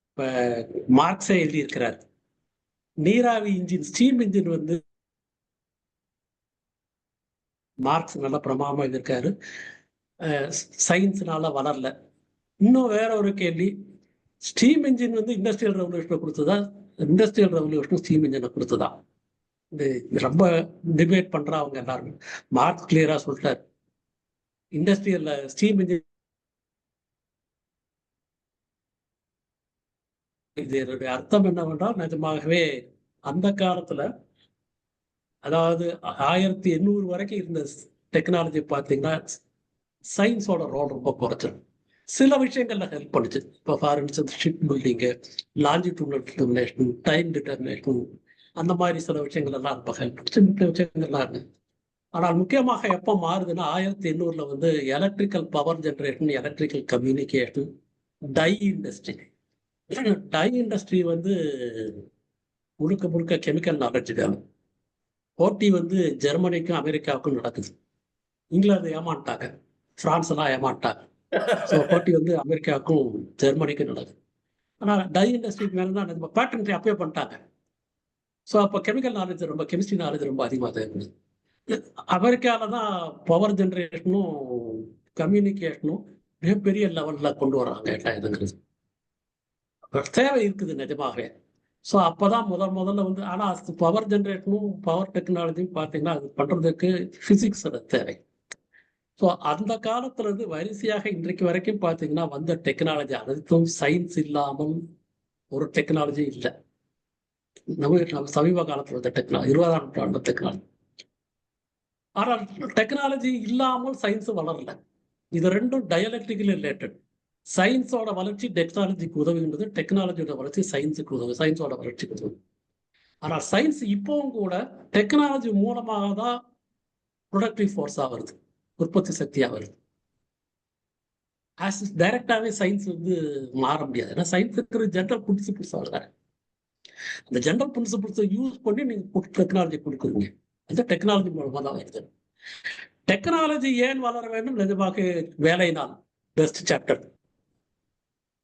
இப்ப மார்க்ஸே எழுதி இருக்கிறார், நீராவி இன்ஜின், ஸ்டீம் இன்ஜின் வந்து மார்க்ஸ் நல்ல பிரமாதமா எழுதியிருக்காரு. சயின்ஸ்னால வளரல. இன்னும் வேற ஒரு கேள்வி, ஸ்டீம் இன்ஜின் வந்து இண்டஸ்ட்ரியல் ரெவல்யூஷனை கொடுத்ததா, இண்டஸ்ட்ரியல் ரெவல்யூஷன் ஸ்டீம் இன்ஜினை கொடுத்ததா? இது ரொம்ப டிபேட் பண்றவங்க எல்லாரும். மார்க்ஸ் கிளியரா சொல்லிட்டார், இண்டஸ்ட்ரியல் ஸ்டீம் இன்ஜின். இதனுடைய அர்த்தம் என்னவென்றால், நிஜமாகவே அந்த காலத்துல, அதாவது 1800 வரைக்கும் இருந்த டெக்னாலஜி பார்த்தீங்கன்னா சயின்ஸோட ரோல் ரொம்ப குறைச்சல். சில விஷயங்கள்ல ஹெல்ப் பண்ணுச்சு. இப்போ for instance ship building, longitudinal determination, time determination, அந்த மாதிரி சில விஷயங்கள் எல்லாம் ரொம்ப ஹெல்ப் பண்ணுச்சு. சின்ன விஷயங்கள்லாம் இருக்கு. ஆனால் முக்கியமாக எப்போ மாறுதுன்னா 1800ல வந்து electrical power generation, electrical communication, dye industry. Dye industry வந்து முழுக்க முழுக்க கெமிக்கல் நாலேஜுக்காக போட்டி வந்து ஜெர்மனிக்கும் அமெரிக்காவுக்கும் நடக்குது. இங்கிலாந்து ஏமாட்டாங்க, பிரான்ஸ் எல்லாம் ஏமாட்டாங்க. ஸோ போட்டி வந்து அமெரிக்காவுக்கும் ஜெர்மனிக்கும் நடக்குது. ஆனால் டை இண்டஸ்ட்ரிக்கு மேலே நம்ம பேட்டன்ட் அப்பயே பண்ணிட்டாங்க. ஸோ அப்போ கெமிக்கல் நாலேஜ் ரொம்ப, கெமிஸ்ட்ரி நாலேஜ் ரொம்ப அதிகமாக தான் இருந்தது. அமெரிக்காவில் தான் பவர் ஜென்ரேஷனும் கம்யூனிகேஷனும் மிகப்பெரிய லெவலில் கொண்டு வர்றாங்க. எல்லாம் இதுங்கிறது தேவை இருக்குது நிஜமாகவே. ஸோ அப்போதான் முதல்ல வந்து, ஆனால் பவர் ஜென்ரேஷனும் பவர் டெக்னாலஜியும் பார்த்தீங்கன்னா அது பண்ணுறதுக்கு ஃபிசிக்ஸோட தேவை. ஸோ அந்த காலத்துல இருந்து வரிசையாக இன்றைக்கு வரைக்கும் பார்த்தீங்கன்னா வந்த டெக்னாலஜி அனைத்தும் சயின்ஸ் இல்லாமல் ஒரு டெக்னாலஜி இல்லை. நம்ம சமீப காலத்தில் வந்த டெக்னாலஜி 20ஆம் நூற்றாண்டு டெக்னாலஜி. ஆனால் டெக்னாலஜி இல்லாமல் சயின்ஸ் வளரல. இது ரெண்டும் டயலெக்டிக்கலி ரிலேட்டட். சயின்ஸோட வளர்ச்சி டெக்னாலஜிக்கு உதவுகின்றது, டெக்னாலஜியோட வளர்ச்சி சயின்ஸுக்கு உதவு, சயின்ஸோட வளர்ச்சிக்கு உதவு. ஆனால் சயின்ஸ் இப்பவும் கூட டெக்னாலஜி மூலமாக தான் ப்ரொடக்டிவ் ஃபோர்ஸாக வருது, உற்பத்தி சக்தியாக வருது. டைரக்டாகவே சயின்ஸ் வந்து மாற முடியாது. ஏன்னா சயின்ஸுக்கு ஜென்ரல் பிரின்சிபிள்ஸ் வருது. அந்த ஜென்ரல் பிரின்சிபிள்ஸை யூஸ் பண்ணி நீங்கள் டெக்னாலஜி கொடுக்குறீங்க. அது டெக்னாலஜி மூலமாக தான் வருது. டெக்னாலஜி ஏன் வளர வேண்டும்? நிஜமாக வேலையினால் பெஸ்ட் சாப்டர்.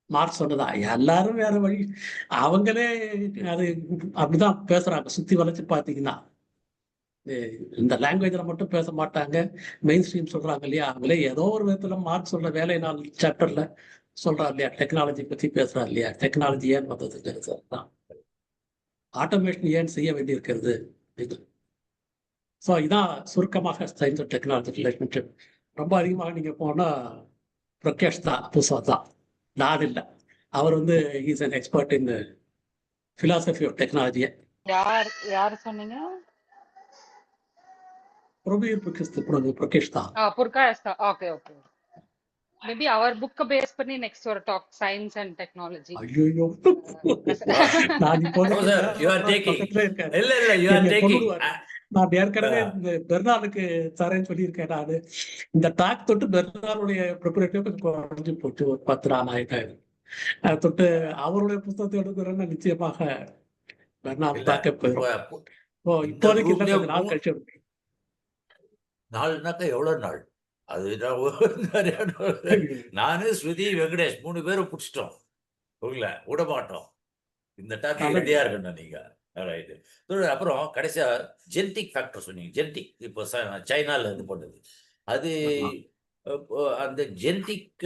மார்க்ஸ் சொன்னதா, எல்லாரும் வேற வழி, அவங்களே அது அப்படிதான் பேசுறாங்க. சுத்தி வளைச்சு பார்த்தீங்கன்னா இந்த லாங்குவேஜ்ல மட்டும் பேச மாட்டாங்க, மெயின் ஸ்ட்ரீம் சொல்றாங்க இல்லையா, அவங்களே ஏதோ ஒரு விதத்துல மார்க்ஸ் சொல்ற வேலை நாள் சாப்டர்ல சொல்றாரு இல்லையா, டெக்னாலஜி பத்தி பேசுறாரு இல்லையா, டெக்னாலஜி ஏன் வந்ததுங்கிறது தான், ஆட்டோமேஷன் ஏன் செய்ய வேண்டியிருக்கிறது இது. ஸோ இதான் சுருக்கமாக சயின்ஸ் அண்ட் டெக்னாலஜி ரிலேஷன்ஷிப். ரொம்ப அதிகமாக நீங்க போனா பிரகேஷ் தான் புதுசாக தான், நான் இல்லை. அவர் வந்து is an expert in philosophy of technology. யார் சொன்னீங்க? பிரபீர் பிரகேஷ் தான். புர்காஷ் தான். Okay okay. மேபி அவர் புக்க பேஸ் பண்ணி நெக்ஸ்ட் ஒரு டாக் சயின்ஸ் அண்ட் டெக்னாலஜி. ஐயோ, நான் இப்போ நான் ஏற்கனவே இந்த பெர்னாலுக்கு தரேன்னு சொல்லியிருக்கேன். நான் இந்த டாக் தொட்டு பெர்னாலுடைய ப்ரிப்பரேட்டிவ் கொஞ்சம் குறைஞ்சு போச்சு, ஒரு 10 நாள் ஆயிட்டாரு. அதை தொட்டு அவருடைய புத்தகத்தை எடுக்கிறேன்னு நிச்சயமாக பெர்னால் டாக்க போயிடும். இப்போதைக்கு இல்லை, கொஞ்சம் நாள் கழிச்சு எடுப்பேன். நாலுனாக்கா எவ்வளவு நாள் அது? நானு ஸ்ருதி வெங்கடேஷ் 3 பேரும் பிடிச்சிட்டோம், விட மாட்டோம். இந்த டாபிக் ரெடியா இருக்கணும் நீங்க. அப்புறம் கடைசியா ஜெனடிக் ஃபேக்டர் சொன்னீங்க. ஜெனடிக் இப்போ சைனால இது பண்ணது அது, அந்த ஜெனடிக்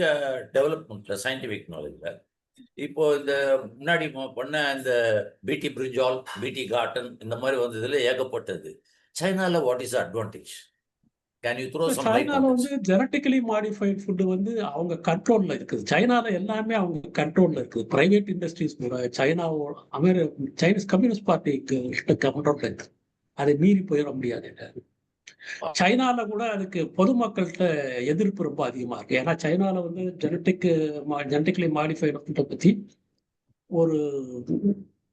டெவலப்மெண்ட்ல சயின்டிபிக் நாலேஜ்ல இப்போ இந்த முன்னாடி பண்ண இந்த பிடி பிரிஞ்சால், பிடி காட்டன் இந்த மாதிரி வந்ததுல ஏகப்பட்டது. சைனால what is advantage? Can you throw some light on சைனால this? வந்து ஜெனட்டிக்கலி மாடிஃபைட் ஃபுட் வந்து அவங்க கண்ட்ரோல்ல இருக்குது. சைனால எல்லாமே அவங்க கண்ட்ரோல்ல இருக்குது. பிரைவேட் இண்டஸ்ட்ரீஸ் கூட சைனாவோட சைனீஸ் கம்யூனிஸ்ட் பார்ட்டிக்கு கண்ட்ரோல்ல இருக்கு. அதை மீறி போயிட முடியாது. சைனால கூட அதுக்கு பொதுமக்கள்கிட்ட எதிர்ப்பு ரொம்ப அதிகமா இருக்கு. ஏன்னா சைனால வந்து ஜெனட்டிக்கலி மாடிஃபைட் ஃபுட்டை பத்தி ஒரு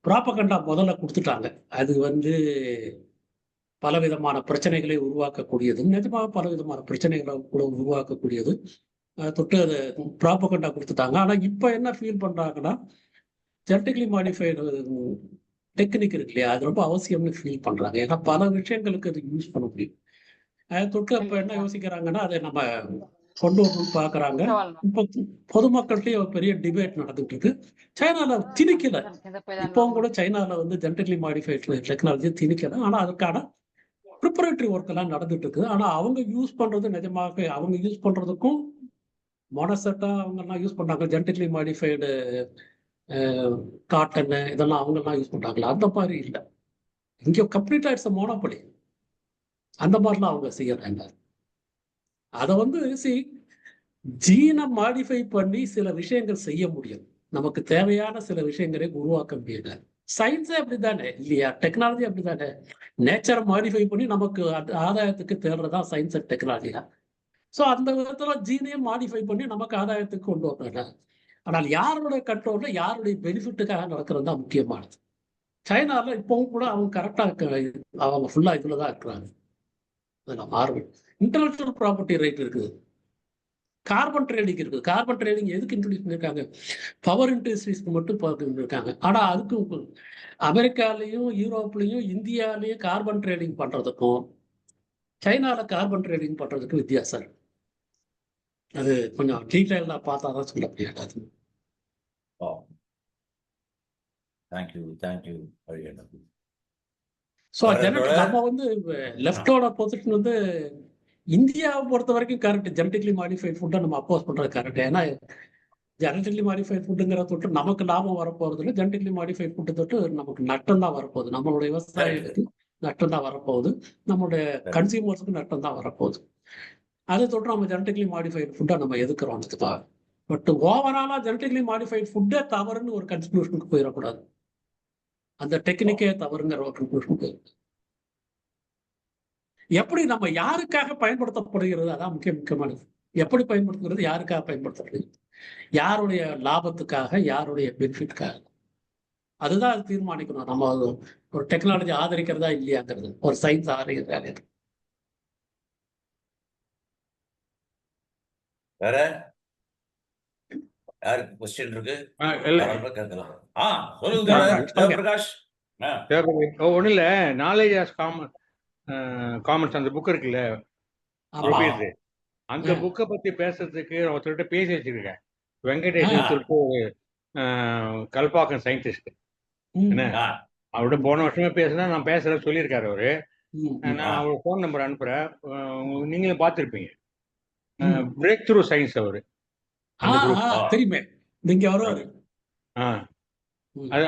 ப்ராபகண்டா முதல்ல கொடுத்துட்டாங்க. அது வந்து பலவிதமான பிரச்சனைகளை உருவாக்கக்கூடியது, நிஜமாக பலவிதமான பிரச்சனைகளை கூட உருவாக்கக்கூடியது. தொட்டு அதை ப்ராபகண்டா கொடுத்துட்டாங்க. ஆனா இப்ப என்ன ஃபீல் பண்றாங்கன்னா, ஜெனட்டிக்கலி மாடிஃபைடு டெக்னிக் இருக்கு இல்லையா, அது ரொம்ப அவசியம்னு ஃபீல் பண்றாங்க. ஏன்னா பல விஷயங்களுக்கு அது யூஸ் பண்ண முடியும். அதை தொட்டு இப்ப என்ன யோசிக்கிறாங்கன்னா, அதை நம்ம கொண்டு வரணும்னு பாக்குறாங்க. இப்ப பொதுமக்கள்கிட்டயே ஒரு பெரிய டிபேட் நடந்துட்டு இருக்கு. சைனால திணிக்கல, இப்பவும் கூட சைனால வந்து ஜெனட்டிக்கலி மாடிஃபைட் டெக்னாலஜி திணிக்கல. ஆனா அதுக்கான ப்ரிப்பரேட்டரி ஒர்க் எல்லாம் நடந்துட்டு இருக்குது. ஆனா அவங்க யூஸ் பண்றது நிஜமாக அவங்க யூஸ் பண்றதுக்கும் மொனசெட்டா அவங்க எல்லாம் யூஸ் பண்றாங்க. ஜெனட்டிக்கலி மாடிஃபைடு காட்டன் இதெல்லாம் அவங்க எல்லாம் யூஸ் பண்றாங்களா? அந்த மாதிரி இல்லை. இங்க கம்ப்ளீட்டா இட்ஸ் மோனோபொலி. அந்த மாதிரிலாம் அவங்க செய்யறாங்க. அதை வந்து ஜீனை மாடிஃபை பண்ணி சில விஷயங்கள் செய்ய முடியும். நமக்கு தேவையான சில விஷயங்களை உருவாக்க முடியல. சயின்ஸே அப்படித்தானே இல்லையா, டெக்னாலஜி அப்படித்தானே. நேச்சரை மாடிஃபை பண்ணி நமக்கு ஆதாயத்துக்கு தேடுறதா சயின்ஸ் அண்ட் டெக்னாலஜி. ஸோ அந்த விதத்துல ஜீனையும் மாடிஃபை பண்ணி நமக்கு ஆதாயத்துக்கு கொண்டு வர்றாங்க. ஆனால் யாருடைய கண்ட்ரோல்ல யாருடைய பெனிஃபிட்டுக்காக நடக்கிறது தான் முக்கியமானது. சைனால இப்பவும் கூட அவங்க கரெக்டா அவங்க ஃபுல்லா இதுலதான் இருக்கிறாங்க. இன்டெலக்சுவல் ப்ராப்பர்ட்டி ரைட் இருக்குது, கார்பன் ட்ரேடிங் இருக்குது. கார்பன் ட்ரேடிங் எதுக்கு இன்ட்ரோடியூஸ் பண்ணியிருக்காங்க? பவர் இண்டஸ்ட்ரீஸ்க்கு மட்டும் பண்ணிருக்காங்க. ஆனா அதுக்கு அமெரிக்காலையும் யூரோப்லையும் இந்தியாலையும் கார்பன் ட்ரேடிங் பண்றதுக்கும் சைனால கார்பன் ட்ரேடிங் பண்றதுக்கும் வித்தியாசம். அது கொஞ்சம் டீட்டெயிலா பார்த்தாதான் சொல்ல முடியாது. தேங்க்யூ. ஸோ நம்ம வந்து லெஃப்டோட பொசிஷன் வந்து இந்தியாவை பொறுத்த வரைக்கும் கரெக்ட். ஜெனட்டிக்கலி மாடிஃபைட் ஃபுட்டை நம்ம அப்போஸ் பண்றது கரெக்ட். ஏன்னா ஜெனட்டிக்கலி மாடிஃபைட் ஃபுட்டுங்கிற தொட்டு நமக்கு லாபம் வரப்போறது இல்லை. ஜெனட்டிக்கலி மாடிஃபைட் ஃபுட்டு தொட்டு நமக்கு நட்டம் தான் வரப்போகுது. நம்மளுடைய விவசாயிகளுக்கு நட்டம் தான் வரப்போகுது, நம்மளுடைய கன்சியூமர்ஸுக்கு நட்டம் தான் வரப்போகுது. அதை தொட்டு நம்ம ஜெனட்டிக்கலி மாடிஃபைட் ஃபுட்டை நம்ம எதுக்குறோம். பட் ஓவராலா ஜெனட்டிக்கலி மாடிஃபைட் ஃபுட்டே தவறுன்னு ஒரு கன்க்ளூஷனுக்கு போயிடக்கூடாது. அந்த டெக்னிக்கே தவறுங்கிற ஒரு கன்க்ளூஷன் போயிருக்கு. எப்படி நம்ம யாருக்காக பயன்படுத்தப்படுகிறது அதான் முக்கியமானது. எப்படி பயன்படுத்துகிறது, யாருக்காக பயன்படுத்தப்படுகிறது, யாருடைய லாபத்துக்காக, யாருடைய பெனிஃபிட்காக, அதுதான் அது தீர்மானிக்கணும். நம்ம ஒரு டெக்னாலஜி ஆதரிக்கிறதா இல்லையாங்கிறது, ஒரு சயின்ஸ் ஆதரிக்கிறதா. வேற யாருக்கு கொஸ்டின் இருக்கு? பிரகாஷ். ஒன்றும் இல்லை, நாலேஜ் ஆஸ் காமன்ஸ் அந்த புக் இருக்குல்ல, அந்த புக்கை பத்தி பேசுறதுக்கு ஒருத்தர்கிட்ட பேசி வச்சிருக்கேன். வெங்கடேஷன் சொல்லிட்டு ஒரு கல்பாக்கம் சயின்டிஸ்ட். என்ன அவரோட போன வருஷமே பேசுனா நான் பேசுறேன் சொல்லியிருக்காரு அவரு. நான் அவர் ஃபோன் நம்பர் அனுப்புறேன், நீங்களும் பார்த்துருப்பீங்க. பிரேக் த்ரூ சயின்ஸ் அவரு. அந்த குரூப். தெரியுமே, நீங்க வருவாரு.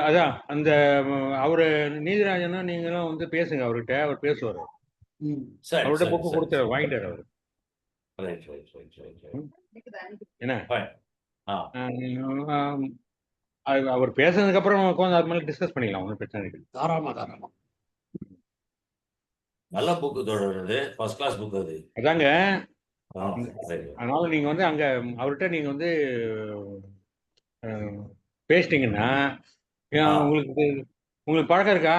அதான் அந்த அவரு நீதிராஜனா நீங்களும் வந்து பேசுங்க அவர்கிட்ட, அவர் பேசுவாரு. அவர்கிட்ட புக்கு கொடுத்து வாங்கிட்டாரு அவரு. என்ன அவர் பேசுனதுக்கு அப்புறம் உட்காந்து அது மேல டிஸ்கஸ் பண்ணிக்கலாம், ஒன்றும் பிரச்சனை இல்லை. தாராளமா. நல்ல புக்கு தொடர்றது, ஃபர்ஸ்ட் கிளாஸ் புக் அது. அதாங்க, அதனால நீங்க வந்து அங்க அவர்கிட்ட நீங்க வந்து பேசிட்டீங்கன்னா உங்களுக்கு பழக்கம் இருக்கா?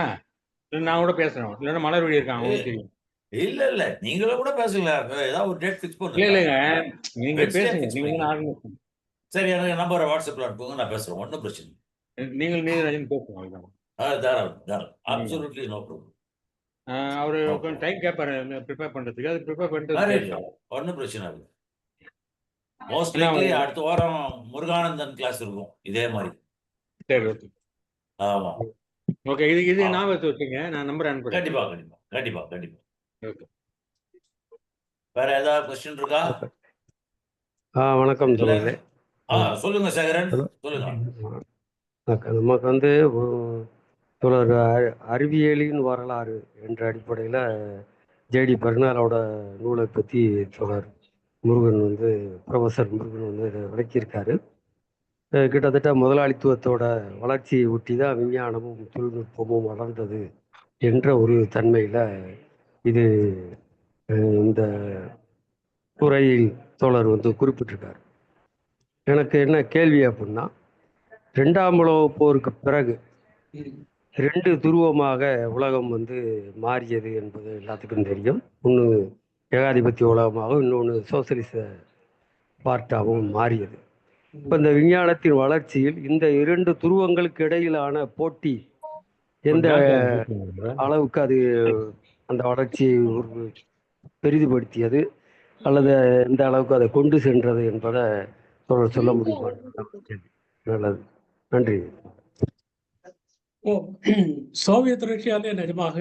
நான் கூட பேசுறேன், இல்லைன்னா மலர்வழி இருக்கான், அவங்களுக்கு தெரியும். இல்ல நீங்களும் கூட பேசல, ஏதாவது ஒரு டேட் ஃபிக்ஸ் பண்ணுங்க. இல்லைங்க, நீங்க பேசுங்க, நீங்க ஆர்கனைஸ். சரி, எனக்கு நம்பரை வாட்ஸ்அப்ல அனுப்புங்க, நான் பேசுறேன், ஒன்றும் பிரச்சனை இல்லை. நீங்கள் நீதிராஜன் பேசுங்க. தாராளம், அப்சல்யூட்லி நோ ப்ராப்ளம். அவரு கொஞ்சம் டைம் கேட்பாரு ப்ரிப்பேர் பண்றதுக்கு, அது ப்ரிப்பேர் பண்ணிட்டு ஒன்றும் பிரச்சனை இல்லை. மோஸ்ட் லைக்லி அடுத்த வாரம் முருகானந்தன் கிளாஸ் இருக்கும் இதே மாதிரி. சரி, ஓகே. ஆமா, ஓகே. இது ஞாபகத்தை வச்சுங்க, நான் நம்பர் அனுப்புறேன். கண்டிப்பா. ஓகே. வேற ஏதாவது கொஸ்டின் இருக்கா? வணக்கம் தோழர்களே. சொல்லுங்க சேகரன், சொல்லுங்க. நமக்கு வந்து தோழர் அறிவியலின் வரலாறு என்ற அடிப்படையில் ஜேடி பெர்னாலோட நூலை பற்றி தோழர் முருகன் வந்து ப்ரொஃபஸர் முருகன் வந்து இதை விளக்கியிருக்காரு. கிட்டத்தட்ட முதலாளித்துவத்தோட வளர்ச்சியை ஒட்டி தான் விஞ்ஞானமும் தொழில்நுட்பமும் வளர்ந்தது என்ற ஒரு தன்மையில் இது இந்த துறையில் தோழர் வந்து குறிப்பிட்டிருக்கார். எனக்கு என்ன கேள்வி அப்படின்னா, 2ஆம் உலகப் போருக்கு பிறகு 2 துருவமாக உலகம் வந்து மாறியது என்பது எல்லாத்துக்கும் தெரியும். ஒன்று ஏகாதிபத்திய உலகமாகவும், இன்னொன்று சோசியலிச பார்ட்டாகவும் மாறியது. இப்போ இந்த விஞ்ஞானத்தின் வளர்ச்சியில் இந்த 2 துருவங்களுக்கு இடையிலான போட்டி எந்த அளவுக்கு அது அந்த வளர்ச்சியை பெரிதுபடுத்தியது அல்லது எந்த அளவுக்கு அதை கொண்டு சென்றது என்பதை சொல்ல முடியுமா? நல்லது, நன்றி. சோவியத் ரஷ்யாலே நிஜமாக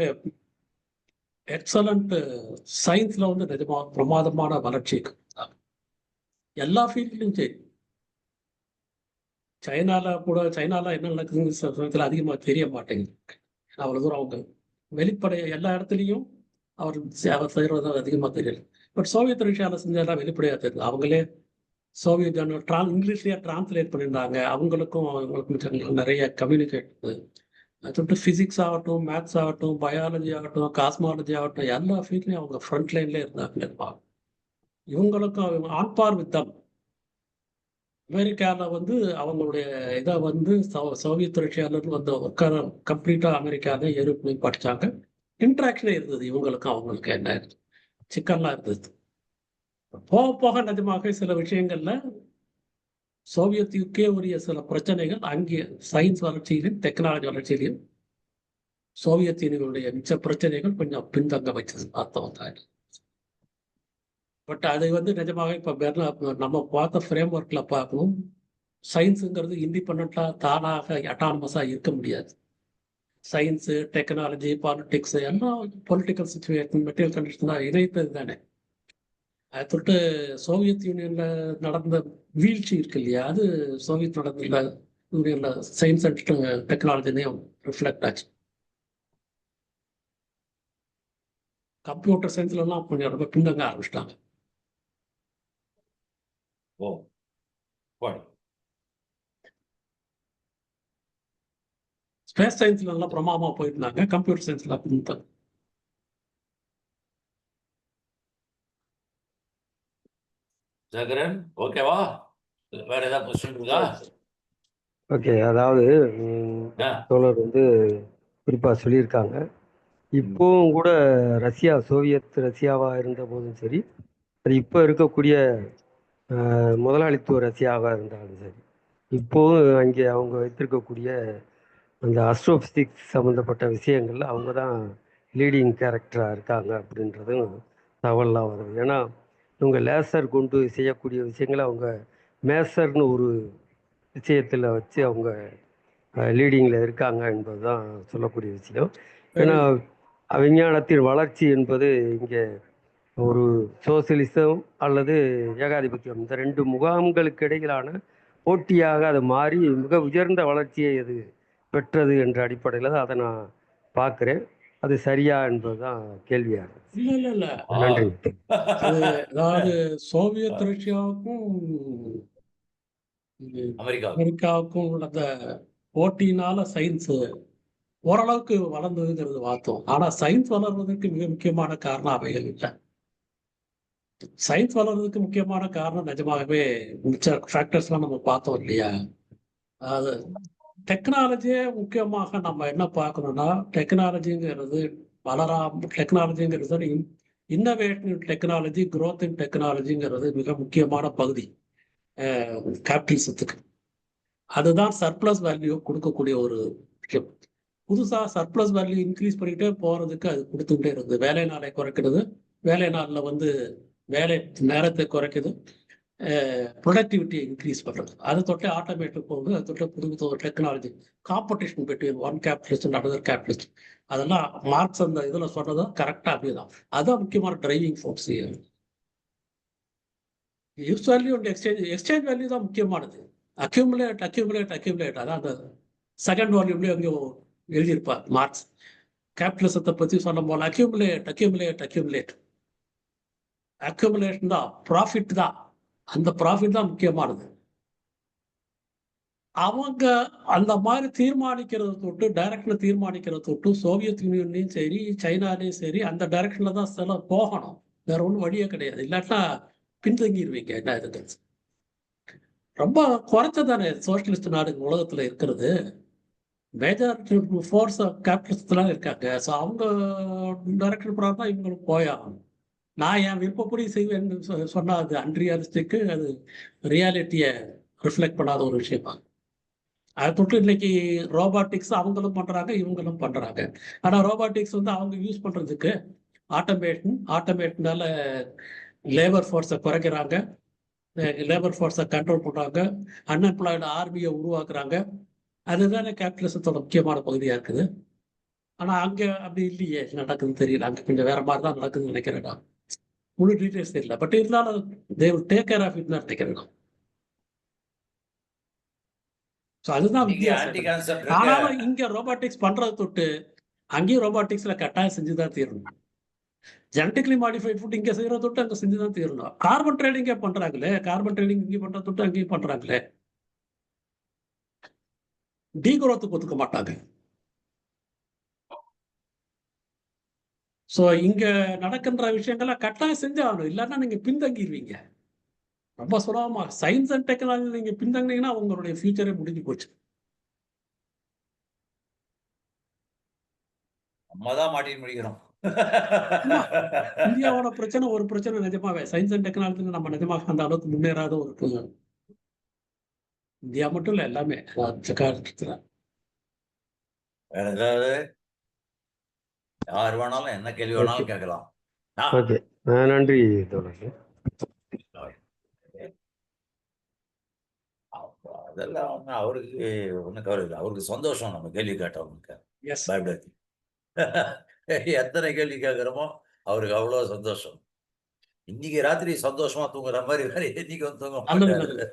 எக்ஸலண்ட் சயின்ஸ்ல வந்து நிஜமாக பிரமாதமான வளர்ச்சி எல்லா ஃபீல்ட்லையும். சரி, சைனால என்ன நடக்குதுன்னு சமயத்தில் அதிகமாக தெரிய மாட்டேங்குது. அவ்வளோ தூரம் அவங்க வெளிப்படைய எல்லா இடத்துலையும் அவர் செய்கிறது அதிகமாக தெரியல. பட் சோவியத் ரஷ்யாவில் செஞ்சதெல்லாம் வெளிப்படையாக தெரியுது. அவங்களே சோவியத் இங்கிலீஷ்லேயே டிரான்ஸ்லேட் பண்ணியிருந்தாங்க. அவங்களுக்கும் நிறைய கம்யூனிகேட் சொல்லிட்டு ஃபிசிக்ஸ் ஆகட்டும், மேத்ஸ் ஆகட்டும், பயாலஜி ஆகட்டும், காஸ்மாலஜி ஆகட்டும், எல்லா ஃபீல்ட்லையும் அவங்க ஃப்ரண்ட் லைன்லேயே இருந்தாங்க. இவங்களுக்கும் ஆன்பார் வித்தம். அமெரிக்காவில் வந்து அவங்களுடைய இதை வந்து சோவியத் ரஷ்யாவிலேருந்து வந்து ஒர்க்கர் கம்ப்ளீட்டாக அமெரிக்காவில் யூரோப்லையும் படித்தாங்க. இன்ட்ராக்ஷனே இருந்தது இவங்களுக்கும் அவங்களுக்கு. என்ன சிக்கல்லாம் இருந்தது. போக போக நிஜமாக சில விஷயங்கள்ல சோவியத்துக்கே உரிய சில பிரச்சனைகள் அங்கே சயின்ஸ் வளர்ச்சியிலும் டெக்னாலஜி வளர்ச்சியிலையும் சோவியத் யூனியனுடைய மிச்ச பிரச்சனைகள் கொஞ்சம் பின்தங்க வச்சது அர்த்தம் தான். பட் அதை வந்து நிஜமாக இப்போ நம்ம பார்த்த ஃப்ரேம் ஒர்க்கில் பார்க்கணும். சயின்ஸுங்கிறது இண்டிபெண்ட்டாக தானாக அட்டானமஸாக இருக்க முடியாது. சயின்ஸு, டெக்னாலஜி, பாலிட்டிக்ஸ் எல்லாம் பொலிட்டிக்கல் சிச்சுவேஷன், மெட்டீரியல் கண்டிஷன் தான் இணைத்தது தானே. அதை தொட்டு சோவியத் யூனியனில் நடந்த வீழ்ச்சி இருக்கு இல்லையா, அது சோவியத் யூனியனில் சயின்ஸ் அண்ட் டெக்னாலஜினையும் ரிஃப்ளெக்ட் ஆச்சு. கம்ப்யூட்டர் சயின்ஸ்லாம் கொஞ்சம் ரொம்ப பின்னங்க ஆரம்பிச்சிட்டாங்க. ஸ்பேஸ் சயின்ஸ்ல நல்லா பிரமாதமா போயிட்டு இருந்தாங்க. கம்ப்யூட்டர் சயின்ஸ்ல பின்தங்க. ஜெகரன், ஓகேவா? வேற ஏதாவது கொஸ்டின் இருக்கா? ஓகே, அதாவது தோழர் வந்து குறிப்பாக சொல்லியிருக்காங்க. இப்போவும் கூட சோவியத் ரஷ்யாவாக இருந்த போதும் சரி, அது இப்போ இருக்கக்கூடிய முதலாளித்துவ ரஷ்யாவாக இருந்தாலும் சரி, இப்போவும் அங்கே அவங்க வைத்திருக்கக்கூடிய அந்த அஸ்ட்ரோபிசிக்ஸ் சம்மந்தப்பட்ட விஷயங்கள்ல அவங்க தான் லீடிங் கேரக்டராக இருக்காங்க அப்படின்றதும் தகவல்லாம் வருது. ஏன்னா இவங்க லேசர் கொண்டு செய்யக்கூடிய விஷயங்களை அவங்க மேசர்னு ஒரு விஷயத்தில் வச்சு அவங்க லீடிங்கில் இருக்காங்க என்பது தான் சொல்லக்கூடிய விஷயம். ஏன்னா விஞ்ஞானத்தின் வளர்ச்சி என்பது இங்கே ஒரு சோசியலிசம் அல்லது ஏகாதிபத்தியம், இந்த 2 முகாம்களுக்கு இடையிலான போட்டியாக அது மாறி மிக உயர்ந்த வளர்ச்சியை அது பெற்றது என்ற அடிப்படையில் தான் அதை நான் பார்க்குறேன். அது சரியா என்பதுதான் கேள்வியாக இருக்கு. இல்ல நன்றி. அதாவது சோவியத் ரஷ்யாவுக்கும் அமெரிக்காவுக்கும் உள்ள அந்த போட்டியினால சயின்ஸ் ஓரளவுக்கு வளர்ந்ததுங்கிறது வார்த்தோம். ஆனா சயின்ஸ் வளர்வதற்கு மிக முக்கியமான காரணம் அவைகள் இல்லை. சயின்ஸ் வளர்றதுக்கு முக்கியமான காரணம் நிஜமாகவே மிச்ச ஃபேக்டர்ஸ்லாம் நம்ம பார்த்தோம் இல்லையா? அது டெக்னாலஜியே முக்கியமாக நம்ம என்ன பார்க்கணும்னா, டெக்னாலஜிங்கிறது டெக்னாலஜிங்கிறது இன்னோவேட்டிவ் டெக்னாலஜி, growth in டெக்னாலஜிங்கிறது மிக முக்கியமான பகுதி கேபிட்டலிசத்துக்கு. அதுதான் சர்ப்ளஸ் வேல்யூ கொடுக்கக்கூடிய ஒரு விஷயம். புதுசாக சர்ப்ளஸ் வேல்யூ இன்க்ரீஸ் பண்ணிக்கிட்டே போகிறதுக்கு அது கொடுத்துக்கிட்டே இருக்குது. வேலை நாளை குறைக்கிறது, வேலை நாளில் வந்து வேலை நேரத்தை குறைக்குது, ப்ரொடக்டிவிட்டியை இன்க்ரீஸ் பண்ணுறது. அதை தொட்டு ஆட்டோமேட்டிக் போகுது, அதை தொட்டு புது புது technology, competition between one capitalist and another capitalist. அதெல்லாம் மார்க்ஸ் அந்த இதில் சொன்னதும் கரெக்டாக அப்படி தான். அதுதான் முக்கியமான driving force. Use value and exchange value தான் முக்கியமானது. அக்யூமுலேட் அதான் அந்த செகண்ட் வால்யூம்லேயே அங்கே எழுதியிருப்பார் மார்க்ஸ். கேபிட்டலிசத்தை பற்றி சொன்ன போல அக்யூமுலேஷன் தான், ப்ராஃபிட் தான். அந்த ப்ராஃபிட் தான் முக்கியமானது. அவங்க அந்த மாதிரி தீர்மானிக்கிறத தொட்டு, டைரக்ஷனில் தீர்மானிக்கிறத தொட்டு சோவியத் யூனியன்லையும் சரி, சைனாலையும் சரி, அந்த டைரக்ஷனில் தான் சில போகணும். வேற ஒன்றும் வழியே கிடையாது. இல்லாட்டா பின்தங்கிடுவீங்க. என்ன இதுக்கு ரொம்ப குறைச்சதானே சோசியலிஸ்ட் நாடுகள் உலகத்தில் இருக்கிறது. மேஜாரிட்டி ஃபோர்ஸ் கேபிட்டலிஸ்ட்லாம் இருக்காங்க. ஸோ அவங்க டைரக்ஷன் பிரகாரம் தான் இவங்களுக்கு போயாகணும். நான் என் விருப்பப்படி செய்வேன்னு சொன்னால் அது அன்ரியாலிஸ்டிக்கு, அது ரியாலிட்டியை ரிஃப்ளெக்ட் பண்ணாத ஒரு விஷயமா. அதை தொட்டு இன்னைக்கு ரோபாட்டிக்ஸ் அவங்களும் பண்ணுறாங்க, இவங்களும் பண்ணுறாங்க. ஆனால் ரோபாட்டிக்ஸ் வந்து அவங்க யூஸ் பண்ணுறதுக்கு ஆட்டோமேஷனால லேபர் ஃபோர்ஸை குறைக்கிறாங்க, லேபர் ஃபோர்ஸை கண்ட்ரோல் பண்ணுறாங்க, அன்எம்ப்ளாய்டு ஆர்மியை உருவாக்குறாங்க. அதுதானே கேபிட்டலிசத்தோட முக்கியமான பகுதியாக இருக்குது. ஆனால் அங்கே அப்படி இல்லையே, நடக்குதுன்னு தெரியல. அங்கே கொஞ்சம் வேற மாதிரி தான் நடக்குதுன்னு நினைக்கிறேன். முழு டீட்டெயில்ஸ் தெரியல. பட் இருந்தாலும் they will take care of it தான் நினைக்கிறேன். ஸோ அதுதான் வித்தியாசம். ஆனாலும் இங்கே ரோபாட்டிக்ஸ் பண்ணுறதை தொட்டு அங்கேயும் ரோபாட்டிக்ஸில் கட்டாயம் செஞ்சு தான் தீரணும். ஜெனட்டிக்கலி மாடிஃபைட் ஃபுட் இங்கே செய்கிற தொட்டு அங்கே செஞ்சு தான் தீரணும். கார்பன் ட்ரேடிங்கே பண்ணுறாங்களே, கார்பன் ட்ரேடிங் இங்கே பண்ணுற தொட்டு அங்கேயும் பண்ணுறாங்களே. டீக்ரோத்துக்கு ஒத்துக்க மாட்டாங்க. ஸோ இங்கே நடக்கின்ற விஷயங்களை கட்டாயம் செஞ்சு ஆகணும். இல்லைன்னா நீங்கள் பின்தங்கிடுவீங்க. ரொம்ப சுலபமாக சயின்ஸ் அண்ட் டெக்னாலஜி நீங்கள் பின்தங்கினீங்கன்னா உங்களுடைய ஃபியூச்சரே முடிஞ்சு போச்சு. நம்ம தான் மாட்டின்னு முடிக்கிறோம். இந்தியாவோட பிரச்சனை ஒரு பிரச்சனை நிஜமாவே சயின்ஸ் அண்ட் டெக்னாலஜியில் நம்ம நிஜமாக அந்த அளவுக்கு முன்னேறாத ஒரு இந்தியா மட்டும் இல்லை, எல்லாமே வேற ஏதாவது யார் வேணாலும் என்ன கேள்வி வேணாலும் கேட்கலாம். ஓகே, நன்றி தோழர். அதெல்லாம் அவருக்கு ஒன்றும் கவலை இல்லை. அவருக்கு சந்தோஷம் நம்ம கேள்வி கேட்டவங்களுக்கு. பயப்படாது. எத்தனை கேள்வி கேட்குறோமோ அவருக்கு அவ்வளோ சந்தோஷம். இன்னைக்கு ராத்திரி சந்தோஷமா தூங்குற மாதிரி வேற என்னைக்கு வந்து தூங்க மாட்டாரு.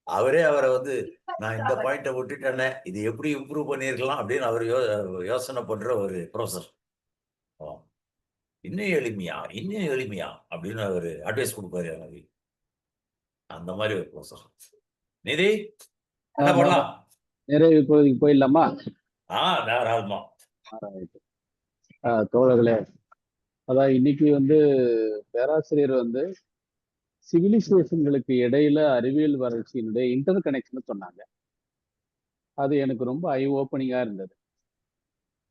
அவரே அவரை வந்து நான் இந்த பாயிண்ட்டை விட்டுட்டேனே, இது எப்படி இம்ப்ரூவ் பண்ணியிருக்கலாம் அப்படின்னு அவர் யோசனை பண்ற ஒரு ப்ரொஃபஸர். இன்னும் எளிமையா அப்படின்னு அவர் அட்வைஸ் கொடுப்பாரு எனக்கு. அந்த மாதிரி ஒரு ப்ரொஃபஸர். நிதி என்ன பண்ணலாம்? நிறைய இப்போதைக்கு போயிடலாமா? தாராளமா. தோழர்களே, அதான் இன்னைக்கு வந்து பேராசிரியர் வந்து சிவிலைசேஷன்களுக்கு இடையில அறிவியல் வளர்ச்சியினுடைய இன்டர் கனெக்ஷன் சொன்னாங்க. அது எனக்கு ரொம்ப ஐ ஓப்பனிங்கா இருந்தது.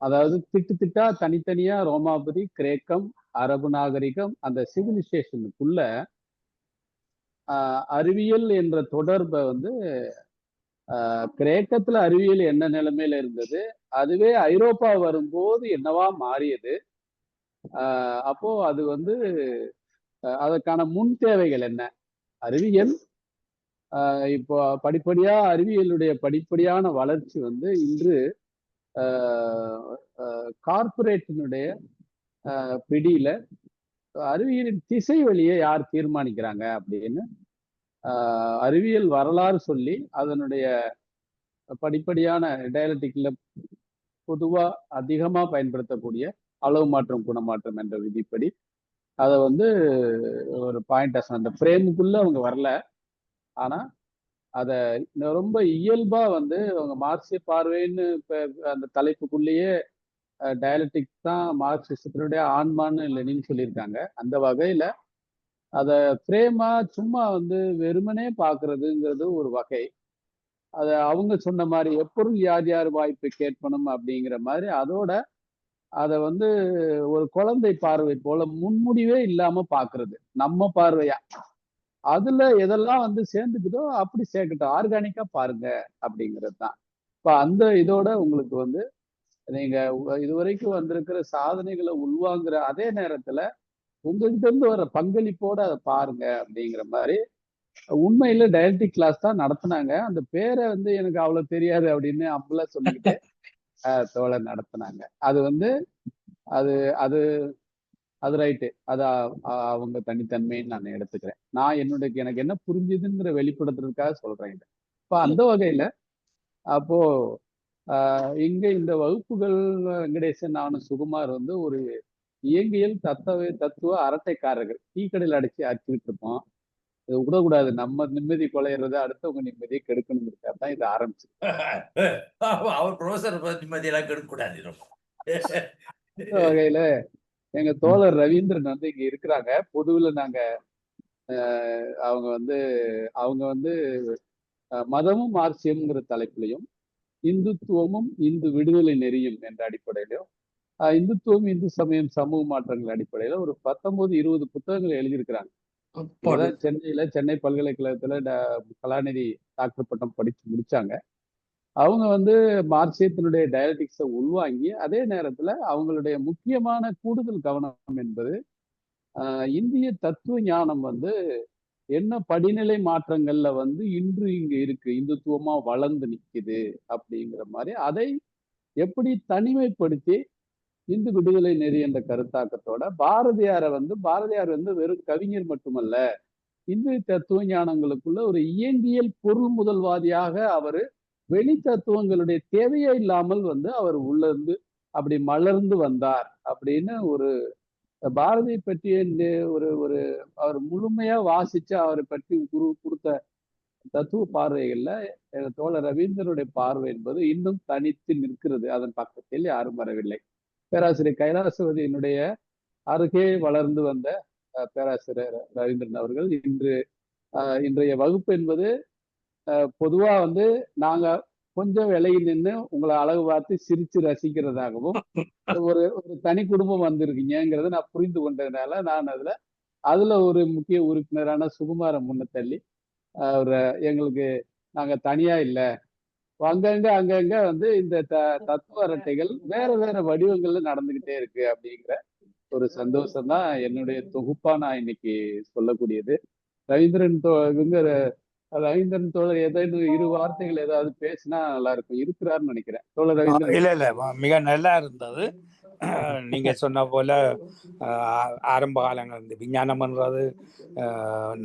அதாவது திட்டா தனித்தனியா ரோமாபுரி, கிரேக்கம், அரபு நாகரிகம், அந்த சிவிலைசேஷனுக்குள்ள அறிவியல் என்ற தொடர்பை வந்து கிரேக்கத்துல அறிவியல் என்ன நிலைமையில இருந்தது, அதுவே ஐரோப்பா வரும்போது என்னவா மாறியது, அப்போ அது வந்து அதற்கான முன் தேவைகள் என்ன, அறிவியல் இப்போ படிப்படியா அறிவியலுடைய படிப்படியான வளர்ச்சி வந்து இன்று கார்பரேட்டினுடைய பிடியில அறிவியலின் திசை வழியை யார் தீர்மானிக்கிறாங்க அப்படின்னு அறிவியல் வரலாறு சொல்லி அதனுடைய படிப்படியான டயலட்டிக்ல பொதுவா அதிகமா பயன்படுத்தக்கூடிய அளவு மாற்றம் குணமாற்றம் என்ற விதிப்படி அதை வந்து ஒரு பாயிண்ட் அந்த ஃப்ரேமுக்குள்ள அவங்க வரல. ஆனா அதை ரொம்ப இயல்பா வந்து அவங்க மார்க்சிய பார்வைன்னு அந்த தலைப்புக்குள்ளேயே டயலட்டிக் தான் மார்க்சிசத்தினுடைய ஆன்மான்னு லெனின் சொல்லியிருக்காங்க. அந்த வகையில அதை ஃப்ரேமா சும்மா வந்து வெறுமனே பார்க்கறதுங்கிறது ஒரு வகை. அதை அவங்க சொன்ன மாதிரி எப்பொருள் யார் யார் வாய்ப்பை கேட்பணும் அப்படிங்கிற மாதிரி அதோட அதை வந்து ஒரு குழந்தை பார்வை போல முன்முடிவே இல்லாம பாக்குறது நம்ம பார்வையா. அதுல எதெல்லாம் வந்து சேர்ந்துக்குதோ அப்படி சேர்க்கட்டும், ஆர்கானிக்கா பாருங்க அப்படிங்கிறது தான். இப்ப அந்த இதோட உங்களுக்கு வந்து நீங்க இதுவரைக்கும் வந்திருக்கிற சாதனைகளை உள்வாங்குற அதே நேரத்துல உங்ககிட்ட இருந்து வர பங்களிப்போட அதை பாருங்க அப்படிங்கிற மாதிரி. உண்மையில டயலட்டிக் கிளாஸ் தான் நடத்தினாங்க. அந்த பேரை வந்து எனக்கு அவ்வளவு தெரியாது அப்படின்னு அம்பல சொல்லிக்கிட்டு தோழர் நடத்தினாங்க. அது வந்து அது அது அது ரைட்டு. அது அவங்க தனித்தன்மைன்னு நான் எடுத்துக்கிறேன். நான் எனக்கு என்ன புரிஞ்சுதுங்கிற வெளிப்படுத்துறதுக்காக சொல்றேன் இதை. இப்ப அந்த வகையில அப்போ இங்க இந்த வகுப்புகள் வெங்கடேசன் நானும் சுகுமார் வந்து ஒரு இயங்கியல் தத்துவ அரட்டைக்காரர்கள். டீ கடையில் அடிச்சுக்கிட்டு இருப்போம். இது விடக்கூடாது, நம்ம நிம்மதி கொலையிறது அடுத்தவங்க நிம்மதியை கெடுக்கணுங்கிறதுக்காக தான் இதை ஆரம்பிச்சு. அவர் ப்ரொஃபசர் நிம்மதியெல்லாம் கெடுக்கக்கூடாது. இந்த வகையில எங்க தோழர் ரவீந்திரன் வந்து இங்க இருக்கிறாங்க. பொதுவில் நாங்க அவங்க வந்து மதமும் மார்க்சியம்ங்கிற தலைப்புலையும் இந்துத்துவமும் இந்து விடுதலை நெறியும் என்ற அடிப்படையிலும் இந்துத்துவம் இந்து சமயம் சமூக மாற்றங்கள் அடிப்படையில ஒரு 19-20 புத்தகங்களை எழுதியிருக்கிறாங்க. சென்னை பல்கலைக்கழகத்துல கலாநிதி டாக்டர் பட்டம் படிச்சு முடிச்சாங்க. அவங்க வந்து மார்க்சியத்தினுடைய டயலட்டிக்ஸை உள்வாங்கி அதே நேரத்துல அவங்களுடைய முக்கியமான கூடுதல் கவனம் என்பது இந்திய தத்துவ ஞானம் வந்து என்ன படிநிலை மாற்றங்கள்ல வந்து இன்று இங்க இருக்கு, இந்துத்துவமா வளர்ந்து நிக்குது அப்படிங்கிற மாதிரி அதை எப்படி தனிமைப்படுத்தி இந்து விடுதலை நெறி என்ற கருத்தாக்கத்தோட பாரதியார் வந்து வெறும் கவிஞர் மட்டுமல்ல, இந்து தத்துவ ஞானங்களுக்குள்ள ஒரு இயங்கியல் பொருள் முதல்வாதியாக அவரு வெளி தத்துவங்களுடைய தேவையே இல்லாமல் வந்து அவர் உள்ள இருந்து அப்படி மலர்ந்து வந்தார் அப்படின்னு ஒரு பாரதியை பற்றிய ஒரு அவர் முழுமையா வாசிச்சு அவரை பற்றி கொடுத்த தத்துவ பார்வைகள்ல தோழர் ரவீந்திரனுடைய பார்வை என்பது இன்னும் தனித்து நிற்கிறது. அதன் பக்கத்தில் யாரும் வரவில்லை. பேராசிரியர் கைலாசவதியினுடைய அருகே வளர்ந்து வந்த பேராசிரியர் ரவீந்திரன் அவர்கள் இன்றைய வகுப்பு என்பது பொதுவா வந்து நாங்க கொஞ்சம் விலகி நின்று உங்களை அழகு பார்த்து சிரிச்சு ரசிக்கிறதாகவும் ஒரு தனி குடும்பம் வந்திருக்கீங்கிறத நான் புரிந்து கொண்டதுனால நான் அதுல ஒரு முக்கிய உறுப்பினரான சுகுமார முன்ன தள்ளி எங்களுக்கு நாங்க தனியா இல்லை, அங்கங்க வந்து இந்த தத்துவ அரட்டைகள் வேற வேற வடிவங்கள்ல நடந்துகிட்டே இருக்கு அப்படிங்கிற ஒரு சந்தோஷம் தான் என்னுடைய தொகுப்பா நான் இன்னைக்கு சொல்லக்கூடியது. ரவீந்திரன் தோழர் ஏதாவது 2 வார்த்தைகள் ஏதாவது பேசினா நல்லா இருக்கும். இருக்கிறாருன்னு நினைக்கிறேன் தோழர் ரவீந்திரன். இல்ல மிக நல்லா இருந்தது. நீங்க சொன்ன போல ஆரம்ப காலங்கள் இந்த விஞ்ஞானம்ன்றது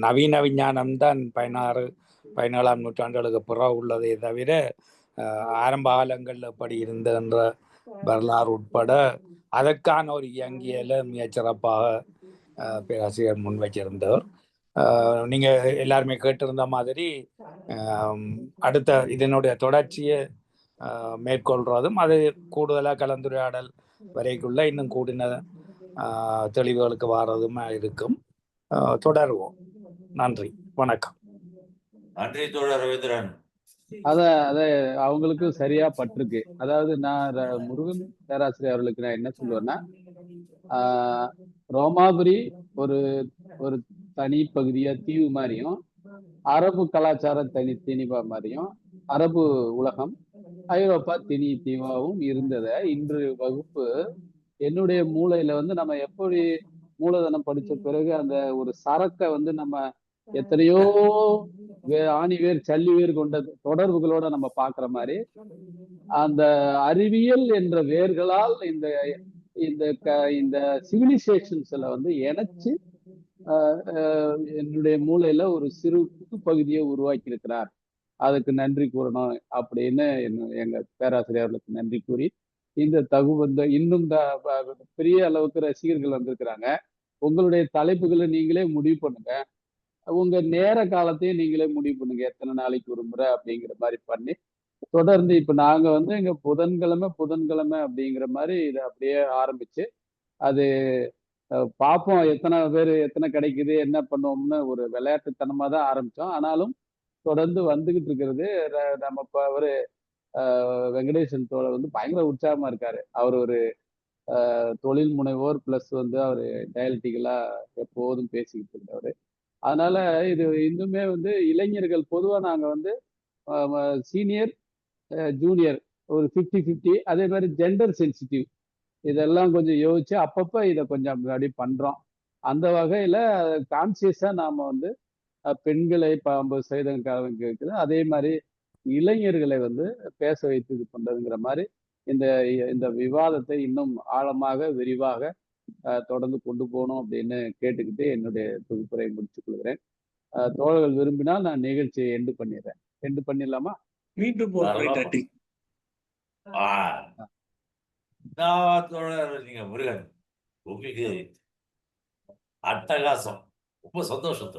நவீன விஞ்ஞானம் தான் 16-17ஆம் நூற்றாண்டுகளுக்கு பிறகு உள்ளதே தவிர ஆரம்ப காலங்களில் எப்படி இருந்தன்ற வரலாறு உட்பட அதற்கான ஒரு இயங்கியலை மிகச்சிறப்பாக பேராசிரியர் முன்வைச்சிருந்தவர். நீங்க எல்லாருமே கேட்டிருந்த மாதிரி அடுத்த இதனுடைய தொடர்ச்சியை மேற்கொள்றதும் அது கூடுதலாக கலந்துரையாடல் வரைக்குள்ள இன்னும் கூடின தெளிவுகளுக்கு வாரதுமா இருக்கும். தொடருவோம். நன்றி, வணக்கம். நன்றி தோழர் ரவீந்திரன். அத அவங்களுக்கும் சரியா பட்டிருக்கு. அதாவது நான் முருகன் பேராசிரியர் அவர்களுக்கு நான் என்ன சொல்லுவேன்னா, ரோமாபுரி ஒரு தனி பகுதியா தீவு மாதிரியும், அரபு கலாச்சாரம் தீனிபா மாதிரியும், அரபு உலகம் ஐரோப்பா தீவாவும் இருந்தத இன்று வகுப்பு என்னுடைய மூளையில வந்து நம்ம எப்படி மூலதனம் படிச்ச பிறகு அந்த ஒரு சரக்கை வந்து நம்ம எத்தனையோ ஆணிவேர் சல்லிவேர் கொண்ட தொடர்புகளோட நம்ம பார்க்குற மாதிரி அந்த அறிவியல் என்ற வேர்களால் இந்த இந்த இந்த சிவிலைசேஷன்ஸ்ல வந்து இணைச்சு என்னுடைய மூளையில ஒரு சிறு புது பகுதியை உருவாக்கி இருக்கிறார். அதுக்கு நன்றி கூறணும் அப்படின்னு எங்க பேராசிரியர்களுக்கு நன்றி கூறி இந்த இன்னும் பெரிய அளவுக்கு ரசிகர்கள் வந்திருக்கிறாங்க. உங்களுடைய தலைப்புகளை நீங்களே முடிவு பண்ணுங்க. உங்க நேர காலத்தையும் நீங்களே முடிவு பண்ணுங்க, எத்தனை நாளைக்கு ஒரு முறை அப்படிங்கிற மாதிரி பண்ணி தொடர்ந்து இப்ப நாங்க வந்து எங்க புதன்கிழமை அப்படிங்கிற மாதிரி இதை அப்படியே ஆரம்பிச்சு அது பார்ப்போம் எத்தனை பேர் எத்தனை கிடைக்குது என்ன பண்ணுவோம்னு ஒரு விளையாட்டுத்தனமா தான் ஆரம்பிச்சோம். ஆனாலும் தொடர்ந்து வந்துகிட்டு இருக்கிறது. நம்ம இப்ப அவரு வெங்கடேசன் தோழர் வந்து பயங்கர உற்சாகமா இருக்காரு. அவர் ஒரு தொழில் முனைவோர் பிளஸ் வந்து அவர் டயலட்டிக்கலா எப்போதும் பேசிக்கிட்டு இருந்தவர். அதனால இது இன்னுமே வந்து இளைஞர்கள் பொதுவா நாங்க வந்து சீனியர் ஜூனியர் ஒரு 50-50, அதே மாதிரி ஜெண்டர் சென்சிட்டிவ் இதெல்லாம் கொஞ்சம் யோசிச்சு அப்பப்ப இதை கொஞ்சம் அப்படி பண்றோம். அந்த வகையில கான்சியஸா நாம வந்து பெண்களை 50% இருக்குது, அதே மாதிரி இளைஞர்களை வந்து பேச வைத்து இது பண்றதுங்கிற மாதிரி இந்த இந்த விவாதத்தை இன்னும் ஆழமாக விரிவாக தொடர்ந்து கொண்டு போகணும் அப்படின்னு கேட்டுக்கிட்டு என்னுடைய தொகுப்புரை முடிச்சுக் கொள்கிறேன். தோழர்கள் விரும்பினால் நான் நிகழ்ச்சியை எண்டு பண்ணிடுறேன். எண்டு பண்ணிடலாமா? மீண்டும் நீங்க முருகன் உங்களுக்கு அட்டகாசம், ரொம்ப சந்தோஷம்.